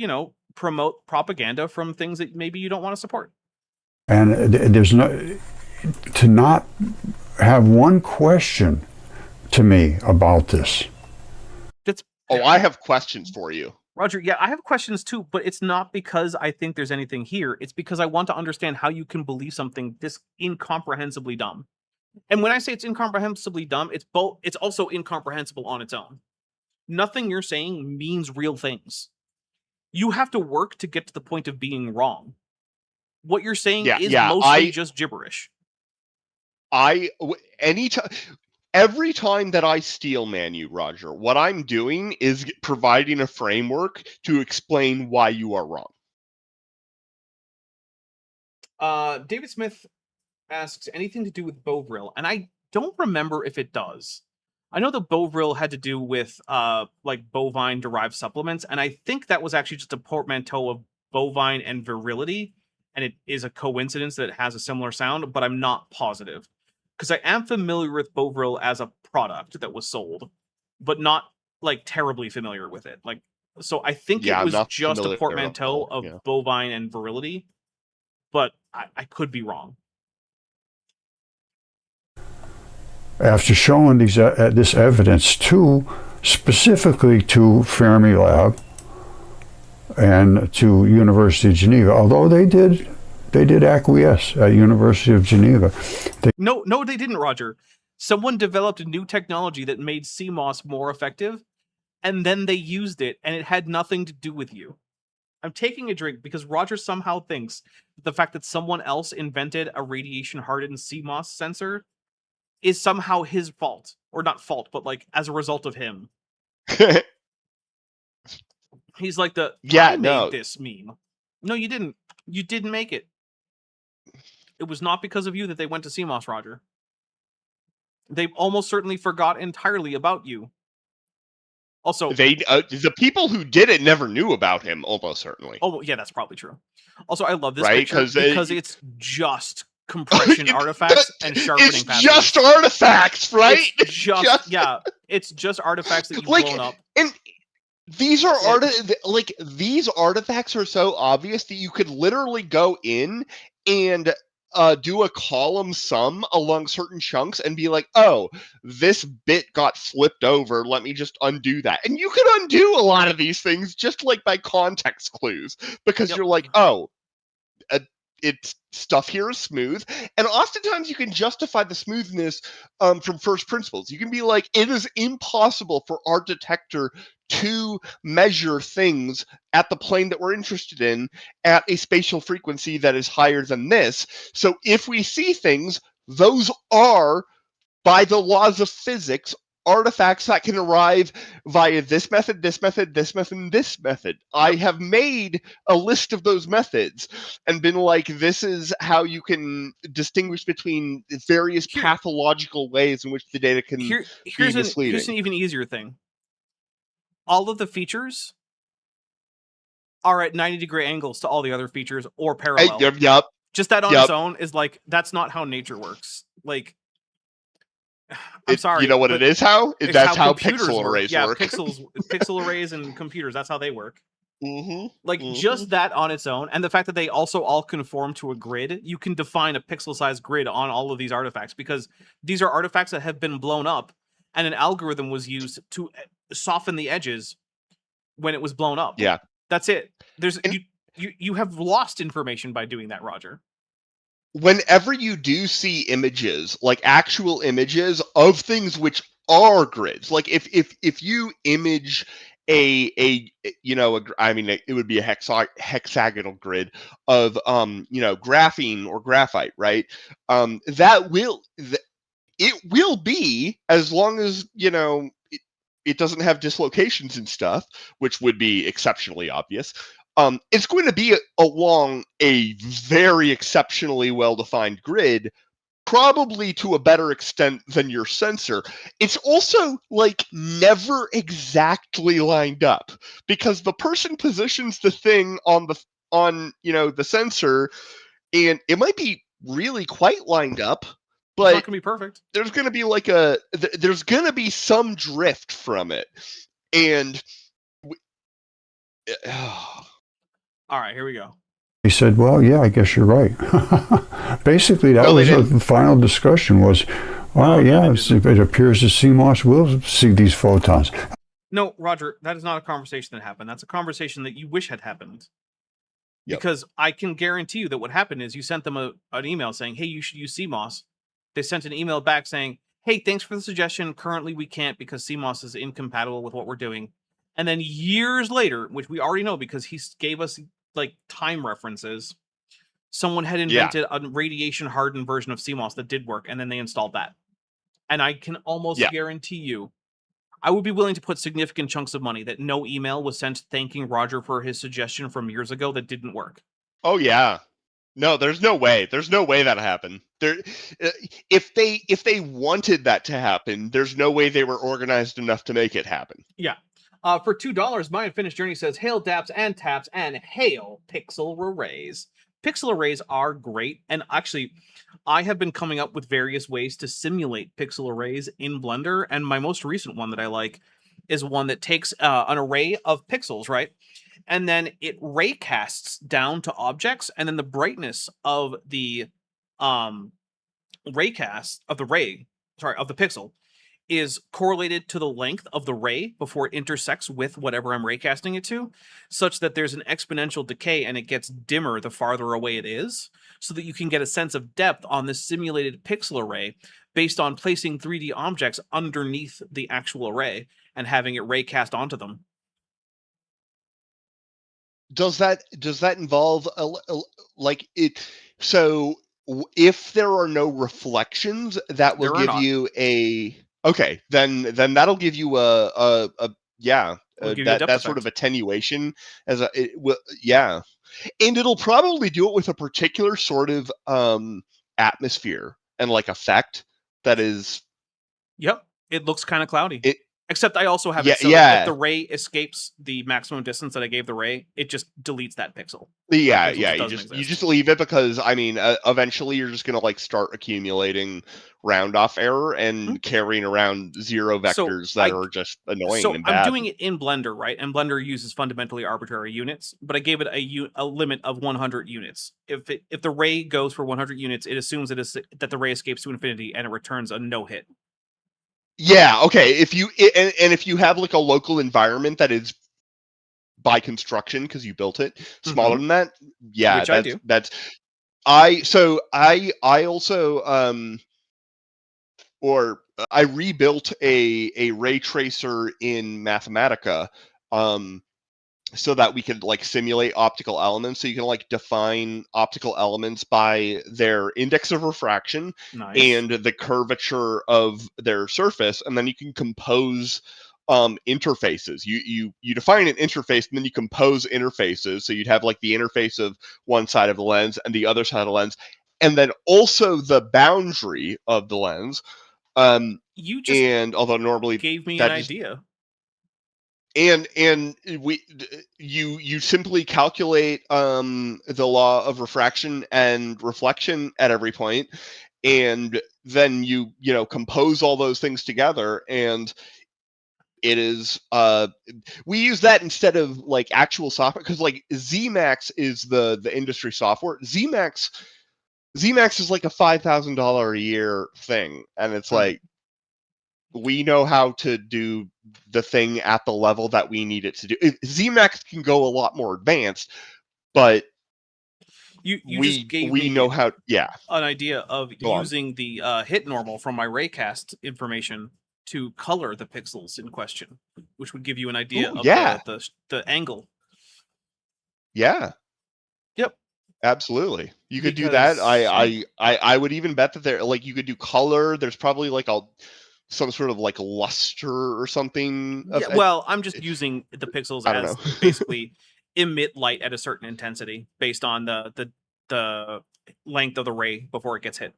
promote propaganda from things that maybe you don't want to support. And there's to not have one question to me about this. I have questions for you. Roger, yeah, I have questions too, but it's not because I think there's anything here. It's because I want to understand how you can believe something this incomprehensibly dumb. And when I say it's incomprehensibly dumb, it's also incomprehensible on its own. Nothing you're saying means real things. You have to work to get to the point of being wrong. What you're saying is mostly just gibberish. Every time that I steel man you, Roger, what I'm doing is providing a framework to explain why you are wrong. David Smith asks, anything to do with Bovril? And I don't remember if it does. I know the Bovril had to do with like bovine-derived supplements, and I think that was actually just a portmanteau of bovine and virility, and it is a coincidence that it has a similar sound, but I'm not positive. Because I am familiar with Bovril as a product that was sold, but not like terribly familiar with it. Like, so I think it was just a portmanteau of bovine and virility, but I could be wrong. After showing this evidence specifically to Fermilab and to University of Geneva, although they did acquiesce at University of Geneva. No, they didn't, Roger. Someone developed a new technology that made CMOS more effective, and then they used it, and it had nothing to do with you. I'm taking a drink because Roger somehow thinks that the fact that someone else invented a radiation-hardened CMOS sensor is somehow his fault. Or not fault, but like as a result of him. He's like I made this meme. No, you didn't. You didn't make it. It was not because of you that they went to CMOS, Roger. They almost certainly forgot entirely about you. Also, the people who did it never knew about him, almost certainly. Oh, yeah, that's probably true. Also, I love this picture because it's just compression artifacts and sharpening patterns. It's just artifacts, right? It's it's just artifacts that you've blown up. And these are these artifacts are so obvious that you could literally go in and do a column sum along certain chunks and be like, oh, this bit got flipped over, let me just undo that. And you can undo a lot of these things just like by context clues, because you're like, oh, it's stuff here is smooth. And oftentimes you can justify the smoothness from first principles. You can be like, it is impossible for our detector to measure things at the plane that we're interested in at a spatial frequency that is higher than this. So if we see things, those are, by the laws of physics, artifacts that can arrive via this method, this method, this method, and this method. I have made a list of those methods and been like, this is how you can distinguish between various pathological ways in which the data can be misleading. Here's an even easier thing. All of the features are at 90-degree angles to all the other features or parallel. Yep. Just that on its own is like, that's not how nature works. Like, I'm sorry. You know what it is? That's how pixel arrays work. Pixel arrays and computers, that's how they work. Mm-hmm. Just that on its own, and the fact that they also all conform to a grid, you can define a pixel-sized grid on all of these artifacts, because these are artifacts that have been blown up, and an algorithm was used to soften the edges when it was blown up. Yeah. That's it. You have lost information by doing that, Roger. Whenever you do see images, like actual images of things which are grids, like if you image I mean, it would be a hexagonal grid of graphene or graphite, right? It will be, as long as it doesn't have dislocations and stuff, which would be exceptionally obvious. It's going to be along a very exceptionally well-defined grid, probably to a better extent than your sensor. It's also like never exactly lined up, because the person positions the thing on the sensor, and it might be really quite lined up, It's not but gonna be perfect. there's going to be there's going to be some drift from it, and All right, here we go. He said, well, yeah, I guess you're right. Basically, that was the final discussion was, all right, yeah, it appears that CMOS will see these photons. No, Roger, that is not a conversation that happened. That's a conversation that you wish had happened. Yep. Because I can guarantee you that what happened is you sent them an email saying, hey, you should use CMOS. They sent an email back saying, hey, thanks for the suggestion. Currently, we can't because CMOS is incompatible with what we're doing. And then years later, which we already know because he gave us like time references, someone had invented a radiation hardened version of CMOS that did work, and then they installed that. And I can almost guarantee you, I would be willing to put significant chunks of money that no email was sent thanking Roger for his suggestion from years ago that didn't work. Oh yeah. No, there's no way. There's no way that happened. If they wanted that to happen, there's no way they were organized enough to make it happen. Yeah. For $2, My Unfinished Journey says, hail daps and taps and hail pixel arrays. Pixel arrays are great, and actually, I have been coming up with various ways to simulate pixel arrays in Blender, and my most recent one that I like is one that takes an array of pixels, right? And then it raycasts down to objects, and then the brightness of the raycast of the pixel is correlated to the length of the ray before it intersects with whatever I'm raycasting it to, such that there's an exponential decay and it gets dimmer the farther away it is, so that you can get a sense of depth on this simulated pixel array based on placing 3D objects underneath the actual array and having it raycast onto them. Does that involve like it? So if there are no reflections, that will give you a okay. Then that'll give you that sort of attenuation as and it'll probably do it with a particular sort of atmosphere and like effect that is. Yep, it looks kind of cloudy. Except I also have it so if the ray escapes the maximum distance that I gave the ray, it just deletes that pixel. Yeah, you just leave it, because I mean, eventually you're just gonna like start accumulating round off error and carrying around zero vectors that are just annoying. So and bad. I'm doing it in Blender, right? And Blender uses fundamentally arbitrary units, but I gave it a limit of 100 units. If the ray goes for 100 units, it assumes that the ray escapes to infinity and it returns a no hit. Yeah, okay. If you have like a local environment that is by construction because you built it smaller than that, yeah, I rebuilt a ray tracer in Mathematica, so that we could like simulate optical elements. So you can like define optical elements by their index of refraction and the curvature of their surface, and then you can compose interfaces. You define an interface, and then you compose interfaces. So you'd have like the interface of one side of the lens and the other side of the lens, and then also the boundary of the lens. You just although normally gave me an idea. And you simply calculate the law of refraction and reflection at every point, and then you compose all those things together, and it is we use that instead of like actual software, because like ZMax is the industry software. ZMax is like a $5,000 a year thing, and it's like, we know how to do the thing at the level that we need it to do. ZMax can go a lot more advanced, but we know how. Yeah, an idea of using the hit normal from my raycast information to color the pixels in question, which would give you an idea Ooh, of yeah. the angle. Yeah. Yep. Absolutely. You could do that. Because, I would even bet that there, like, you could do color. There's probably like some sort of like luster or something yeah, well, I'm just using the pixels I don't as know. basically emit light at a certain intensity based on the length of the ray before it gets hit.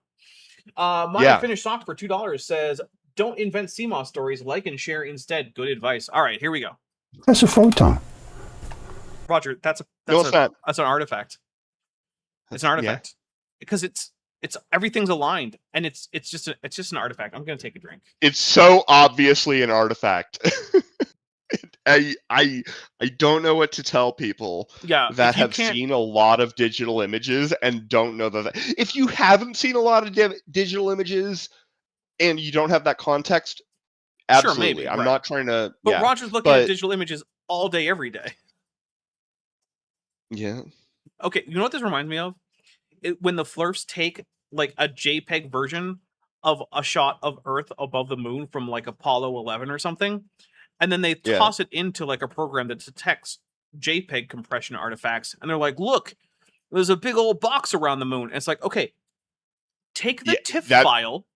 My Yeah. Unfinished Sock for $2 says, "Don't invent CMOS stories. Like and share instead. Good advice." All right, here we go. That's a photon. Roger, that's No, it's not. an artifact. It's an artifact because it's everything's aligned and it's just an artifact. I'm gonna take a drink. It's so obviously an artifact. I don't know what to tell people that have seen a lot of digital images and don't know that. If you haven't seen a lot of digital images and you don't have that context, absolutely. Sure, maybe, I'm right. not trying to. But yeah, Roger's looking at digital images all day, every day. Yeah. Okay, you know what this reminds me of? When the Flurfs take like a JPEG version of a shot of Earth above the moon from like Apollo 11 or something, and then they toss it into like a program that detects JPEG compression artifacts, and they're like, "Look, there's a big old box around the moon." And it's like, okay, take the TIFF file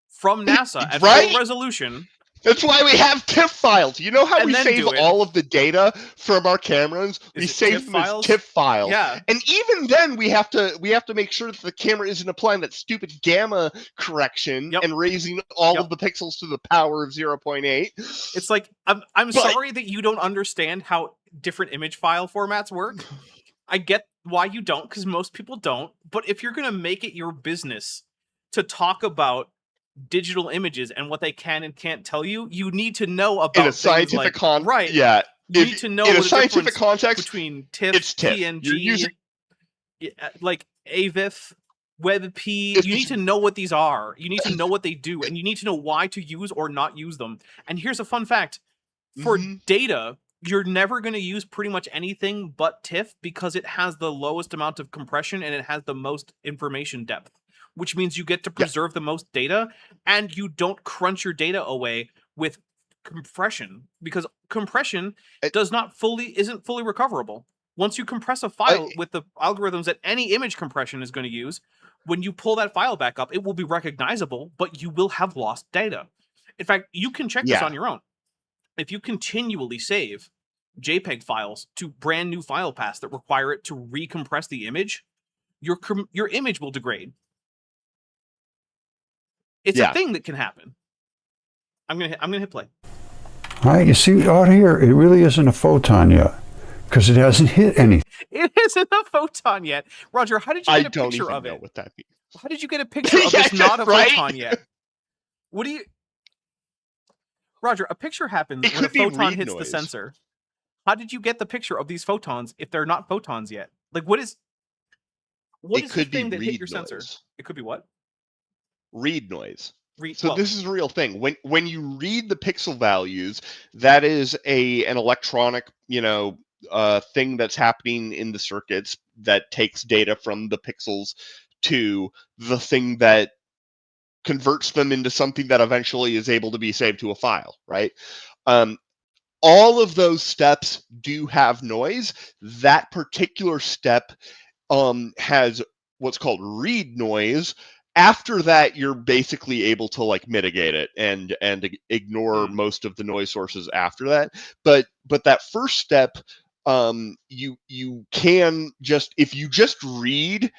from NASA at full resolution. That's why we have TIFF files. You know how we save all of the data from our cameras? We save them as TIFF files. Yeah. And even then we have to make sure that the camera isn't applying that stupid gamma correction and raising all of the pixels to the power of 0.8. It's like I'm sorry that you don't understand how different image file formats work. I get why you don't, because most people don't. But if you're gonna make it your business to talk about digital images and what they can and can't tell you, you need to know about in a scientific context. Yeah, you need to know in the a scientific context between TIFF, it's TIFF. PNG, like AVIF, WebP. You need to know what these are. You need to know what they do, and you need to know why to use or not use them. And here's a fun fact: for data, you're never going to use pretty much anything but TIFF because it has the lowest amount of compression and it has the most information depth, which means you get to preserve the most data, and you don't crunch your data away with compression, because compression isn't fully recoverable. Once you compress a file with the algorithms that any image compression is going to use, when you pull that file back up, it will be recognizable, but you will have lost data. In fact, you can check this on your own. If you continually save JPEG files to brand new file paths that require it to recompress the image, your image will degrade. It's a thing that can happen. I'm gonna hit play. All right, you see out here, it really isn't a photon yet because it hasn't hit anything. It isn't a photon yet, Roger. How did you get a picture of it? I don't even know what that means. How did you get a picture of this not a photon yet? What do you, Roger? A picture happens when a photon hits the sensor. How did you get the picture of these photons if they're not photons yet? Like, what is the thing that hit your sensor? It could be what? Read noise. So this is a real thing. When you read the pixel values, that is an electronic, thing that's happening in the circuits that takes data from the pixels to the thing that converts them into something that eventually is able to be saved to a file, right? All of those steps do have noise. That particular step has what's called read noise. After that, you're basically able to like mitigate it and ignore most of the noise sources after that. But that first step, you can just, if you just read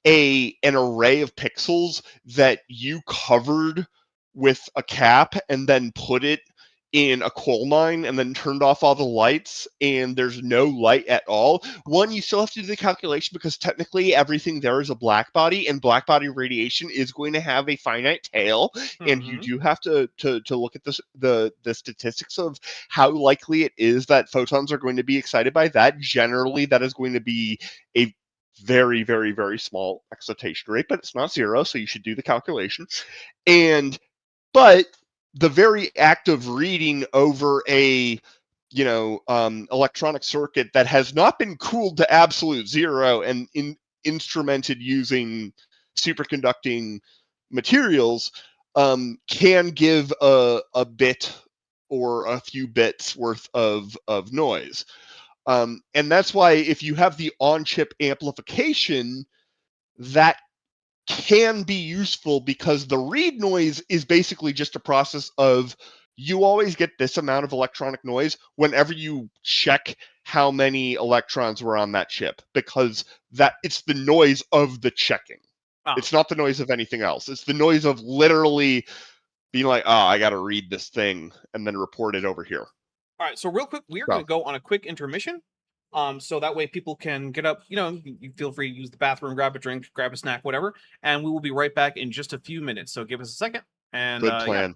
an array of pixels that you covered with a cap and then put it in a coal mine and then turned off all the lights and there's no light at all, one, you still have to do the calculation because technically everything there is a black body, and black body radiation is going to have a finite tail, and you do have to look at the statistics of how likely it is that photons are going to be excited by that. Generally, that is going to be a very, very, very small excitation rate, but it's not zero, so you should do the calculation. But the very act of reading over a electronic circuit that has not been cooled to absolute zero and instrumented using superconducting materials, can give a bit or a few bits worth of noise. And that's why if you have the on-chip amplification, that can be useful, because the read noise is basically just a process of, you always get this amount of electronic noise whenever you check how many electrons were on that chip, because that it's the noise of the checking. Ah. It's not the noise of anything else. It's the noise of literally being like, oh, I got to read this thing and then report it over here. All right, so real quick, we are going to go on a quick intermission. So that way people can get up, you feel free to use the bathroom, grab a drink, grab a snack, whatever. And we will be right back in just a few minutes. So give us a second. And Good plan. Yeah.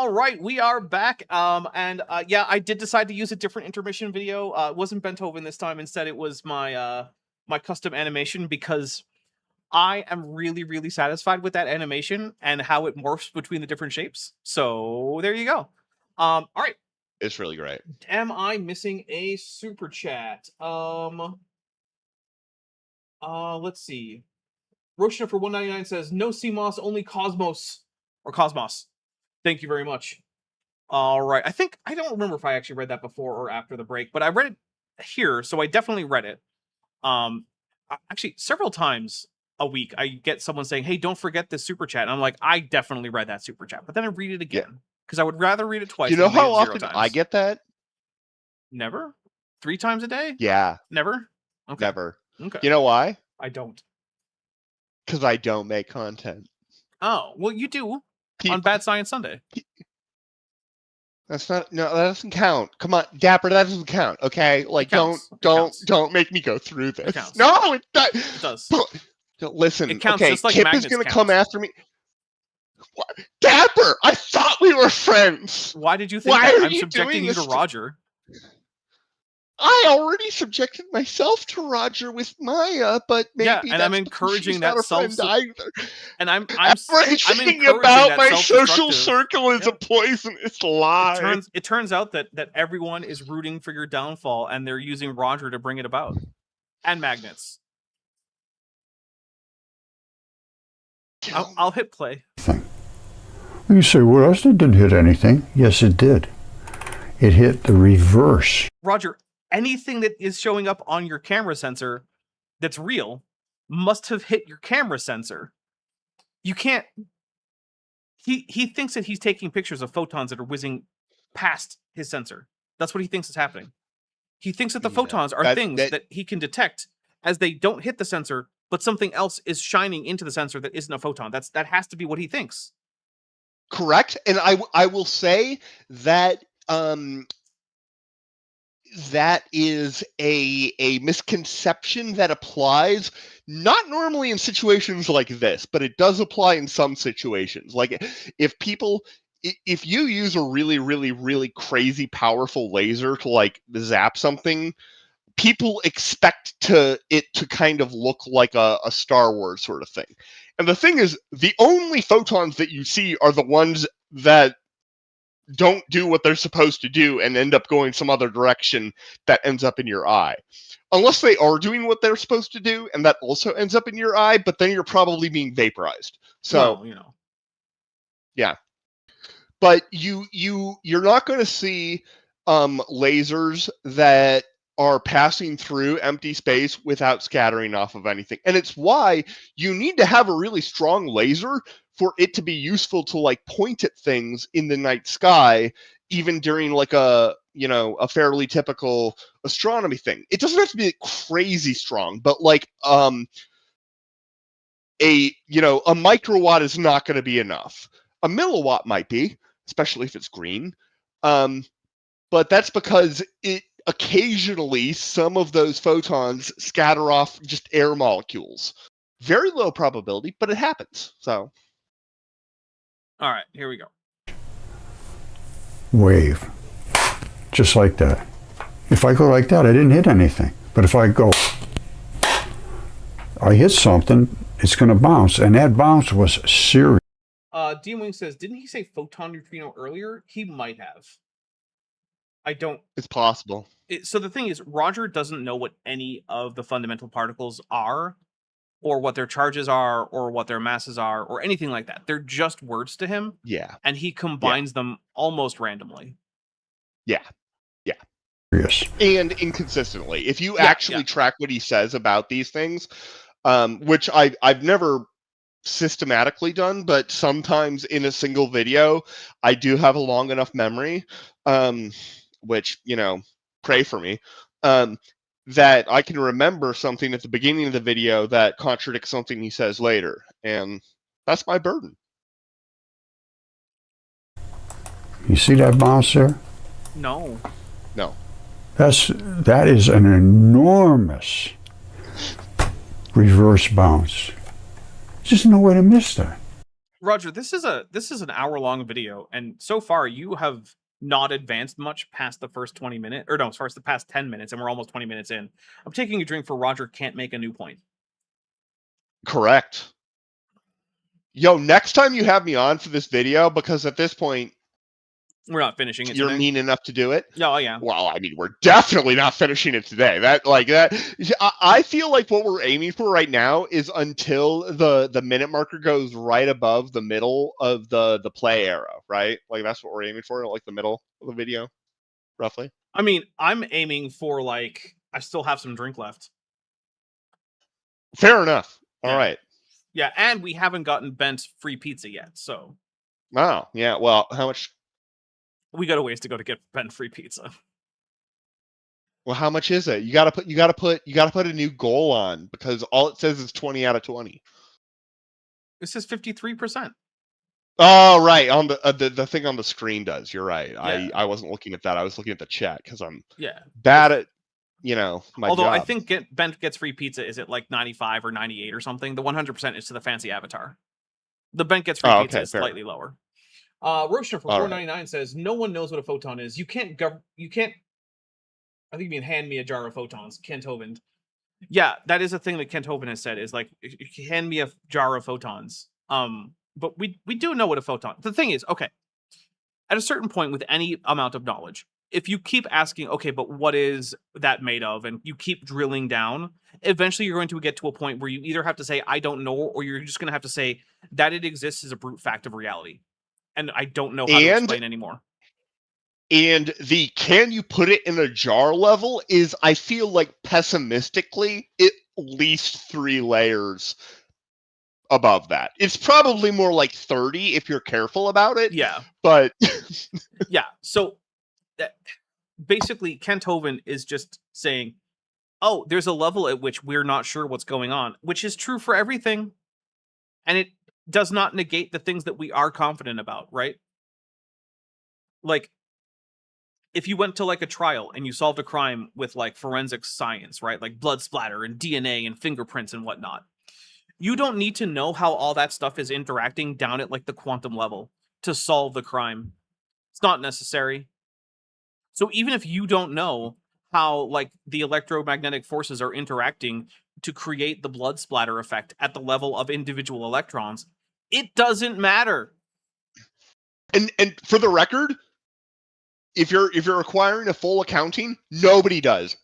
All right, we are back. Yeah, I did decide to use a different intermission video. It wasn't Beethoven this time. Instead, it was my my custom animation because I am really, really satisfied with that animation and how it morphs between the different shapes. So there you go. All right. It's really great. Am I missing a super chat? Let's see. Roshna for 199 says no CMOS, only Cosmos or Cosmos. Thank you very much. All right. I don't remember if I actually read that before or after the break, but I read it here, so I definitely read it. Actually, several times a week, I get someone saying, "Hey, don't forget this super chat." And I'm like, I definitely read that super chat, but then I read it again because I would rather read it twice. You know than read how it 0 often times. I get that? Never. 3 times a day? Yeah. Never. Okay. Never. Okay. You know why? I don't. Because I don't make content. Oh, well, you do on Bad Science Sunday. That doesn't count. Come on, Dapper, that doesn't count. Okay, like don't make me go through this. It counts. No, it does. It does. Listen, It counts okay, just like Kip magnets is gonna count. come after me. What? Dapper, I thought we were friends. Why did you think Why that? are I'm you subjecting doing you to this Roger. I already subjected myself to Roger with Maya, but maybe Yeah, and that's I'm because encouraging she's that not a friend self- either. And I'm Everything encouraging about that my social self-destructive- circle is Yeah. a poisonous lie. It turns out that everyone is rooting for your downfall, and they're using Roger to bring it about, and magnets. I'll hit play. You say, well, it didn't hit anything. Yes, it did. It hit the reverse. Roger, anything that is showing up on your camera sensor that's real must have hit your camera sensor. You can't. He thinks that he's taking pictures of photons that are whizzing past his sensor. That's what he thinks is happening. He thinks that the photons are things that he can detect as they don't hit the sensor, but something else is shining into the sensor that isn't a photon. That has to be what he thinks. Correct, and I will say that that is a misconception that applies not normally in situations like this, but it does apply in some situations. Like if you use a really, really, really crazy powerful laser to like zap something, people expect it to kind of look like a Star Wars sort of thing. And the thing is, the only photons that you see are the ones that don't do what they're supposed to do and end up going some other direction that ends up in your eye. Unless they are doing what they're supposed to do, and that also ends up in your eye, but then you're probably being vaporized. So, well, yeah. But you're not going to see lasers that are passing through empty space without scattering off of anything. And it's why you need to have a really strong laser for it to be useful to like point at things in the night sky, even during like a fairly typical astronomy thing. It doesn't have to be crazy strong, but like a microwatt is not going to be enough. A milliwatt might be, especially if it's green. But that's because occasionally some of those photons scatter off just air molecules. Very low probability, but it happens. So, all right, here we go. Wave. Just like that. If I go like that, I didn't hit anything. But if I go, I hit something, it's going to bounce. And that bounce was serious. Dean Wing says, didn't he say photon neutrino earlier? He might have. I don't. It's possible. So the thing is, Roger doesn't know what any of the fundamental particles are, or what their charges are, or what their masses are, or anything like that. They're just words to him. Yeah. And he combines them almost randomly. Yeah. Yeah. Yes. And inconsistently. If you actually track what he says about these things, which I've never systematically done, but sometimes in a single video, I do have a long enough memory, which, pray for me, that I can remember something at the beginning of the video that contradicts something he says later. And that's my burden. You see that bounce there? No. No. That is an enormous reverse bounce. Just no way to miss that. Roger, this is an hour-long video, and so far you have not advanced much past the first 20 minutes, or no, as far as the past 10 minutes, and we're almost 20 minutes in. I'm taking a drink for Roger can't make a new point. Correct. Yo, next time you have me on for this video, because at this point, We're not finishing it you're today. mean enough to do it. Oh, yeah. Well, I mean, we're definitely not finishing it today. I feel like what we're aiming for right now is until the minute marker goes right above the middle of the play arrow, right? Like that's what we're aiming for, like the middle of the video, roughly. I mean, I'm aiming for like I still have some drink left. Fair enough. All Yeah. right. Yeah, and we haven't gotten Bent's free pizza yet, so Oh, yeah. Well, how much? we got a ways to go to get Bent free pizza. Well, how much is it? You gotta put a new goal on, because all it says is 20 out of 20. It says 53%. Oh, right. On the thing on the screen does. You're right. Yeah. I wasn't looking at that. I was looking at the chat because I'm Yeah. bad at my Although job. I think Bent gets free pizza is at like 95 or 98 or something. The 100% is to the fancy avatar. The Bent gets free pizza is fair. slightly lower. Roaster for All $4.99 says no one knows what a photon is. You can't. I think you mean hand me a jar of photons. Kent Hovind. Yeah, that is a thing that Kent Hovind has said. Is like hand me a jar of photons. But we do know what a photon. The thing is, okay, at a certain point with any amount of knowledge, if you keep asking, okay, but what is that made of, and you keep drilling down, eventually you're going to get to a point where you either have to say I don't know, or you're just going to have to say that it exists is a brute fact of reality, and I don't know how to explain anymore. And the can you put it in a jar level is, I feel like, pessimistically at least 3 layers above that. It's probably more like 30 if you're careful about it. Yeah. But yeah. So basically, Kent Hovind is just saying, oh, there's a level at which we're not sure what's going on, which is true for everything. And it does not negate the things that we are confident about, right? Like, if you went to like a trial and you solved a crime with like forensic science, right? Like blood splatter and DNA and fingerprints and whatnot. You don't need to know how all that stuff is interacting down at like the quantum level to solve the crime. It's not necessary. So even if you don't know how like the electromagnetic forces are interacting to create the blood splatter effect at the level of individual electrons, it doesn't matter. And for the record, if you're requiring a full accounting, nobody does.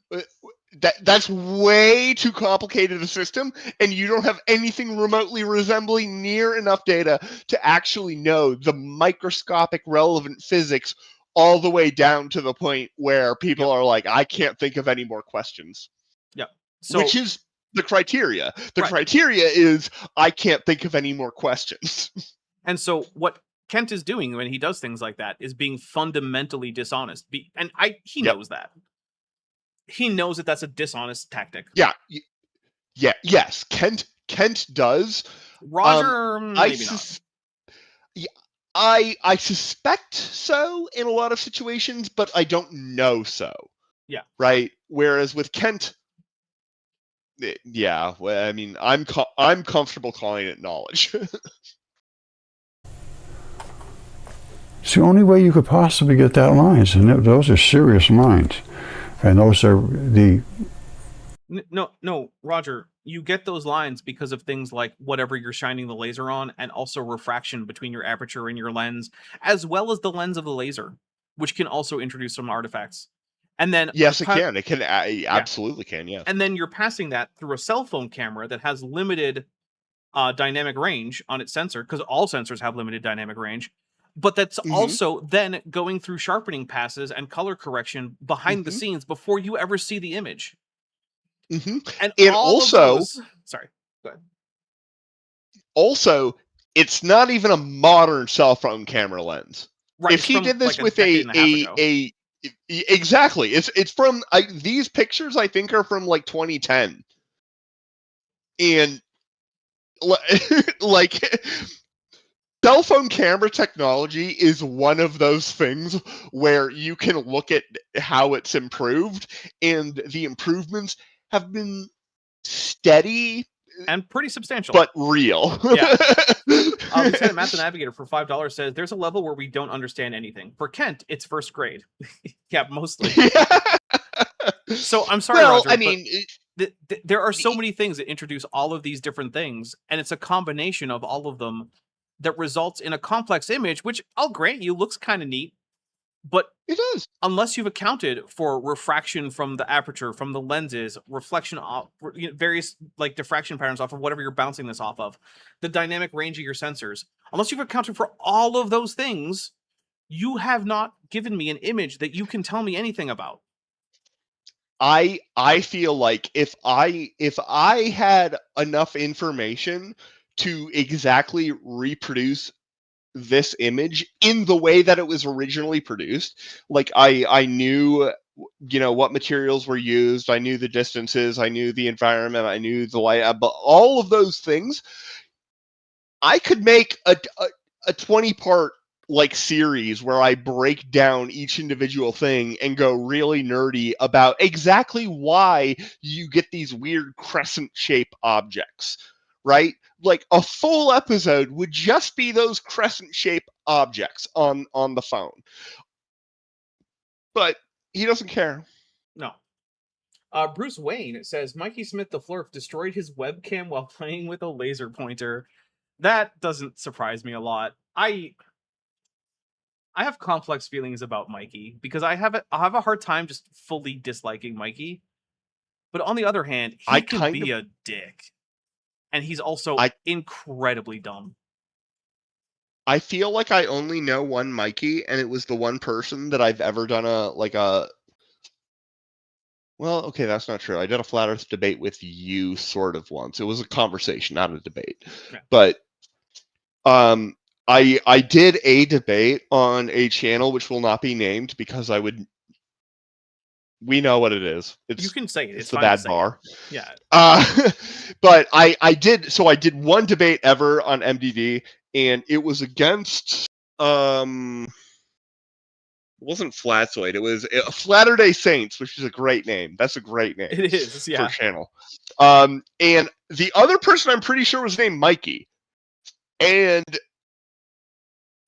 That's way too complicated a system, and you don't have anything remotely resembling near enough data to actually know the microscopic relevant physics all the way down to the point where people are like, I can't think of any more questions. Yeah. So, which is the criteria. The criteria is I can't think of any more questions. And so what Kent is doing when he does things like that is being fundamentally dishonest. He knows that. He knows that that's a dishonest tactic. Yeah. Yes. Kent does. Roger, maybe not. I suspect so in a lot of situations, but I don't know so. Yeah. Right. Whereas with Kent, yeah. Well, I mean, I'm comfortable calling it knowledge. It's the only way you could possibly get that lines, and those are serious lines, and those are the. No, Roger. You get those lines because of things like whatever you're shining the laser on, and also refraction between your aperture and your lens, as well as the lens of the laser, which can also introduce some artifacts. And then yes, it can. It can absolutely can. Yeah. And then you're passing that through a cell phone camera that has limited dynamic range on its sensor, because all sensors have limited dynamic range. But that's also then going through sharpening passes and color correction behind the scenes before you ever see the image. And also, sorry, go ahead. Also, it's not even a modern cell phone camera lens. Right, if he did this like with exactly, it's from these pictures I think are from like 2010, and like. Cell phone camera technology is one of those things where you can look at how it's improved, and the improvements have been steady and pretty substantial. but real. Yeah. Lieutenant Matt the Navigator for $5 says there's a level where we don't understand anything. For Kent, it's first grade. Yeah, mostly. So I'm sorry, Well, Roger. I mean, there are so many things that introduce all of these different things, and it's a combination of all of them that results in a complex image, which I'll grant you looks kind of neat, but it does. Unless you've accounted for refraction from the aperture, from the lenses, reflection off various like diffraction patterns off of whatever you're bouncing this off of, the dynamic range of your sensors, unless you've accounted for all of those things, you have not given me an image that you can tell me anything about. I feel like if I had enough information to exactly reproduce this image in the way that it was originally produced, like I knew, you know, what materials were used, I knew the distances, I knew the environment, I knew the light, but all of those things, I could make a 20-part like series where I break down each individual thing and go really nerdy about exactly why you get these weird crescent shape objects, right? Like a full episode would just be those crescent shape objects on the phone. But he doesn't care. No. Bruce Wayne says Mikey Smith the Flurf destroyed his webcam while playing with a laser pointer. That doesn't surprise me a lot. I have complex feelings about Mikey because I have a hard time just fully disliking Mikey. But on the other hand, he can be a dick. And he's also incredibly dumb. I feel like I only know one Mikey, and it was the one person that I've ever done well, okay, that's not true. I did a flat earth debate with you sort of once. It was a conversation, not a debate. Yeah. But I did a debate on a channel which will not be named because we know what it is. You can say it. It's the bad bar. Yeah. But I did one debate ever on MDD, and it was against it wasn't Flatzoid. It was Flatter Day Saints, which is a great name. That's a great name. It is, yeah. For channel. And the other person I'm pretty sure was named Mikey. And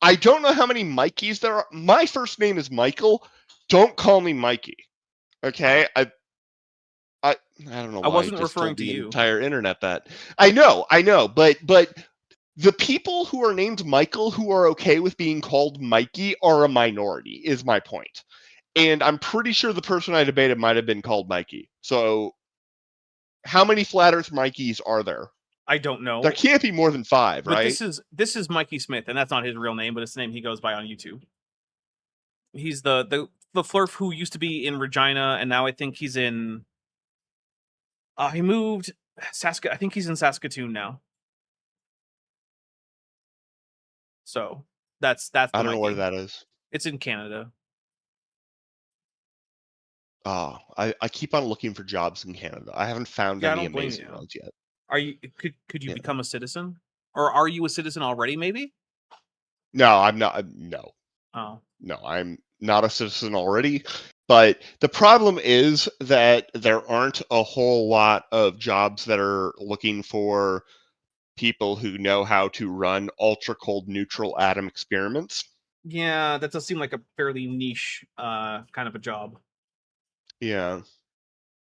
I don't know how many Mikeys there are. My first name is Michael. Don't call me Mikey. Okay? I don't know why I wasn't referring to you. Entire internet that. I know, but the people who are named Michael who are okay with being called Mikey are a minority, is my point. And I'm pretty sure the person I debated might have been called Mikey. So how many Flat Earth Mikeys are there? I don't know. There can't be more than 5, but right? This is Mikey Smith, and that's not his real name, but it's the name he goes by on YouTube. He's the Flurf who used to be in Regina, and now I think he's in he moved I think he's in Saskatoon now. So that's I don't know where that is. It's in Canada. Oh, I keep on looking for jobs in Canada. I haven't found any amazing ones yet. Are you could you become a citizen? Or are you a citizen already, maybe? No, I'm not. No. Oh. No, I'm not a citizen already. But the problem is that there aren't a whole lot of jobs that are looking for people who know how to run ultra cold neutral atom experiments. Yeah, that does seem like a fairly niche kind of a job. Yeah.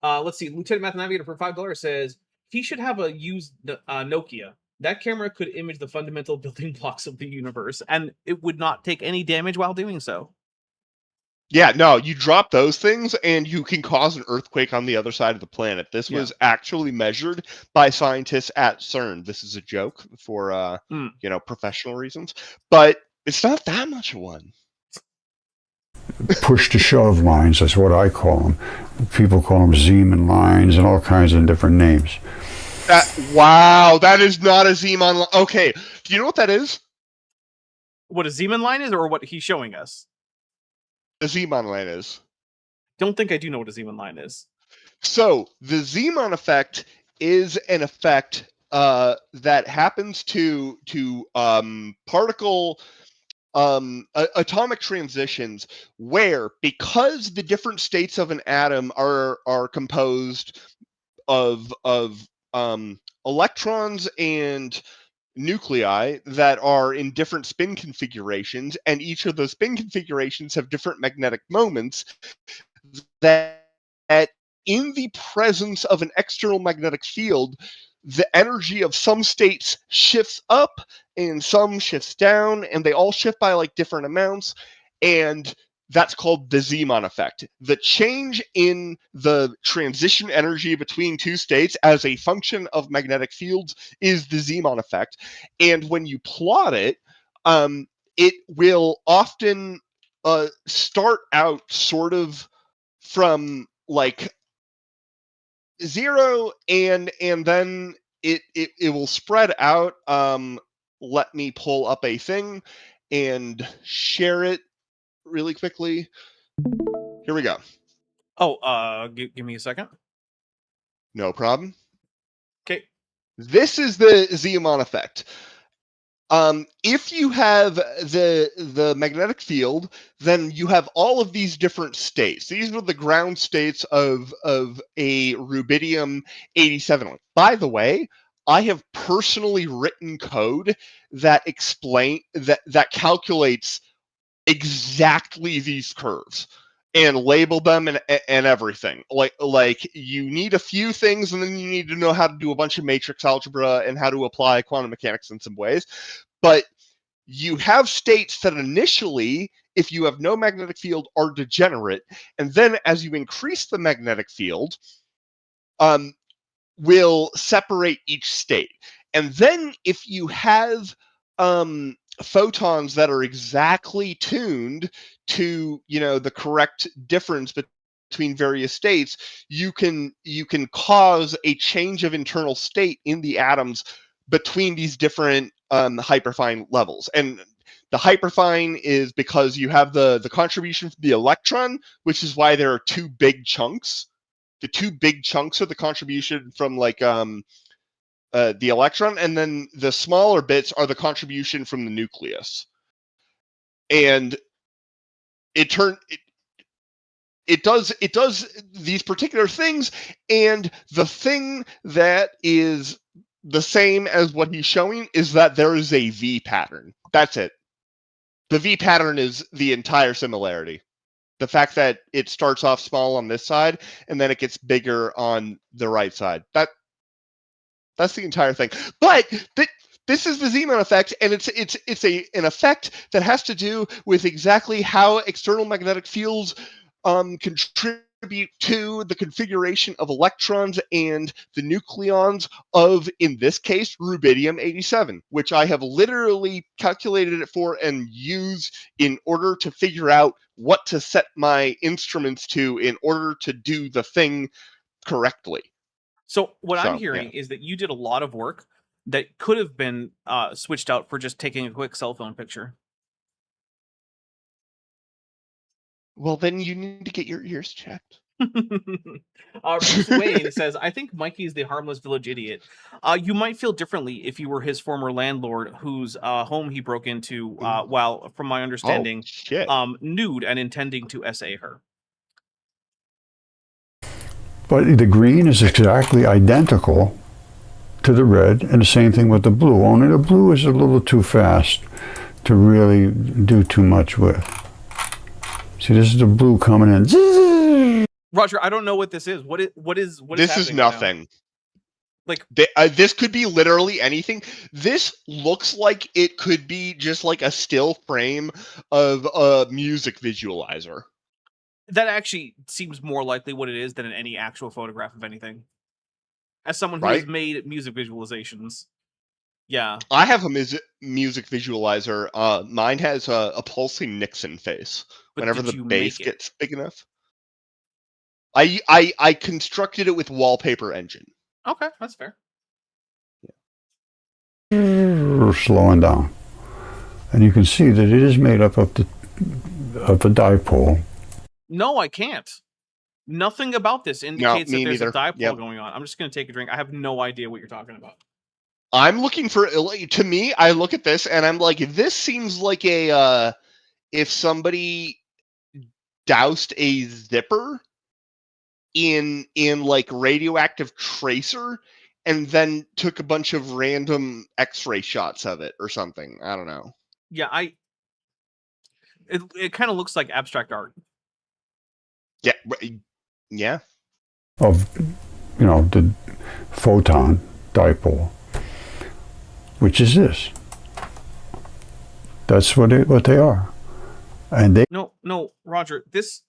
Let's see. Lieutenant Math Navigator for $5 says he should have a used Nokia. That camera could image the fundamental building blocks of the universe, and it would not take any damage while doing so. Yeah, no, you drop those things and you can cause an earthquake on the other side of the planet. This was actually measured by scientists at CERN. This is a joke for professional reasons, but it's not that much of one. Push to shove lines, that's what I call them. People call them Zeeman lines and all kinds of different names. Wow, that is not a Zeeman line. Okay, do you know what that is? What a Zeeman line is, or what he's showing us? A Zeeman line is. Don't think I do know what a Zeeman line is. So the Zeeman effect is an effect that happens to particle atomic transitions, where because the different states of an atom are composed of electrons and nuclei that are in different spin configurations, and each of those spin configurations have different magnetic moments that in the presence of an external magnetic field, the energy of some states shifts up and some shifts down, and they all shift by like different amounts, and that's called the Zeeman effect. The change in the transition energy between two states as a function of magnetic fields is the Zeeman effect. And when you plot it, it will often start out sort of from like 0, and then it will spread out. Let me pull up a thing and share it really quickly. Here we go. Oh, give me a second. No problem. Okay. This is the Zeeman effect. If you have the magnetic field, then you have all of these different states. These are the ground states of a rubidium 87. By the way, I have personally written code that that calculates exactly these curves and label them and everything. Like you need a few things, and then you need to know how to do a bunch of matrix algebra and how to apply quantum mechanics in some ways. But you have states that initially, if you have no magnetic field, are degenerate, and then as you increase the magnetic field, will separate each state. And then if you have photons that are exactly tuned to, the correct difference between various states, you can cause a change of internal state in the atoms between these different hyperfine levels. And the hyperfine is because you have the contribution from the electron, which is why there are two big chunks. The two big chunks are the contribution from like the electron, and then the smaller bits are the contribution from the nucleus. And it does these particular things, and the thing that is the same as what he's showing is that there is a V pattern. That's it. The V pattern is the entire similarity. The fact that it starts off small on this side and then it gets bigger on the right side. That's the entire thing. But this is the Zeeman effect, and it's an effect that has to do with exactly how external magnetic fields contribute to the configuration of electrons and the nucleons of, in this case, rubidium 87, which I have literally calculated it for and used in order to figure out what to set my instruments to in order to do the thing correctly. So what I'm hearing is that you did a lot of work that could have been switched out for just taking a quick cell phone picture. Well, then you need to get your ears checked. Bruce Wayne says, I think Mikey is the harmless village idiot. You might feel differently if you were his former landlord whose home he broke into while, from my understanding, nude and intending to essay her. But the green is exactly identical to the red, and the same thing with the blue. Only the blue is a little too fast to really do too much with. See, this is the blue coming in. Roger, I don't know what this is. What is this is nothing. Right now? Like this could be literally anything. This looks like it could be just like a still frame of a music visualizer. That actually seems more likely what it is than any actual photograph of anything. As someone who has made music visualizations. Yeah. I have a music visualizer. Mine has a pulsing Nixon face. But whenever the bass gets big enough. I constructed it with Wallpaper Engine. Okay, that's fair. Yeah. Slowing down. And you can see that it is made up of the dipole. No, I can't. Nothing about this indicates that there's a dipole going on. I'm just going to take a drink. I have no idea what you're talking about. I'm looking for, to me, I look at this and I'm like, this seems like if somebody doused a zipper in like radioactive tracer and then took a bunch of random X-ray shots of it or something. I don't know. Yeah, it kind of looks like abstract art. Yeah, yeah. Of, the photon dipole, which is this. That's what they are. And they No, Roger, this.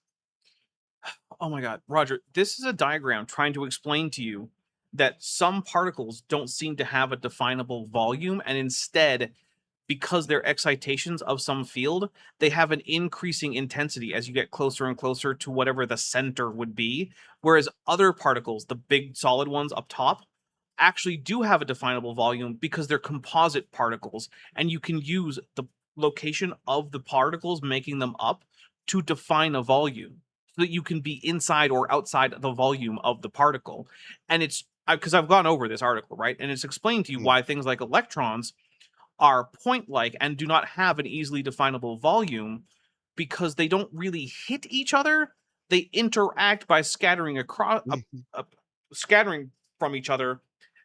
Oh my God, Roger, this is a diagram trying to explain to you that some particles don't seem to have a definable volume, and instead, because they're excitations of some field, they have an increasing intensity as you get closer and closer to whatever the center would be. Whereas other particles, the big solid ones up top, actually do have a definable volume because they're composite particles, and you can use the location of the particles making them up to define a volume so that you can be inside or outside the volume of the particle. And it's because I've gone over this article, right? And it's explained to you why things like electrons are point-like and do not have an easily definable volume because they don't really hit each other. They interact by scattering across, scattering from each other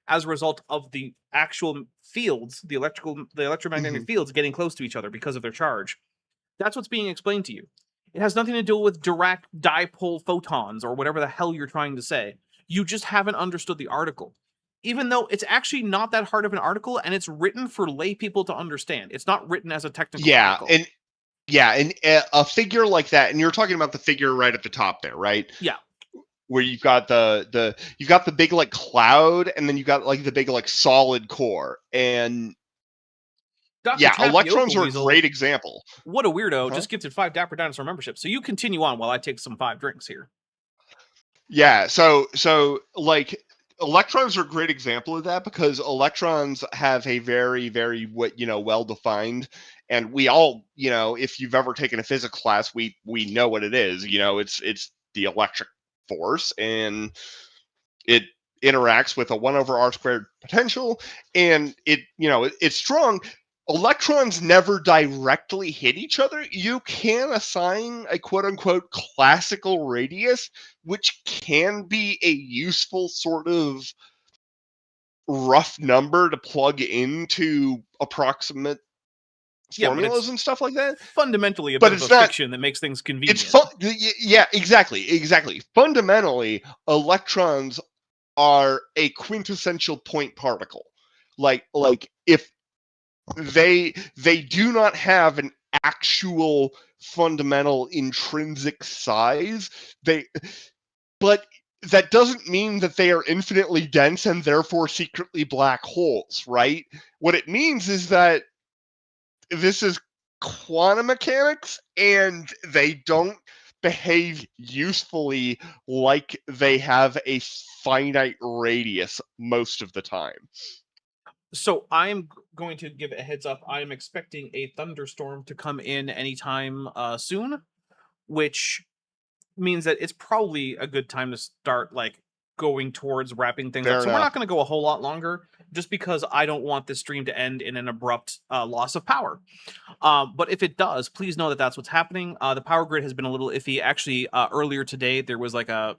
as a result of the actual fields, the electromagnetic fields getting close to each other because of their charge. That's what's being explained to you. It has nothing to do with direct dipole photons or whatever the hell you're trying to say. You just haven't understood the article. Even though it's actually not that hard of an article, and it's written for lay people to understand. It's not written as a technical article. And a figure like that, and you're talking about the figure right at the top there, right? Yeah. Where you've got you've got the big like cloud, and then you've got like the big like solid core, and Dr. electrons are a Weasel, great example. What a weirdo! Just gifted 5 Dapper Dinosaur memberships. So you continue on while I take some 5 drinks here. Yeah. So like. Electrons are a great example of that because electrons have a very, very well-defined, and we all, if you've ever taken a physics class, we know what it is. It's the electric force, and it interacts with a 1/r² potential, and it's strong. Electrons never directly hit each other. You can assign a quote-unquote classical radius, which can be a useful sort of rough number to plug into approximate formulas and stuff like that. Fundamentally a bit of a fiction that makes things convenient. Yeah, exactly. Fundamentally, electrons are a quintessential point particle. Like if they do not have an actual fundamental intrinsic size, but that doesn't mean that they are infinitely dense and therefore secretly black holes, right? What it means is that this is quantum mechanics, and they don't behave usefully like they have a finite radius most of the time. So I'm going to give a heads up. I'm expecting a thunderstorm to come in anytime soon, which means that it's probably a good time to start going towards wrapping things up. So we're not going to go a whole lot longer just because I don't want this stream to end in an abrupt loss of power. But if it does, please know that that's what's happening. The power grid has been a little iffy. Actually, earlier today, there was like a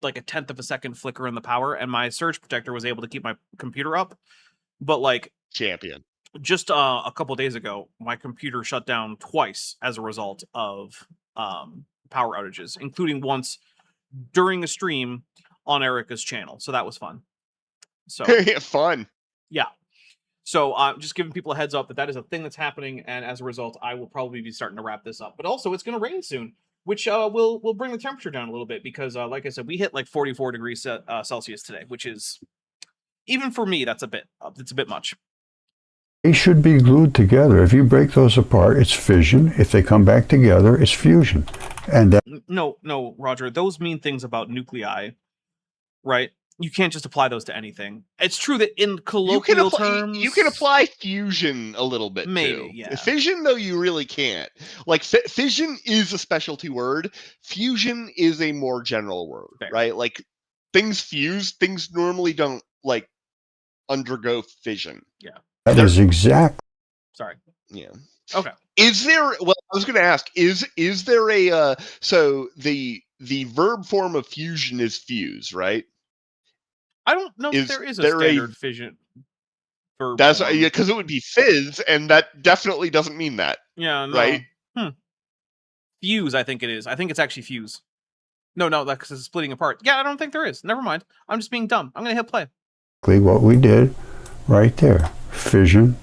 1/10 of a second flicker in the power, and my surge protector was able to keep my computer up. But champion, just a couple days ago, my computer shut down twice as a result of power outages, including once during a stream on Erica's channel. So that was fun. So fun. Yeah. So just giving people a heads up that is a thing that's happening, and as a result, I will probably be starting to wrap this up. But also, it's going to rain soon, which will bring the temperature down a little bit because, like I said, we hit 44 degrees Celsius today, which is, even for me, it's a bit much. They should be glued together. If you break those apart, it's fission. If they come back together, it's fusion. And that No, Roger, those mean things about nuclei, right? You can't just apply those to anything. It's true that in colloquial terms, you can apply fusion a little bit maybe, too. Yeah. Fission, though, you really can't. Fission is a specialty word. Fusion is a more general word, right? Like things fuse. Things normally don't undergo fission. Yeah. That is exact. Sorry. Yeah. Okay. Is there? Well, I was going to ask. Is there a? So the verb form of fusion is fuse, right? I don't know that Is there is a there standard fission verb That's form. because it would be fizz, and that definitely doesn't mean that, Yeah, no. right? Fuse, I think it is. I think it's actually fuse. No, that's because it's splitting apart. Yeah, I don't think there is. Never mind. I'm just being dumb. I'm going to hit play. What we did right there, fission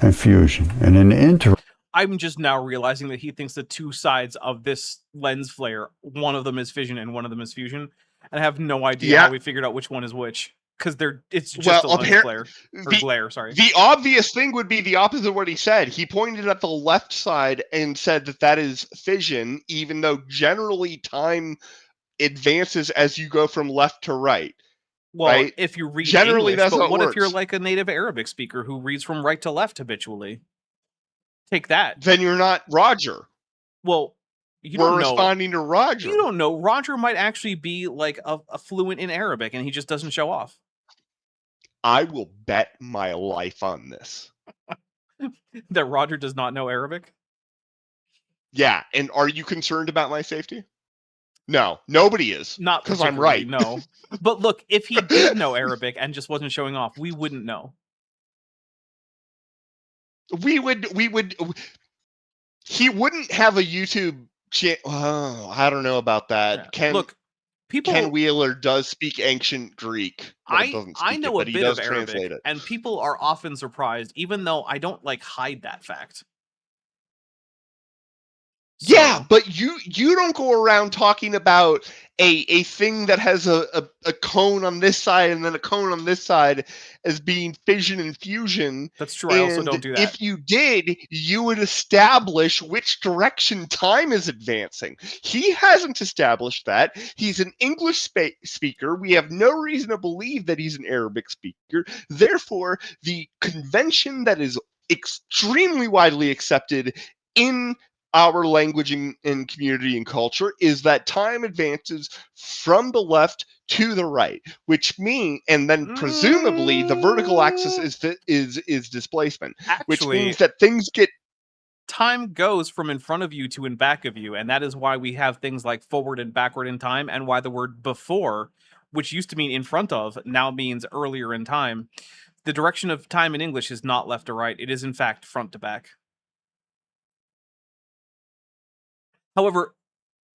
and fusion. And in the I'm just now realizing that he thinks the two sides of this lens flare, one of them is fission and one of them is fusion. And I have no idea how we figured out which one is which. Because it's just a lens flare. Or glare, sorry. The obvious thing would be the opposite of what he said. He pointed at the left side and said that is fission, even though generally time advances as you go from left to right. Well, right? If you read generally, English, that's but how it what works. if you're like a native Arabic speaker who reads from right to left habitually? Take that. Then you're not Roger. Well, we're responding to Roger. You don't know. Roger might actually be like a fluent in Arabic, and he just doesn't show off. I will bet my life on this. That Roger does not know Arabic? Yeah, and are you concerned about my safety? No, nobody is. Not because I'm right. No. But look, if he did know Arabic and just wasn't showing off, we wouldn't know. We would. He wouldn't have a YouTube channel. Oh, I don't know about that. Yeah. Ken Wheeler does speak ancient Greek. I know a bit of Arabic, and people are often surprised, even though I don't hide that fact. So. Yeah, but you don't go around talking about a thing that has a cone on this side and then a cone on this side as being fission and fusion. That's true. I also don't do that. If you did, you would establish which direction time is advancing. He hasn't established that. He's an English speaker. We have no reason to believe that he's an Arabic speaker. Therefore, the convention that is extremely widely accepted in our language and community and culture is that time advances from the left to the right, which means, and then presumably the vertical axis is displacement, which means that things get. Time goes from in front of you to in back of you, and that is why we have things like forward and backward in time, and why the word before, which used to mean in front of, now means earlier in time. The direction of time in English is not left to right; it is in fact front to back. However,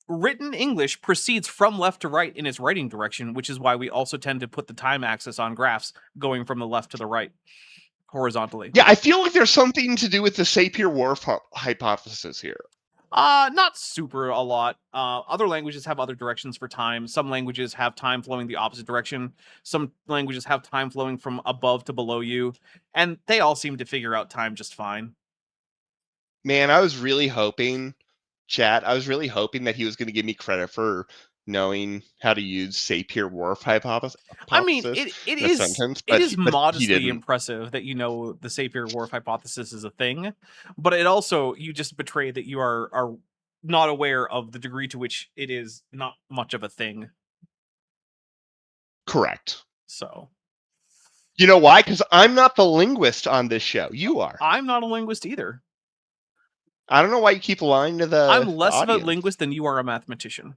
written English proceeds from left to right in its writing direction, which is why we also tend to put the time axis on graphs going from the left to the right, horizontally. Yeah, I feel like there's something to do with the Sapir-Whorf hypothesis here. Not super a lot. Other languages have other directions for time. Some languages have time flowing the opposite direction. Some languages have time flowing from above to below you. And they all seem to figure out time just fine. Man, I was really hoping... Chat, I was really hoping that he was going to give me credit for knowing how to use Sapir-Whorf hypothesis. I mean, it is modestly impressive that you know the Sapir-Whorf hypothesis is a thing, but it also, you just betray that you are not aware of the degree to which it is not much of a thing. Correct. So. You know why? Because I'm not the linguist on this show. You are. I'm not a linguist either. I don't know why you keep lying to the I'm less audience. of a linguist than you are a mathematician.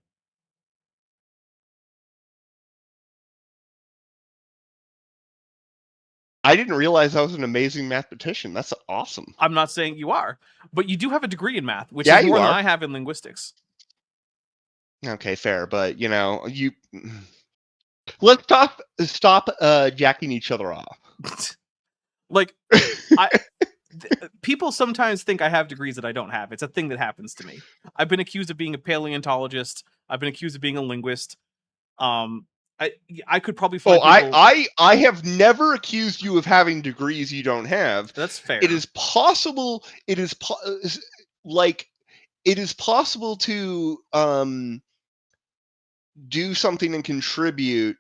I didn't realize I was an amazing mathematician. That's awesome. I'm not saying you are, but you do have a degree in math, which is more than I have in linguistics. Okay, fair, but you let's stop jacking each other off. People sometimes think I have degrees that I don't have. It's a thing that happens to me. I've been accused of being a paleontologist. I've been accused of being a linguist. I could probably find I have never accused you of having degrees you don't have. That's fair. It is possible. It is possible to do something and contribute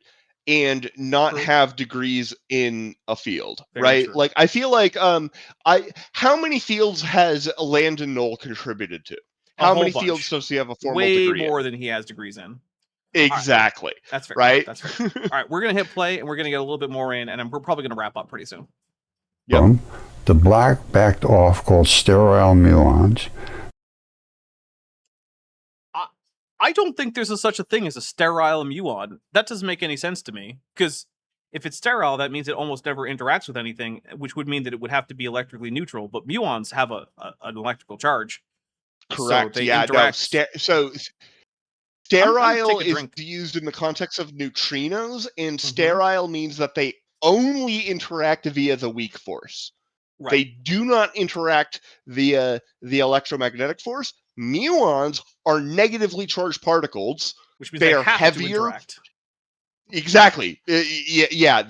and not have degrees in a field, right? True. I feel like how many fields has Landon Knoll contributed to? How many fields does he have a formal degree in? Way more than he has degrees in. Exactly. Right. That's fair. Right? That's fair. All right, we're going to hit play, and we're going to get a little bit more in, and we're probably going to wrap up pretty soon. Yep. The black backed off called sterile muons. I don't think there's such a thing as a sterile muon. That doesn't make any sense to me, because If it's sterile, that means it almost never interacts with anything, which would mean that it would have to be electrically neutral. But muons have an electrical charge. Correct. So they Yeah. interact. No. So I'm sterile take a is drink. used in the context of neutrinos, and Mhm. sterile means that they only interact via the weak force. Right. They do not interact via the electromagnetic force. Muons are negatively charged particles. Which means They they are have heavier. to interact. Exactly. Yeah.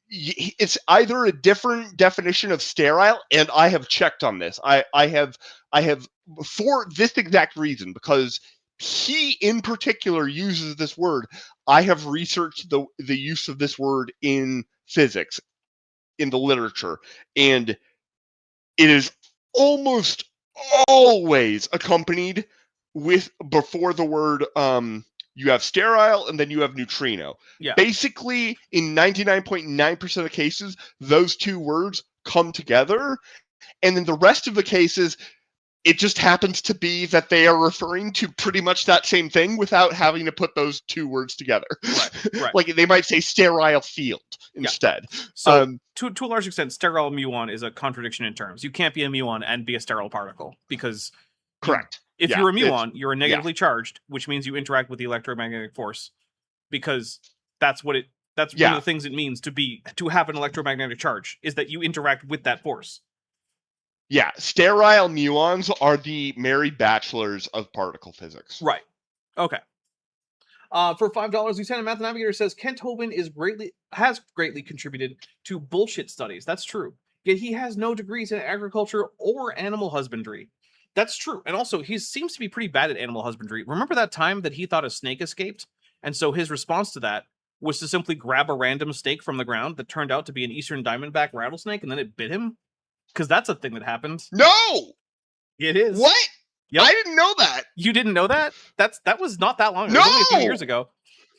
It's either a different definition of sterile, and I have checked on this. I have for this exact reason, because he in particular uses this word. I have researched the use of this word in physics, in the literature, and it is almost always accompanied with, before the word, you have sterile and then you have neutrino. Yeah. Basically, in 99.9% of cases, those two words come together. And in the rest of the cases, it just happens to be that they are referring to pretty much that same thing without having to put those two words together. Right. Like they might say sterile field instead. So to a large extent, sterile muon is a contradiction in terms. You can't be a muon and be a sterile particle, because correct. If you're a muon, you're a negatively charged, which means you interact with the electromagnetic force, because that's what that's one of the things it means to have an electromagnetic charge, is that you interact with that force. Yeah, sterile muons are the Mary Bachelors of particle physics. Right. Okay. For $5, Lieutenant Math Navigator says Kent Hovind has greatly contributed to bullshit studies. That's true. Yet he has no degrees in agriculture or animal husbandry. That's true. And also, he seems to be pretty bad at animal husbandry. Remember that time that he thought a snake escaped? And so his response to that was to simply grab a random snake from the ground that turned out to be an eastern diamondback rattlesnake, and then it bit him? Because that's a thing that happens. No! It is. What? Yep. I didn't know that. You didn't know that? That was not that long ago. No! It was only a few years ago.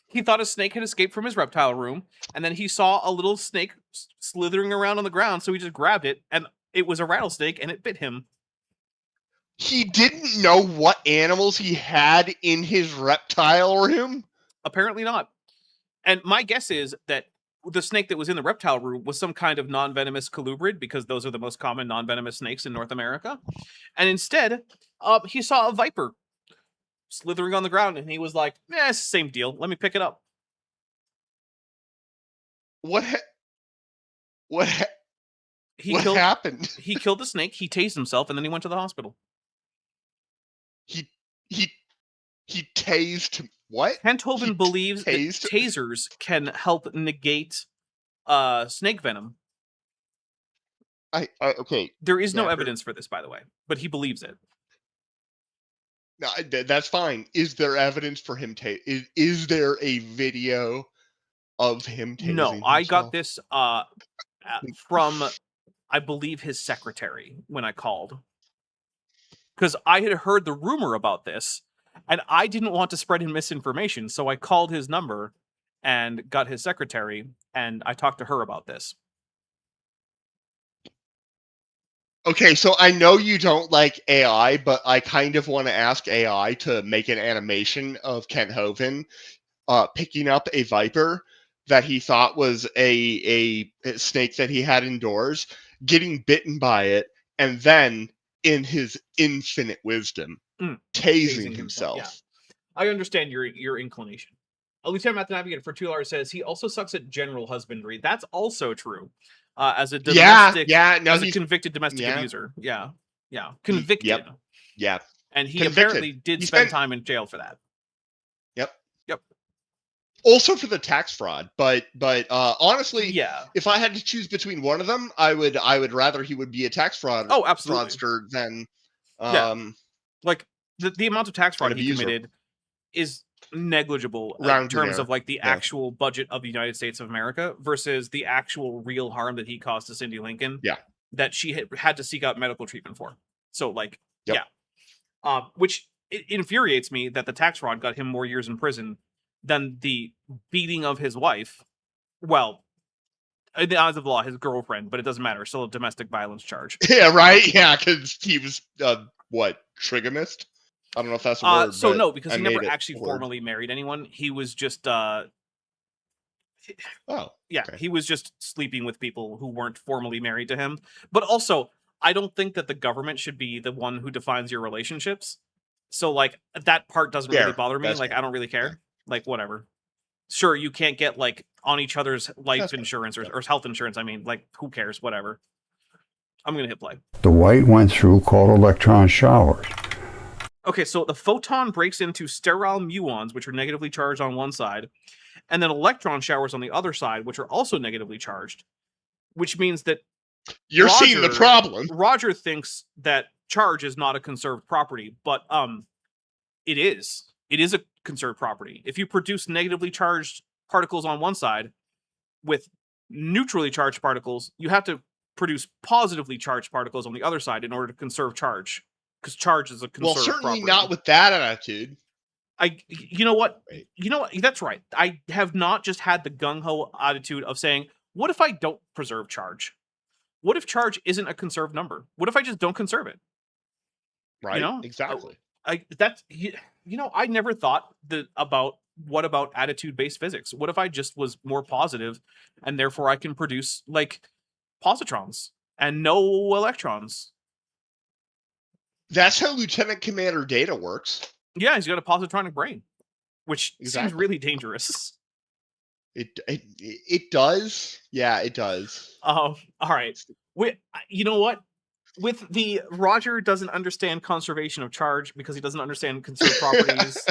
He thought a snake had escaped from his reptile room, and then he saw a little snake slithering around on the ground, so he just grabbed it, and it was a rattlesnake, and it bit him. He didn't know what animals he had in his reptile room? Apparently not. And my guess is that the snake that was in the reptile room was some kind of non-venomous colubrid, because those are the most common non-venomous snakes in North America. And instead, he saw a viper slithering on the ground, and he was like, it's the same deal. Let me pick it up. What happened? He killed the snake, he tased himself, and then he went to the hospital. He tased what? Kent Hovind believes that tasers can help negate snake venom. Okay. There is no evidence for this, by the way, but he believes it. No, that's fine. Is there evidence for him is there a video of him tasing himself? I got this from, I believe, his secretary when I called. Because I had heard the rumor about this, and I didn't want to spread him misinformation, so I called his number and got his secretary, and I talked to her about this. Okay, so I know you don't like AI, but I kind of want to ask AI to make an animation of Kent Hovind picking up a viper that he thought was a snake that he had indoors, getting bitten by it, and then, in his infinite wisdom, tasing himself. Yeah. I understand your inclination. Lieutenant Math Navigator for $2 says he also sucks at general husbandry. That's also true. As a domestic, as a convicted domestic abuser. Yeah. Convicted. Yeah. And he apparently did spend time in jail for that. Yep. Also for the tax fraud, but honestly, yeah, if I had to choose between one of them, I would rather he would be a tax fraud fraudster than like the amount of tax fraud he committed is negligible in terms of like the actual budget of the United States of America versus the actual real harm that he caused to Cindy Lincoln. Yeah, that she had to seek out medical treatment for. So like, which it infuriates me that the tax fraud got him more years in prison than the beating of his wife. Well, in the eyes of the law, his girlfriend, but it doesn't matter. Still a domestic violence charge. Yeah, right. Yeah, because he was trigamist. I don't know if that's a word. So no, because he never actually formally married anyone. He was just Oh, Yeah, okay. he was just sleeping with people who weren't formally married to him. But also, I don't think that the government should be the one who defines your relationships. So like that part doesn't really Fair. bother me. That's Like fair. I don't really Yeah. care. Like whatever. Sure, you can't get like on each other's life That's fair. insurance Yeah. or health insurance. I mean, like who cares? Whatever. I'm gonna hit play. The white went through called electron showers. Okay, so the photon breaks into sterile muons, which are negatively charged on one side, and then electron showers on the other side, which are also negatively charged. Which means that You're seeing the problem. Roger thinks that charge is not a conserved property, but it is. It is a conserved property. If you produce negatively charged particles on one side with neutrally charged particles, you have to produce positively charged particles on the other side in order to conserve charge, because charge is a conserved Well, certainly property. not with that attitude. You know what? Right. You know what? That's right. I have not just had the gung-ho attitude of saying, what if I don't preserve charge? What if charge isn't a conserved number? What if I just don't conserve it? Right. You know? Exactly. I never thought about what about attitude-based physics? What if I just was more positive and therefore I can produce like positrons and no electrons? That's how Lieutenant Commander Data works. Yeah, he's got a positronic brain, which seems Exactly. really dangerous. It does. Yeah, it does. All right. You know what? With the Roger doesn't understand conservation of charge because he doesn't understand conserved properties.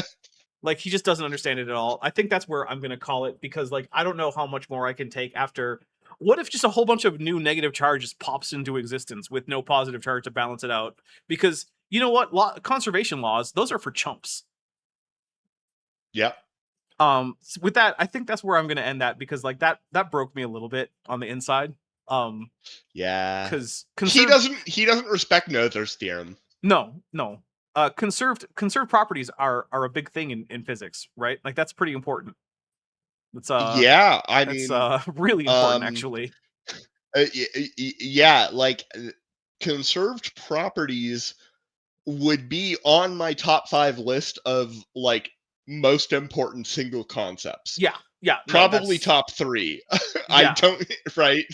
Like he just doesn't understand it at all. I think that's where I'm going to call it, because like I don't know how much more I can take after. What if just a whole bunch of new negative charge just pops into existence with no positive charge to balance it out? Because you know what? Conservation laws, those are for chumps. Yep. With that, I think that's where I'm going to end that, because like that broke me a little bit on the inside. Yeah. Because he doesn't respect Noether's theorem. No. Conserved properties are a big thing in physics, right? Like that's pretty important. It's yeah, I mean, really important actually. Yeah, like conserved properties would be on my top 5 list of like most important single concepts. Yeah. Probably top 3. I don't, right?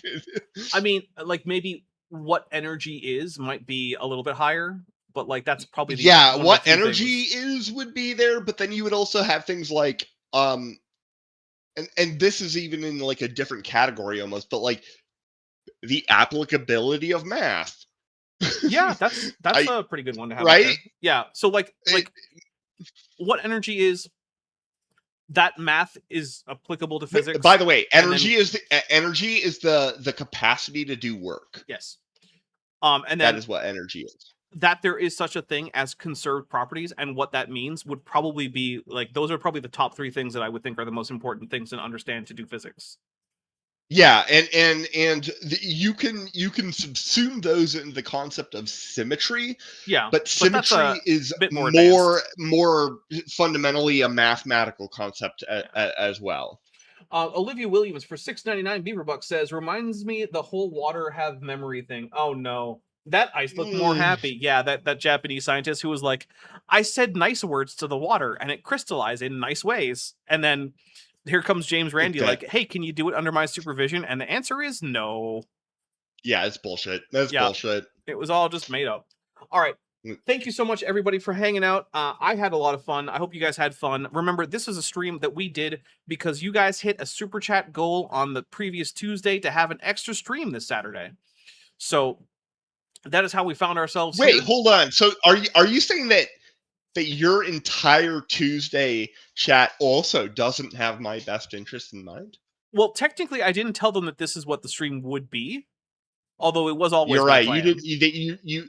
I mean, like maybe what energy is might be a little bit higher, but like that's probably what energy is would be there, but then you would also have things like and this is even in like a different category almost, but like the applicability of math. Yeah, that's a pretty good one to have. Right? Yeah. So like what energy is that math is applicable to physics. By the way, energy is the capacity to do work. Yes. And then that is what energy is. That there is such a thing as conserved properties, and what that means would probably be like those are probably the top 3 things that I would think are the most important things to understand to do physics. Yeah, and you can subsume those in the concept of symmetry. Yeah, but symmetry is more fundamentally a mathematical concept as well. Olivia Williams for $6.99 Beaverbuck says, reminds me the whole water have memory thing. Oh no. That ice looked more happy. Yeah, that Japanese scientist who was like, I said nice words to the water and it crystallized in nice ways. And then here comes James Randi like, hey, can you do it under my supervision? And the answer is no. Yeah, it's bullshit. That's bullshit. It was all just made up. All right. Thank you so much, everybody, for hanging out. I had a lot of fun. I hope you guys had fun. Remember, this is a stream that we did because you guys hit a super chat goal on the previous Tuesday to have an extra stream this Saturday. So that is how we found ourselves. Wait, hold on. So are you saying that your entire Tuesday chat also doesn't have my best interest in mind? Well, technically, I didn't tell them that this is what the stream would be. Although it was always. You're right. You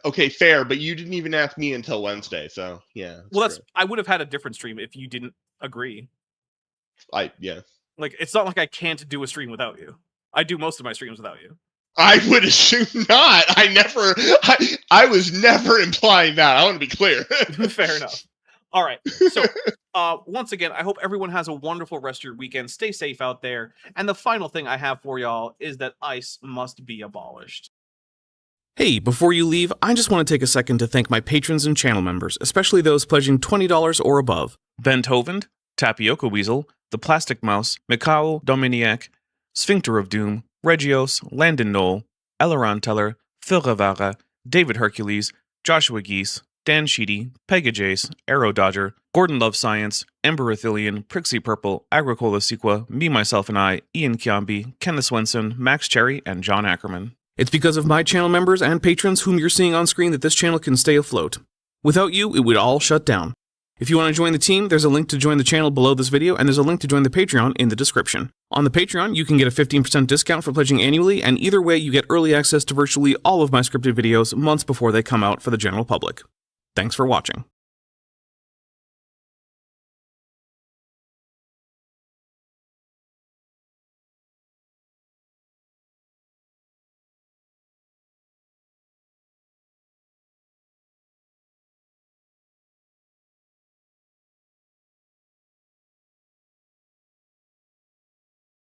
okay, fair, but you didn't even ask me until Wednesday, so yeah. Well, I would have had a different stream if you didn't agree. Yeah. Like it's not like I can't do a stream without you. I do most of my streams without you. I would assume not. I was never implying that. I want to be clear. Fair enough. All right. So once again, I hope everyone has a wonderful rest of your weekend. Stay safe out there. And the final thing I have for y'all is that ice must be abolished. Hey, before you leave, I just want to take a second to thank my patrons and channel members, especially those pledging $20 or above. Ben Tovand, Tapioca Weasel, The Plastic Mouse, Mikhail Dominiak, Sphincter of Doom, Regios, Landon Knoll, Eleron Teller, Phil Rivera, David Hercules, Joshua Geese, Dan Sheedy, Pega Jace, Arrow Dodger, Gordon Love Science, Ember Athelian, Prixie Purple, Agricola Sequa, Me, Myself, and I, Ian Kiambi, Kenneth Swenson, Max Cherry, and John Ackerman. It's because of my channel members and patrons whom you're seeing on screen that this channel can stay afloat. Without you, it would all shut down. If you want to join the team, there's a link to join the channel below this video, and there's a link to join the Patreon in the description. On the Patreon, you can get a 15% discount for pledging annually, and either way, you get early access to virtually all of my scripted videos months before they come out for the general public. Thanks for watching.